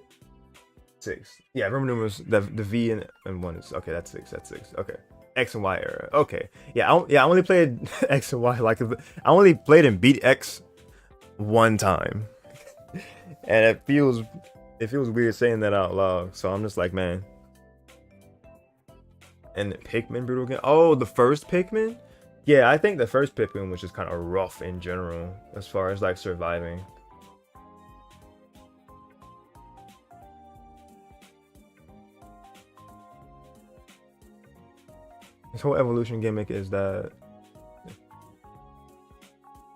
Speaker 1: 6. Yeah, Roman numerals. The V and 1 is okay. That's 6. That's 6. Okay. X and Y era. Okay. Yeah. I only played X and Y. Like I only played and beat X one time, and it feels weird saying that out loud. So I'm just like, man. And Pikmin brutal game. Oh, the first Pikmin. Yeah, I think the first Pikmin was just kind of rough in general as far as like surviving. This whole evolution gimmick is that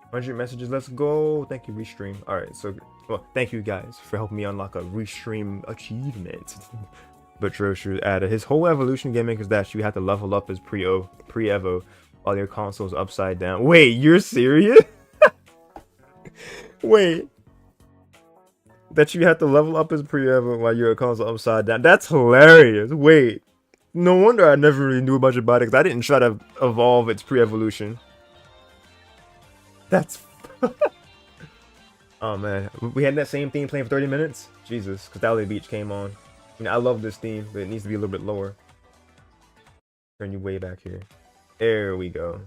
Speaker 1: 100 messages. Let's go. Thank you, Restream. All right, so well, thank you guys for helping me unlock a Restream achievement. But Troshu added his whole evolution gimmick is that you have to level up as pre-evo while your console's upside down. Wait, you're serious? Wait, that you have to level up as pre-evo while your console upside down? That's hilarious. Wait. No wonder I never really knew much about it, because I didn't try to evolve its pre-evolution. That's... Oh man, we had that same theme playing for 30 minutes? Jesus, Cathallia Beach came on. I mean, I love this theme, but it needs to be a little bit lower. Turn you way back here. There we go.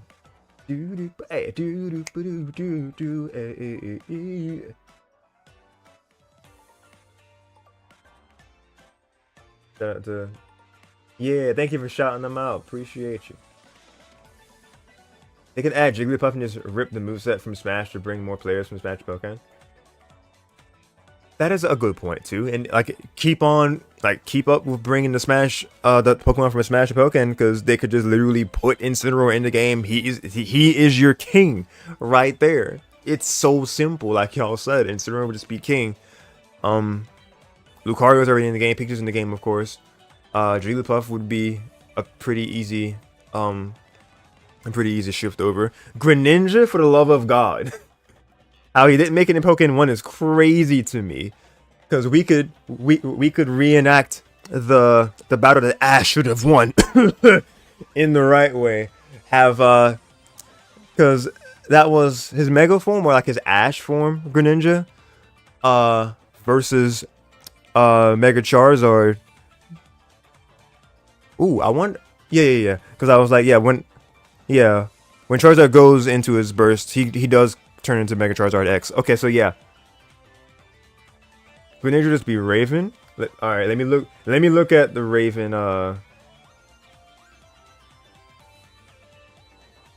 Speaker 1: Yeah, thank you for shouting them out. Appreciate you. They could add Jigglypuff and just rip the moveset from Smash to bring more players from Smash to Pokken. That is a good point too, and like keep up with bringing the Smash, the Pokemon from Smash to Pokken, because they could just literally put Incineroar in the game. He is your king right there. It's so simple, like y'all said. Incineroar would just be king. Lucario's already in the game. Pikachu's in the game, of course. Jigglypuff would be a pretty easy shift over. Greninja, for the love of God. How he didn't make it in Pokken 1 is crazy to me. Because we could reenact the battle that Ash should have won in the right way. Because that was his Mega form, or like his Ash form, Greninja, versus Mega Charizard. Ooh, I wonder. Yeah. Because I was like, when Charizard goes into his burst, he does turn into Mega Charizard X. Okay, so yeah. Greninja just be Raven. All right, let me look at the Raven.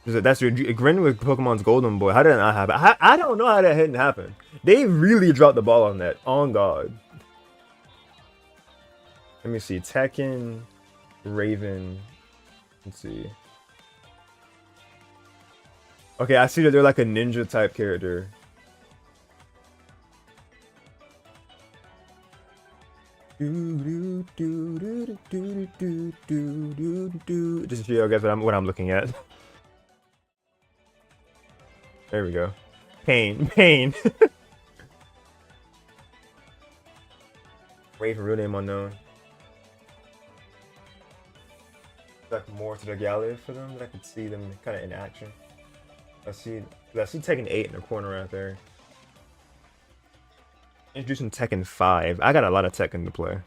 Speaker 1: That's your Greninja with Pokemon's Golden Boy. How did that not happen? I don't know how that didn't happen. They really dropped the ball on that. On God. Let me see. Tekken, Raven. Let's see. Okay, I see that they're like a ninja type character. Just so you guys what I'm looking at. There we go. Pain. Raven, real name unknown. Like more to the gallery for them, that I could see them kind of in action. I see Tekken 8 in the corner right there. Introducing Tekken 5. I got a lot of Tekken to play.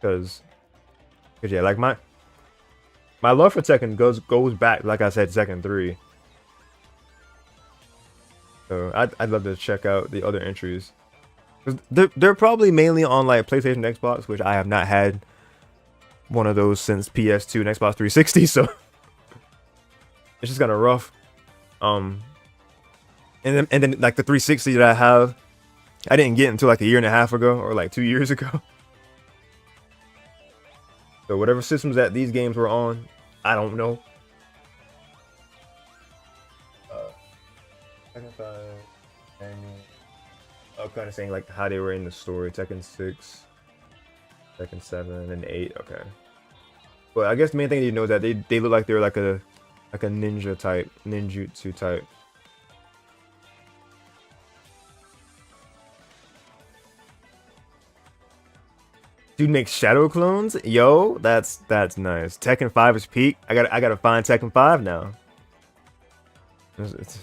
Speaker 1: Cause yeah, like my love for Tekken goes back, like I said, Tekken 3. So I'd love to check out the other entries. 'Cause they're probably mainly on like PlayStation, Xbox, which I have not had one of those since PS2 and Xbox 360. So it's just kind of rough. And then like the 360 that I have, I didn't get until like a year and a half ago or like 2 years ago. So whatever systems that these games were on, I don't know. Tekken 5, manual. I'm kind of saying like how they were in the story. Tekken 6, Tekken 7, and 8. Okay. But I guess the main thing you know is that they look like they're like a ninja type, ninjutsu type. Dude makes shadow clones? Yo, that's nice. Tekken 5 is peak. I gotta find Tekken 5 now. It's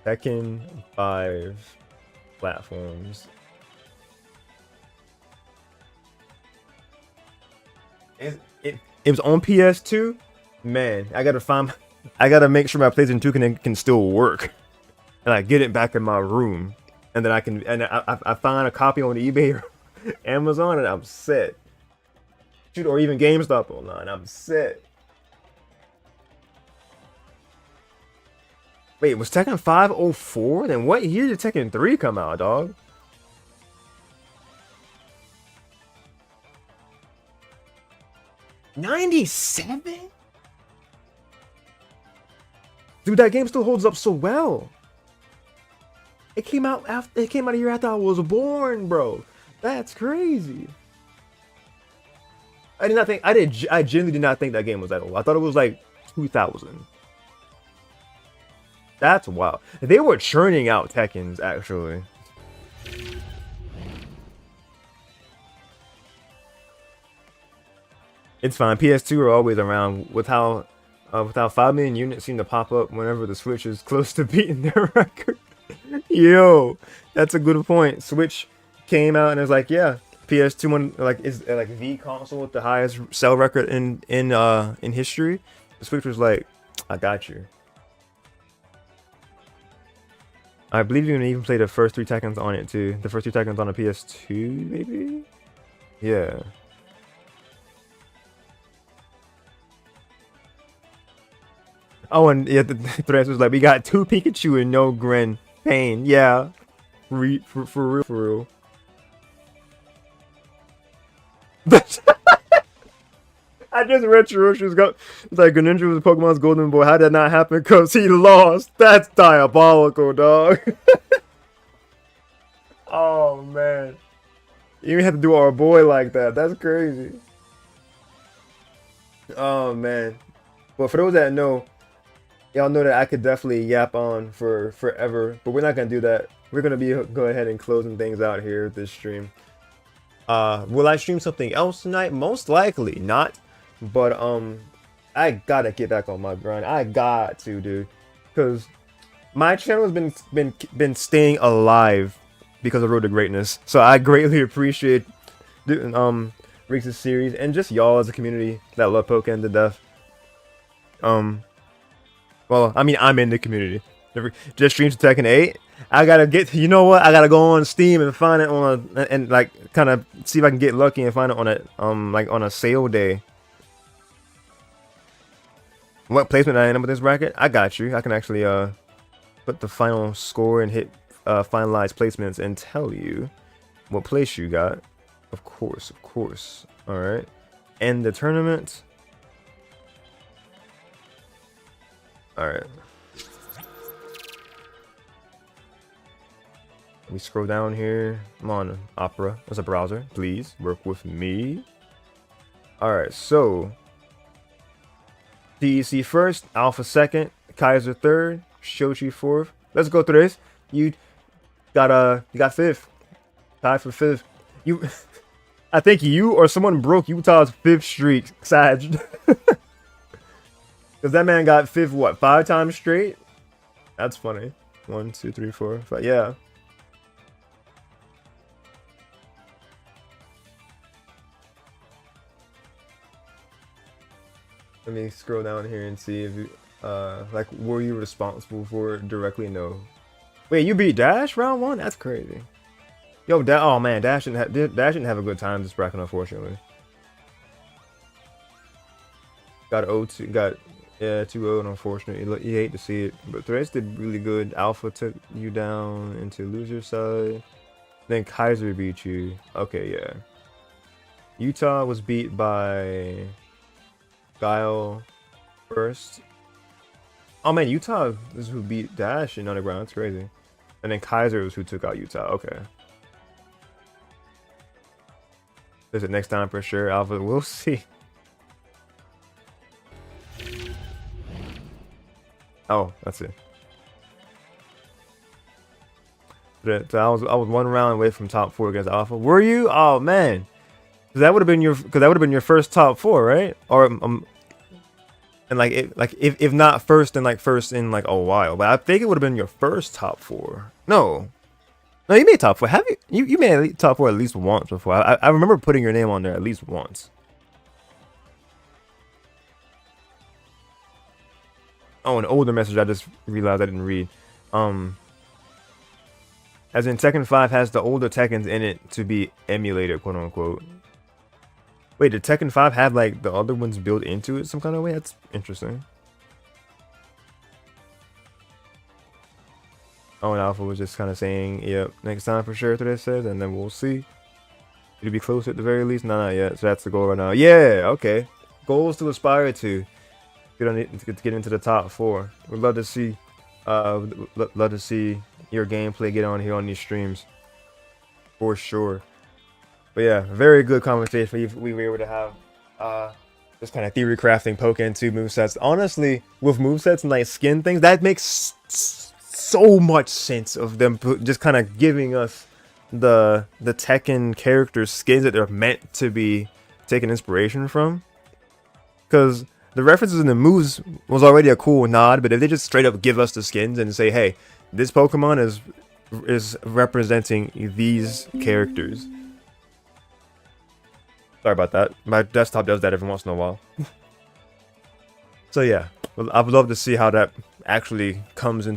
Speaker 1: Tekken 5 platforms. It was on PS2? Man, I gotta make sure my PlayStation 2 can still work. And I get it back in my room. And then I find a copy on eBay or Amazon and I'm set. Shoot, or even GameStop online, I'm set. Wait, was Tekken 5 04? Then what year did Tekken 3 come out, dog? '97? Dude, that game still holds up so well. It came out a year after I was born, bro. That's crazy. I genuinely did not think that game was that old. I thought it was like 2000. That's wild. They were churning out Tekkens, actually. It's fine. PS2 are always around with how 5 million units seem to pop up whenever the Switch is close to beating their record. Yo, that's a good point. Switch came out and it was like, yeah, PS2 one is like the console with the highest sell record in history. The Switch was like, I got you. I believe you can even play the first 3 Tekkens on it too. The first 2 Tekkens on a PS2, maybe? Yeah. Oh, and yeah, the thread was like, we got 2 Pikachu and no Gren. Pain, yeah. For real. I just read Chiroshi's got it's like Greninja was Pokemon's golden boy. How did that not happen? Because he lost. That's diabolical, dog. Oh man. You even have to do our boy like that. That's crazy. Oh man. But for those that know, y'all know that I could definitely yap on for forever, but we're not gonna do that. We're gonna go ahead and closing things out here with this stream. Will I stream something else tonight? Most likely not. But I gotta get back on my grind. I got to, dude, because my channel has been staying alive because of Road to Greatness. So I greatly appreciate Rigz' series and just y'all as a community that love Pokken to death. Well, I mean, I'm in the community. Just streams Tekken 8. I gotta get. You know what? I gotta go on Steam and find it on and like kind of see if I can get lucky and find it on a sale day. What placement I end up with this bracket? I got you. I can actually put the final score and hit finalize placements and tell you what place you got. Of course. All right. End the tournament. All right. Let me scroll down here. I'm on Opera as a browser. Please work with me. All right. So TEC first, Alpha second, Kaiser third, Xochi fourth. Let's go through this. You got fifth. Tied for fifth. I think you or someone broke Utah's 5th streak, Sag. Because that man got fifth, what, 5 times straight? That's funny. 1, 2, 3, 4, 5. Yeah. Let me scroll down here and see if you, like, were you responsible for it directly? No. Wait, you beat Dash round 1? That's crazy. Yo, oh man, Dash didn't have a good time this bracket, unfortunately. Got 0-2, got 2-0, unfortunately. You hate to see it, but the rest did really good. Alpha took you down into loser side. Then Kaiser beat you. Okay, yeah. Utah was beat by Guile first. Oh man, Utah is who beat Dash in Underground. That's crazy. And then Kaiser was who took out Utah. Okay. Is it next time for sure? Alpha, we'll see. Oh, that's it. But I was 1 round away from top 4 against Alpha. Were you? Oh man, that would have been your first top 4, right? Or and if not first, then like first in like a while. But I think it would have been your first top 4. No, you made top 4. Have you? You made top 4 at least once before. I remember putting your name on there at least once. Oh, an older message I just realized I didn't read. As in Tekken 5 has the older Tekkens in it to be emulated, quote unquote. Wait, did Tekken 5 have like the other ones built into it some kind of way? That's interesting. Oh, and Alpha was just kind of saying, yep, next time for sure, that says, and then we'll see. It'll be close at the very least. No, not yet. So that's the goal right now. Yeah, okay. Goals to aspire to. Get into the top 4. We'd love to see your gameplay get on here on these streams for sure. But yeah, very good conversation we were able to have. Just kind of theory crafting Pokken 2 movesets. Honestly, with movesets and like skin things, that makes so much sense of them just kind of giving us the Tekken characters skins that they're meant to be taking inspiration from. Because the references in the moves was already a cool nod, but if they just straight up give us the skins and say, hey, this Pokemon is representing these characters. Sorry about that. My desktop does that every once in a while. So yeah, I would love to see how that actually comes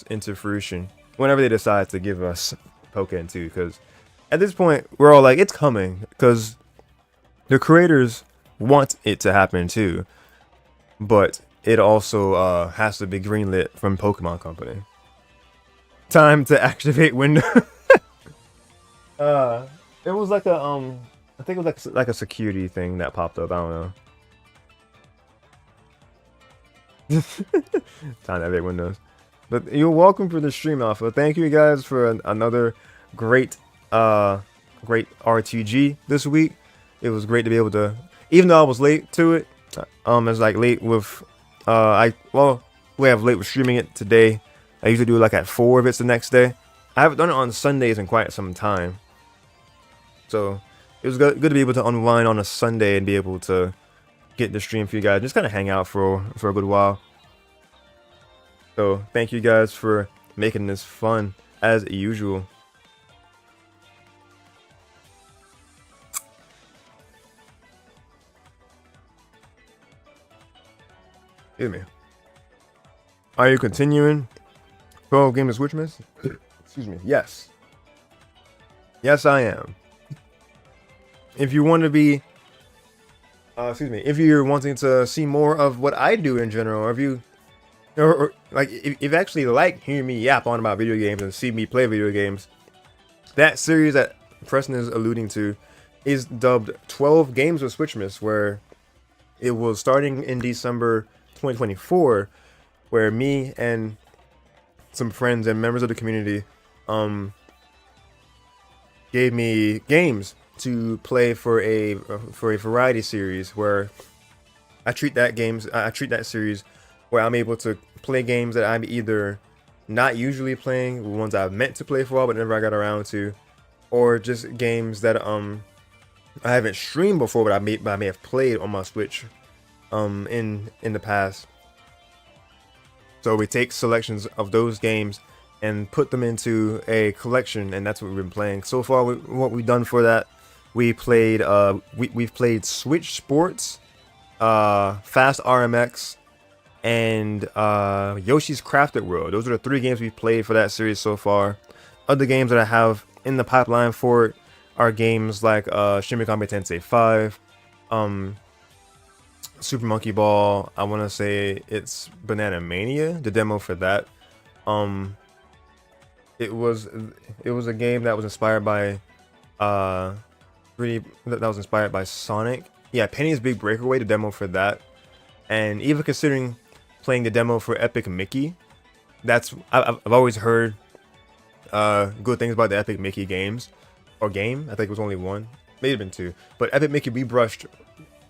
Speaker 1: into fruition whenever they decide to give us Pokken 2, because at this point we're all like, it's coming, because the creators want it to happen too, but it also has to be greenlit from Pokemon Company. Time to activate window. It was like a I think it was like a security thing that popped up. I don't know. Time to activate windows. But you're welcome for the stream, Alpha. Thank you guys for another great RTG this week. It was great to be able to, even though I was late to it, it's like late with we have late with streaming it today. I usually do it like at 4 if it's the next day. I haven't done it on Sundays in quite some time, so it was good to be able to unwind on a Sunday and be able to get the stream for you guys, just kind of hang out for a good while. So thank you guys for making this fun as usual. Excuse me. Are you continuing Pro Game of Switch Miss? Excuse me. Yes. Yes, I am. If you want to be, if you're wanting to see more of what I do in general, or if you, or like if you actually like hearing me yap on about video games and see me play video games, that series that Preston is alluding to is dubbed 12 Games with Switch Miss, where it was starting in December 2024, where me and some friends and members of the community gave me games to play for a variety series, where I treat that series where I'm able to play games that I'm either not usually playing, ones I've meant to play for a while but never I got around to, or just games that I haven't streamed before but I may have played on my Switch in the past. So we take selections of those games and put them into a collection, and that's what we've been playing so far. What we've done for that, we've played Switch Sports, Fast RMX, and Yoshi's Crafted World. Those are the 3 games we've played for that series so far. Other games that I have in the pipeline for it are games like Shin Megami Tensei 5, Super Monkey Ball. I want to say it's Banana Mania, the demo for that. It was a game that was inspired by that was inspired by Sonic. Yeah, Penny's Big Breakaway, the demo for that. And even considering playing the demo for Epic Mickey, I've always heard good things about the Epic Mickey games or game. I think it was only one, may have been 2. But Epic Mickey Rebrushed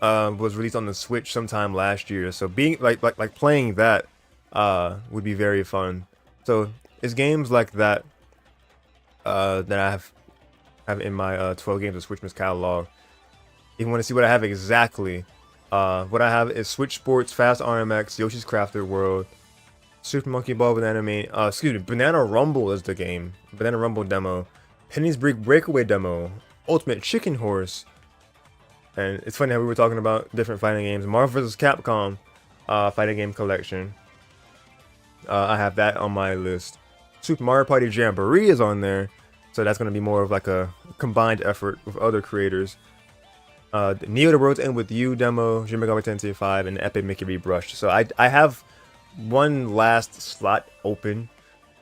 Speaker 1: was released on the Switch sometime last year. So being like playing that would be very fun. So it's games like that that I have in my 12 games of Switchmas catalog. If you want to see what I have exactly, what I have is Switch Sports, Fast RMX, Yoshi's Crafted World, Super Monkey Ball, Banana Rumble is the game, Banana Rumble demo, Penny's Big Breakaway demo, Ultimate Chicken Horse, and it's funny how we were talking about different fighting games. Marvel vs. Capcom fighting game collection. I have that on my list. Super Mario Party Jamboree is on there, so that's going to be more of like a combined effort with other creators. Neo the World's End With You demo, Shin Megami Tensei 5, and Epic Mickey Rebrushed. So I have one last slot open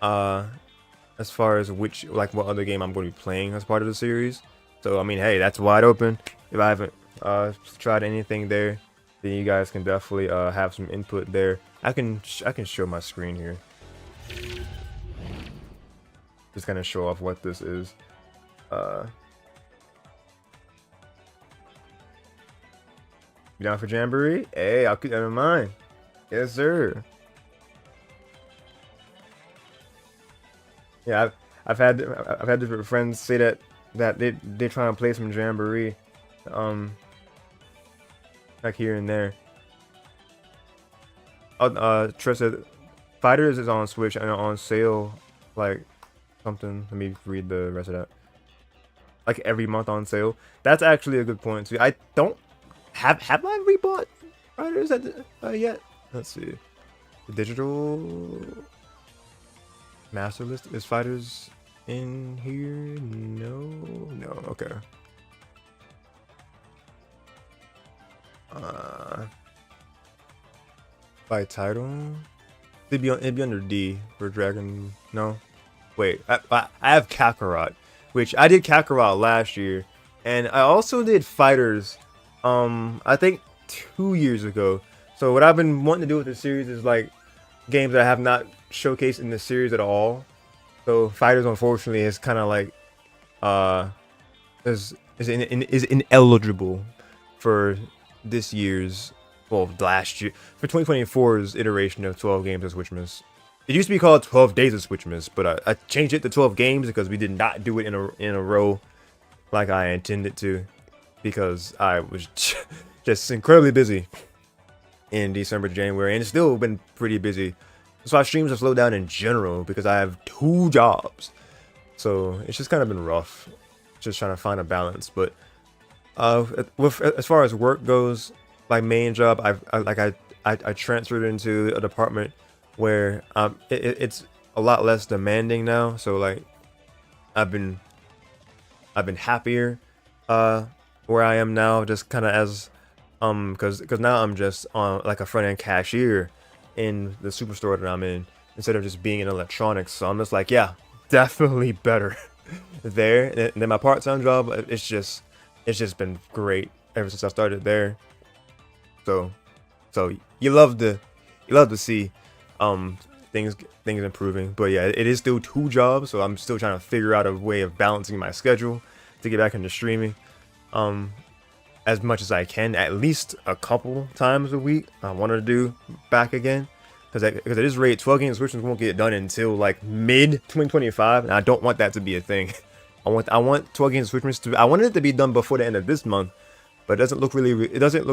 Speaker 1: as far as what other game I'm going to be playing as part of the series. So I mean, hey, that's wide open. If I haven't tried anything there, then you guys can definitely have some input there. I can show my screen here. Just kind of show off what this is. You down for Jamboree? Hey, I'll keep that in mind. Yes, sir. Yeah, I've had different friends say that they try and play some Jamboree, like here and there. Tress said Fighters is on Switch and on sale, like something. Let me read the rest of that. Like every month on sale. That's actually a good point too. I don't have I rebought Fighters yet? Let's see. The digital master list is Fighters in here? No. Okay. By title, it'd be under D for Dragon. No, wait. I have Kakarot, which I did Kakarot last year, and I also did Fighters. I think 2 years ago. So what I've been wanting to do with this series is like games that I have not showcased in the series at all. So Fighters, unfortunately, is kind of like is ineligible for this year's, well, last year, for 2024's iteration of 12 games of Switchmas. It used to be called 12 Days of Switchmas, but I changed it to 12 games because we did not do it in a row like I intended to, because I was just incredibly busy in December, January, and it's still been pretty busy. So my streams have slowed down in general because I have 2 jobs. So it's just kind of been rough, just trying to find a balance. But as far as work goes, my main job, I transferred into a department where it's a lot less demanding now. So like I've been happier where I am now, just kind of as because now I'm just on like a front end cashier in the superstore that I'm in, instead of just being in electronics. So I'm just like, yeah, definitely better there. And then my part-time job, it's just been great ever since I started there. So you love to see things improving. But yeah, it is still 2 jobs, so I'm still trying to figure out a way of balancing my schedule to get back into streaming as much as I can, at least a couple times a week. I want to do back again, because at this rate, 12 games Switchmas won't get done until like mid 2025, and I don't want that to be a thing. I want 12 games Switchmas to. I wanted it to be done before the end of this month, but it doesn't look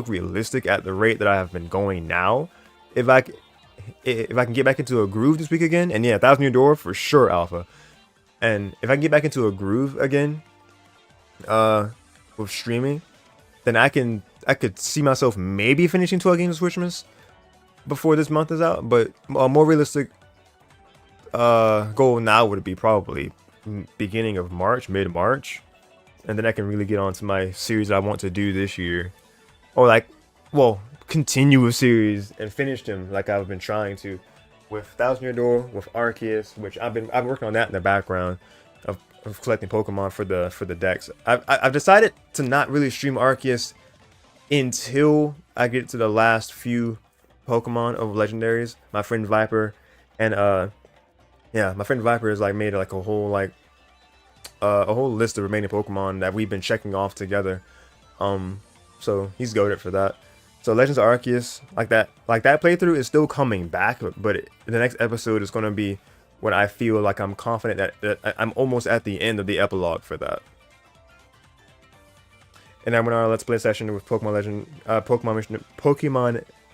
Speaker 1: realistic at the rate that I have been going now. If I can get back into a groove this week again, and yeah, 1,000 Year Door for sure, Alpha. And if I can get back into a groove again, with streaming, then I could see myself maybe finishing 12 games of Switchmas. before this month is out, but a more realistic goal now would be probably beginning of March, mid-March, and then I can really get on to my series I want to do this year, or like, well, continue a series and finish them like I've been trying to with Thousand Year Door, with Arceus, which I've been working on that in the background of collecting Pokemon for the decks. I've decided to not really stream Arceus until I get to the last few Pokemon of legendaries. My friend Viper and yeah, my friend Viper has like made like a whole list of remaining Pokemon that we've been checking off together. So he's goated for that. So Legends of Arceus, like that playthrough is still coming back, but the next episode is going to be when I feel like I'm confident that I'm almost at the end of the epilogue for that. And then went on our Let's Play session with Pokemon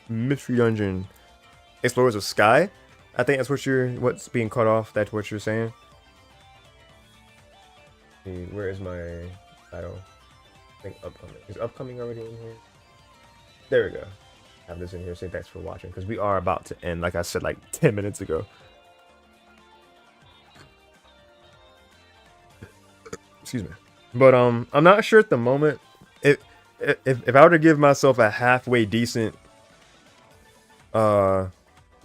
Speaker 1: Mystery Dungeon Explorers of Sky. I think that's what's being cut off. That's what you're saying. Where is my title? I think upcoming. Is upcoming already in here? There we go. I have this in here. Say thanks for watching, because we are about to end, like I said, like 10 minutes ago. Excuse me. But I'm not sure at the moment. If I were to give myself a halfway decent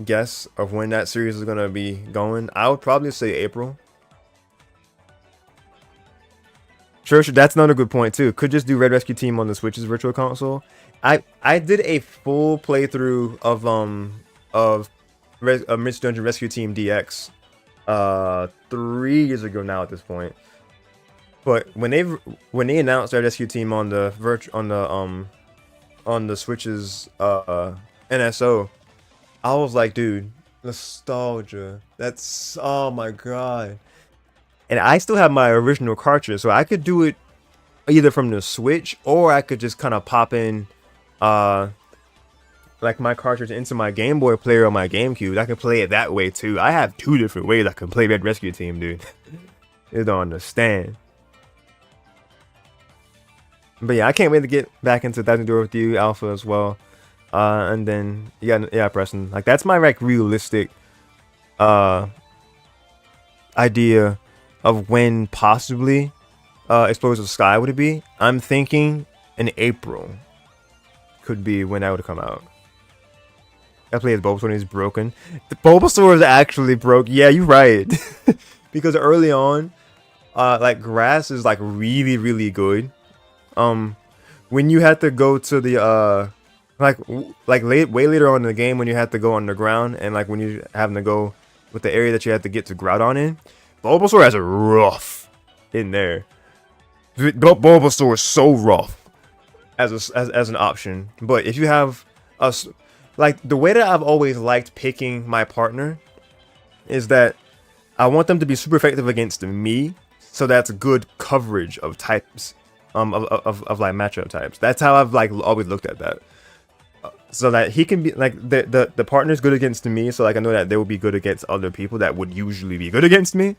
Speaker 1: guess of when that series is gonna be going, I would probably say April. Sure, that's another good point too. Could just do Red Rescue Team on the Switch's Virtual Console. I did a full playthrough of Mystery Dungeon Rescue Team DX 3 years ago now at this point. But when they announced Red Rescue Team on the Switch's NSO, I was like, dude, nostalgia. That's, oh my god. And I still have my original cartridge, so I could do it either from the Switch, or I could just kind of pop in like my cartridge into my Game Boy player on my GameCube. I can play it that way too. I have 2 different ways I can play Red Rescue Team, dude. You don't understand. But yeah, I can't wait to get back into Thousand Door with you, Alpha, as well. And then yeah, Preston. Like, that's my like realistic idea of when possibly Explorers of Sky would it be. I'm thinking in April could be when that would come out. I play as Bulbasaur and he's broken. The Bulbasaur is actually broke. Yeah, you're right. Because early on, like grass is like really, really good. When you had to go to the way later on in the game when you had to go underground, and like when you having to go with the area that you had to get to Groudon in, Bulbasaur has a rough in there. Bulbasaur is so rough as an option. But if you have like the way that I've always liked picking my partner is that I want them to be super effective against me, so that's good coverage of types, of like matchup types. That's how I've like always looked at that. So that he can be like the partner's good against me, so like I know that they will be good against other people that would usually be good against me.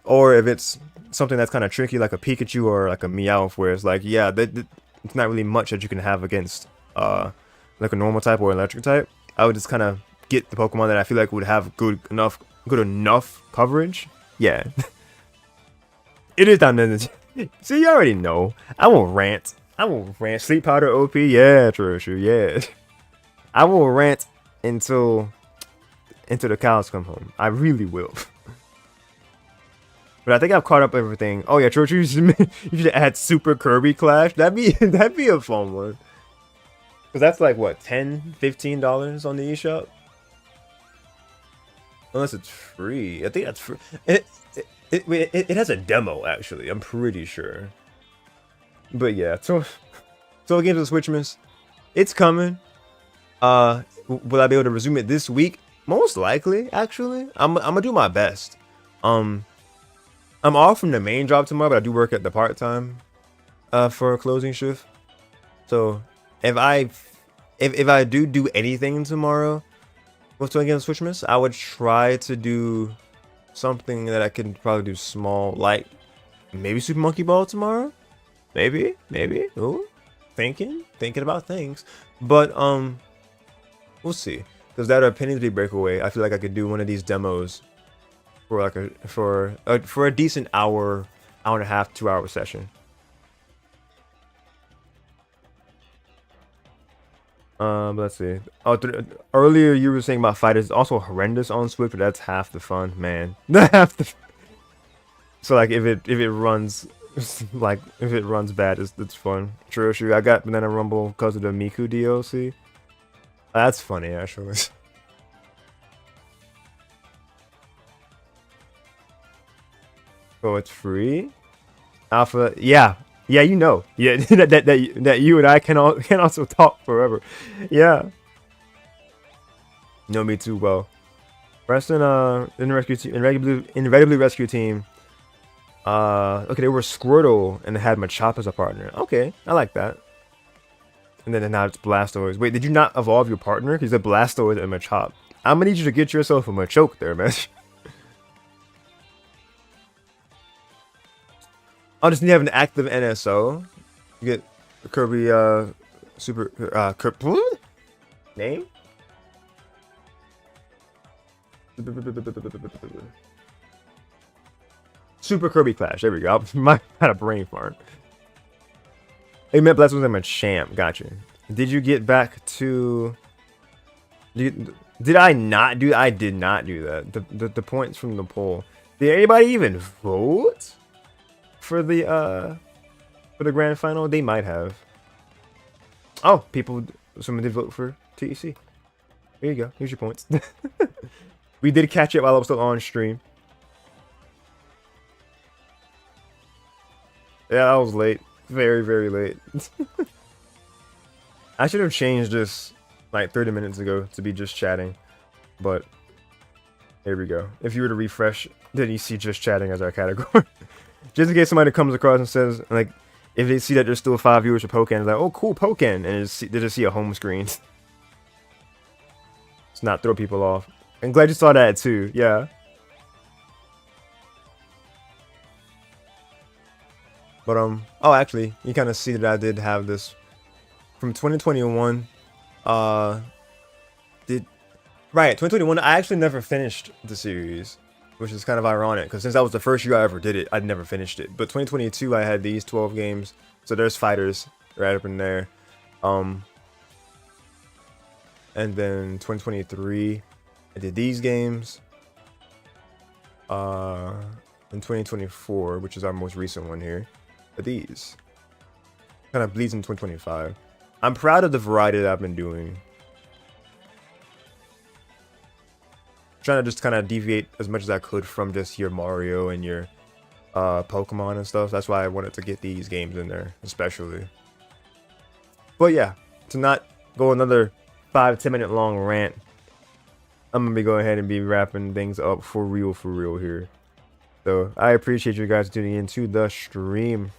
Speaker 1: Or if it's something that's kind of tricky, like a Pikachu or like a Meowth, where it's like, yeah, it's not really much that you can have against like a normal type or electric type. I would just kind of get the Pokemon that I feel like would have good enough coverage. Yeah. It is time to see, you already know. I won't rant. Sleep Powder OP, yeah, true, yeah. I will rant until the cows come home. I really will. But I think I've caught up everything. Oh yeah, true. You should add Super Kirby Clash. That'd be a fun one. Cause that's like what, $10, $15 on the eShop. Unless it's free. I think that's free. It has a demo actually. I'm pretty sure. But yeah, so again to the Switchmas, it's coming. Will I be able to resume it this week? Most likely, actually. I'm gonna do my best. I'm off from the main job tomorrow, but I do work at the part-time for a closing shift. So if I do anything tomorrow with again Switchmas, I would try to do something that I can probably do small, like maybe Super Monkey Ball tomorrow. Maybe. Ooh, thinking about things. But we'll see. Because that opinions be breakaway, I feel like I could do one of these demos for like for a decent hour and a half, 2 hour session. Let's see. Oh, earlier you were saying about fighters also horrendous on Switch, but that's half the fun, man. Half the. So like if it runs like if it runs bad, it's fun. True. I got Banana Rumble because of the Miku DLC. That's funny actually. Oh, it's free. Alpha, yeah, you know, yeah, that you and I can also talk forever, yeah. You know me too well. Preston, in the rescue team, Incredibly Rescue Team. Okay, they were Squirtle and they had Machop as a partner. Okay, I like that. And then now it's Blastoise. Wait, did you not evolve your partner? Because the Blastoise and Machop. I'm gonna need you to get yourself a Machoke there, man. I'll just need to have an active NSO. You get Kirby, super, name? Super Kirby Clash. There we go. I had a brain fart. Hey, meant Blastoise and Machamp. Gotcha. Did you get back to... Did I not do... I did not do that. The points from the poll. Did anybody even vote? For the grand final, they might have. Oh, someone did vote for TEC. Here you go. Here's your points. We did catch it while I was still on stream. Yeah, I was late. Very, very late. I should have changed this like 30 minutes ago to be just chatting. But here we go. If you were to refresh, then you see just chatting as our category. Just in case somebody comes across and says, like, if they see that there's still 5 viewers for Pokken, like, oh, cool, Pokken, and they just see a home screen. It's not throw people off. I'm glad you saw that too, yeah. But, oh, actually, you kind of see that I did have this from 2021. Right, 2021, I actually never finished the series. Which is kind of ironic, because since that was the first year I ever did it, I'd never finished it. But 2022, I had these 12 games. So there's fighters right up in there. And then 2023, I did these games. In 2024, which is our most recent one here, are these. Kind of bleeds in 2025. I'm proud of the variety that I've been doing. Trying to just kind of deviate as much as I could from just your Mario and your Pokemon and stuff. That's why I wanted to get these games in there, especially. But yeah, to not go another 5-10 minute long rant, I'm gonna be going ahead and be wrapping things up for real here. So I appreciate you guys tuning into the stream.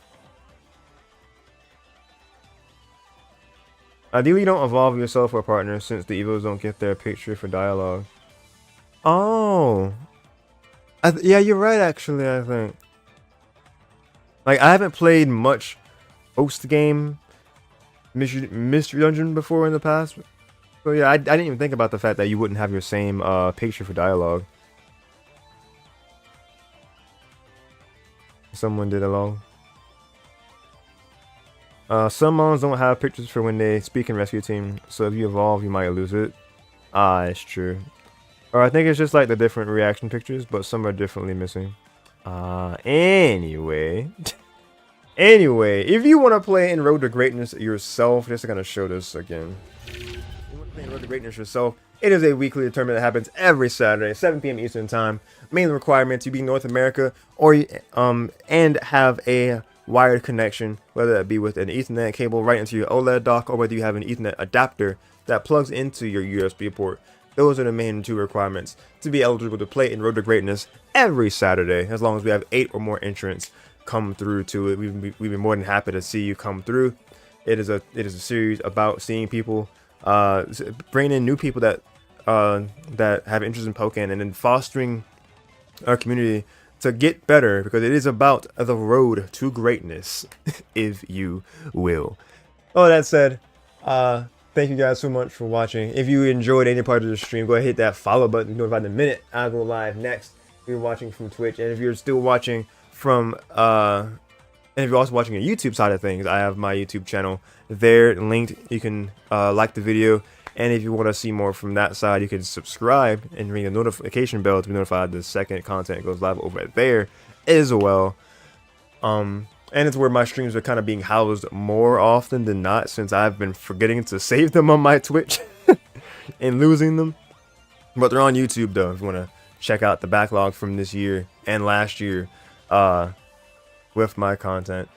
Speaker 1: Ideally, don't evolve yourself or partner since the evos don't get their picture for dialogue. Oh, yeah, you're right. Actually, I think like I haven't played much post game mystery dungeon before in the past. So yeah, I didn't even think about the fact that you wouldn't have your same picture for dialogue. Someone did along. Some mons don't have pictures for when they speak in rescue team, so if you evolve, you might lose it. Ah, it's true. Or I think it's just like the different reaction pictures, but some are definitely missing. Anyway. Anyway, if you want to play in Road to Greatness yourself, just gonna show this again. If you want to play in Road to Greatness yourself, it is a weekly tournament that happens every Saturday, 7 p.m. Eastern Time. Main requirement to be North America or and have a wired connection, whether that be with an Ethernet cable right into your OLED dock, or whether you have an Ethernet adapter that plugs into your USB port. Those are the main 2 requirements to be eligible to play in Road to Greatness every Saturday, as long as we have 8 or more entrants come through to it. We'd be more than happy to see you come through. It is a series about seeing people, bringing in new people that have interest in Pokken, and then fostering our community to get better, because it is about the road to greatness, if you will. All that said, Thank you guys so much for watching. If you enjoyed any part of the stream, go ahead and hit that follow button to be notified the minute I go live next. If you're watching from Twitch, and if you're still watching from and if you're also watching a YouTube side of things, I have my YouTube channel there linked. You can like the video, and if you want to see more from that side, you can subscribe and ring the notification bell to be notified the second content goes live over there as well. And it's where my streams are kind of being housed more often than not, since I've been forgetting to save them on my Twitch and losing them. But they're on YouTube though, if you want to check out the backlog from this year and last year with my content.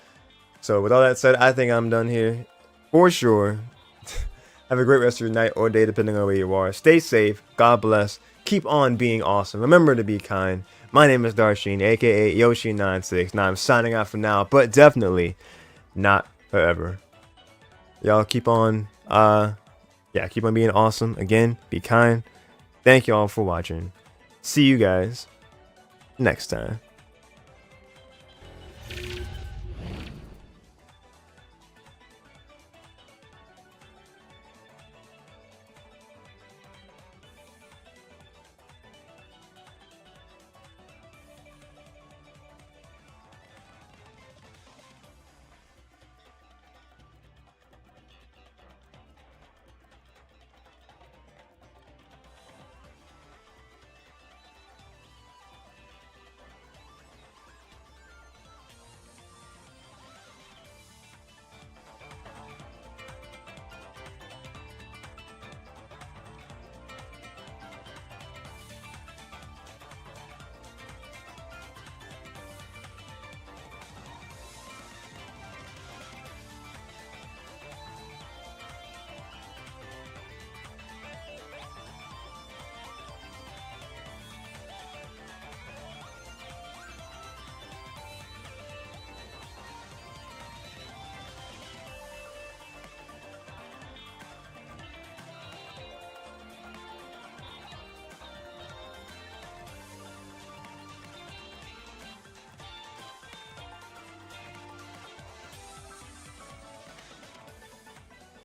Speaker 1: So with all that said, I think I'm done here for sure. Have a great rest of your night or day, depending on where you are. Stay safe. God bless. Keep on being awesome. Remember to be kind. My name is Darshin, aka Yoshi96. Now I'm signing out for now, but definitely not forever. Y'all keep on, keep on being awesome. Again, be kind. Thank y'all for watching. See you guys next time.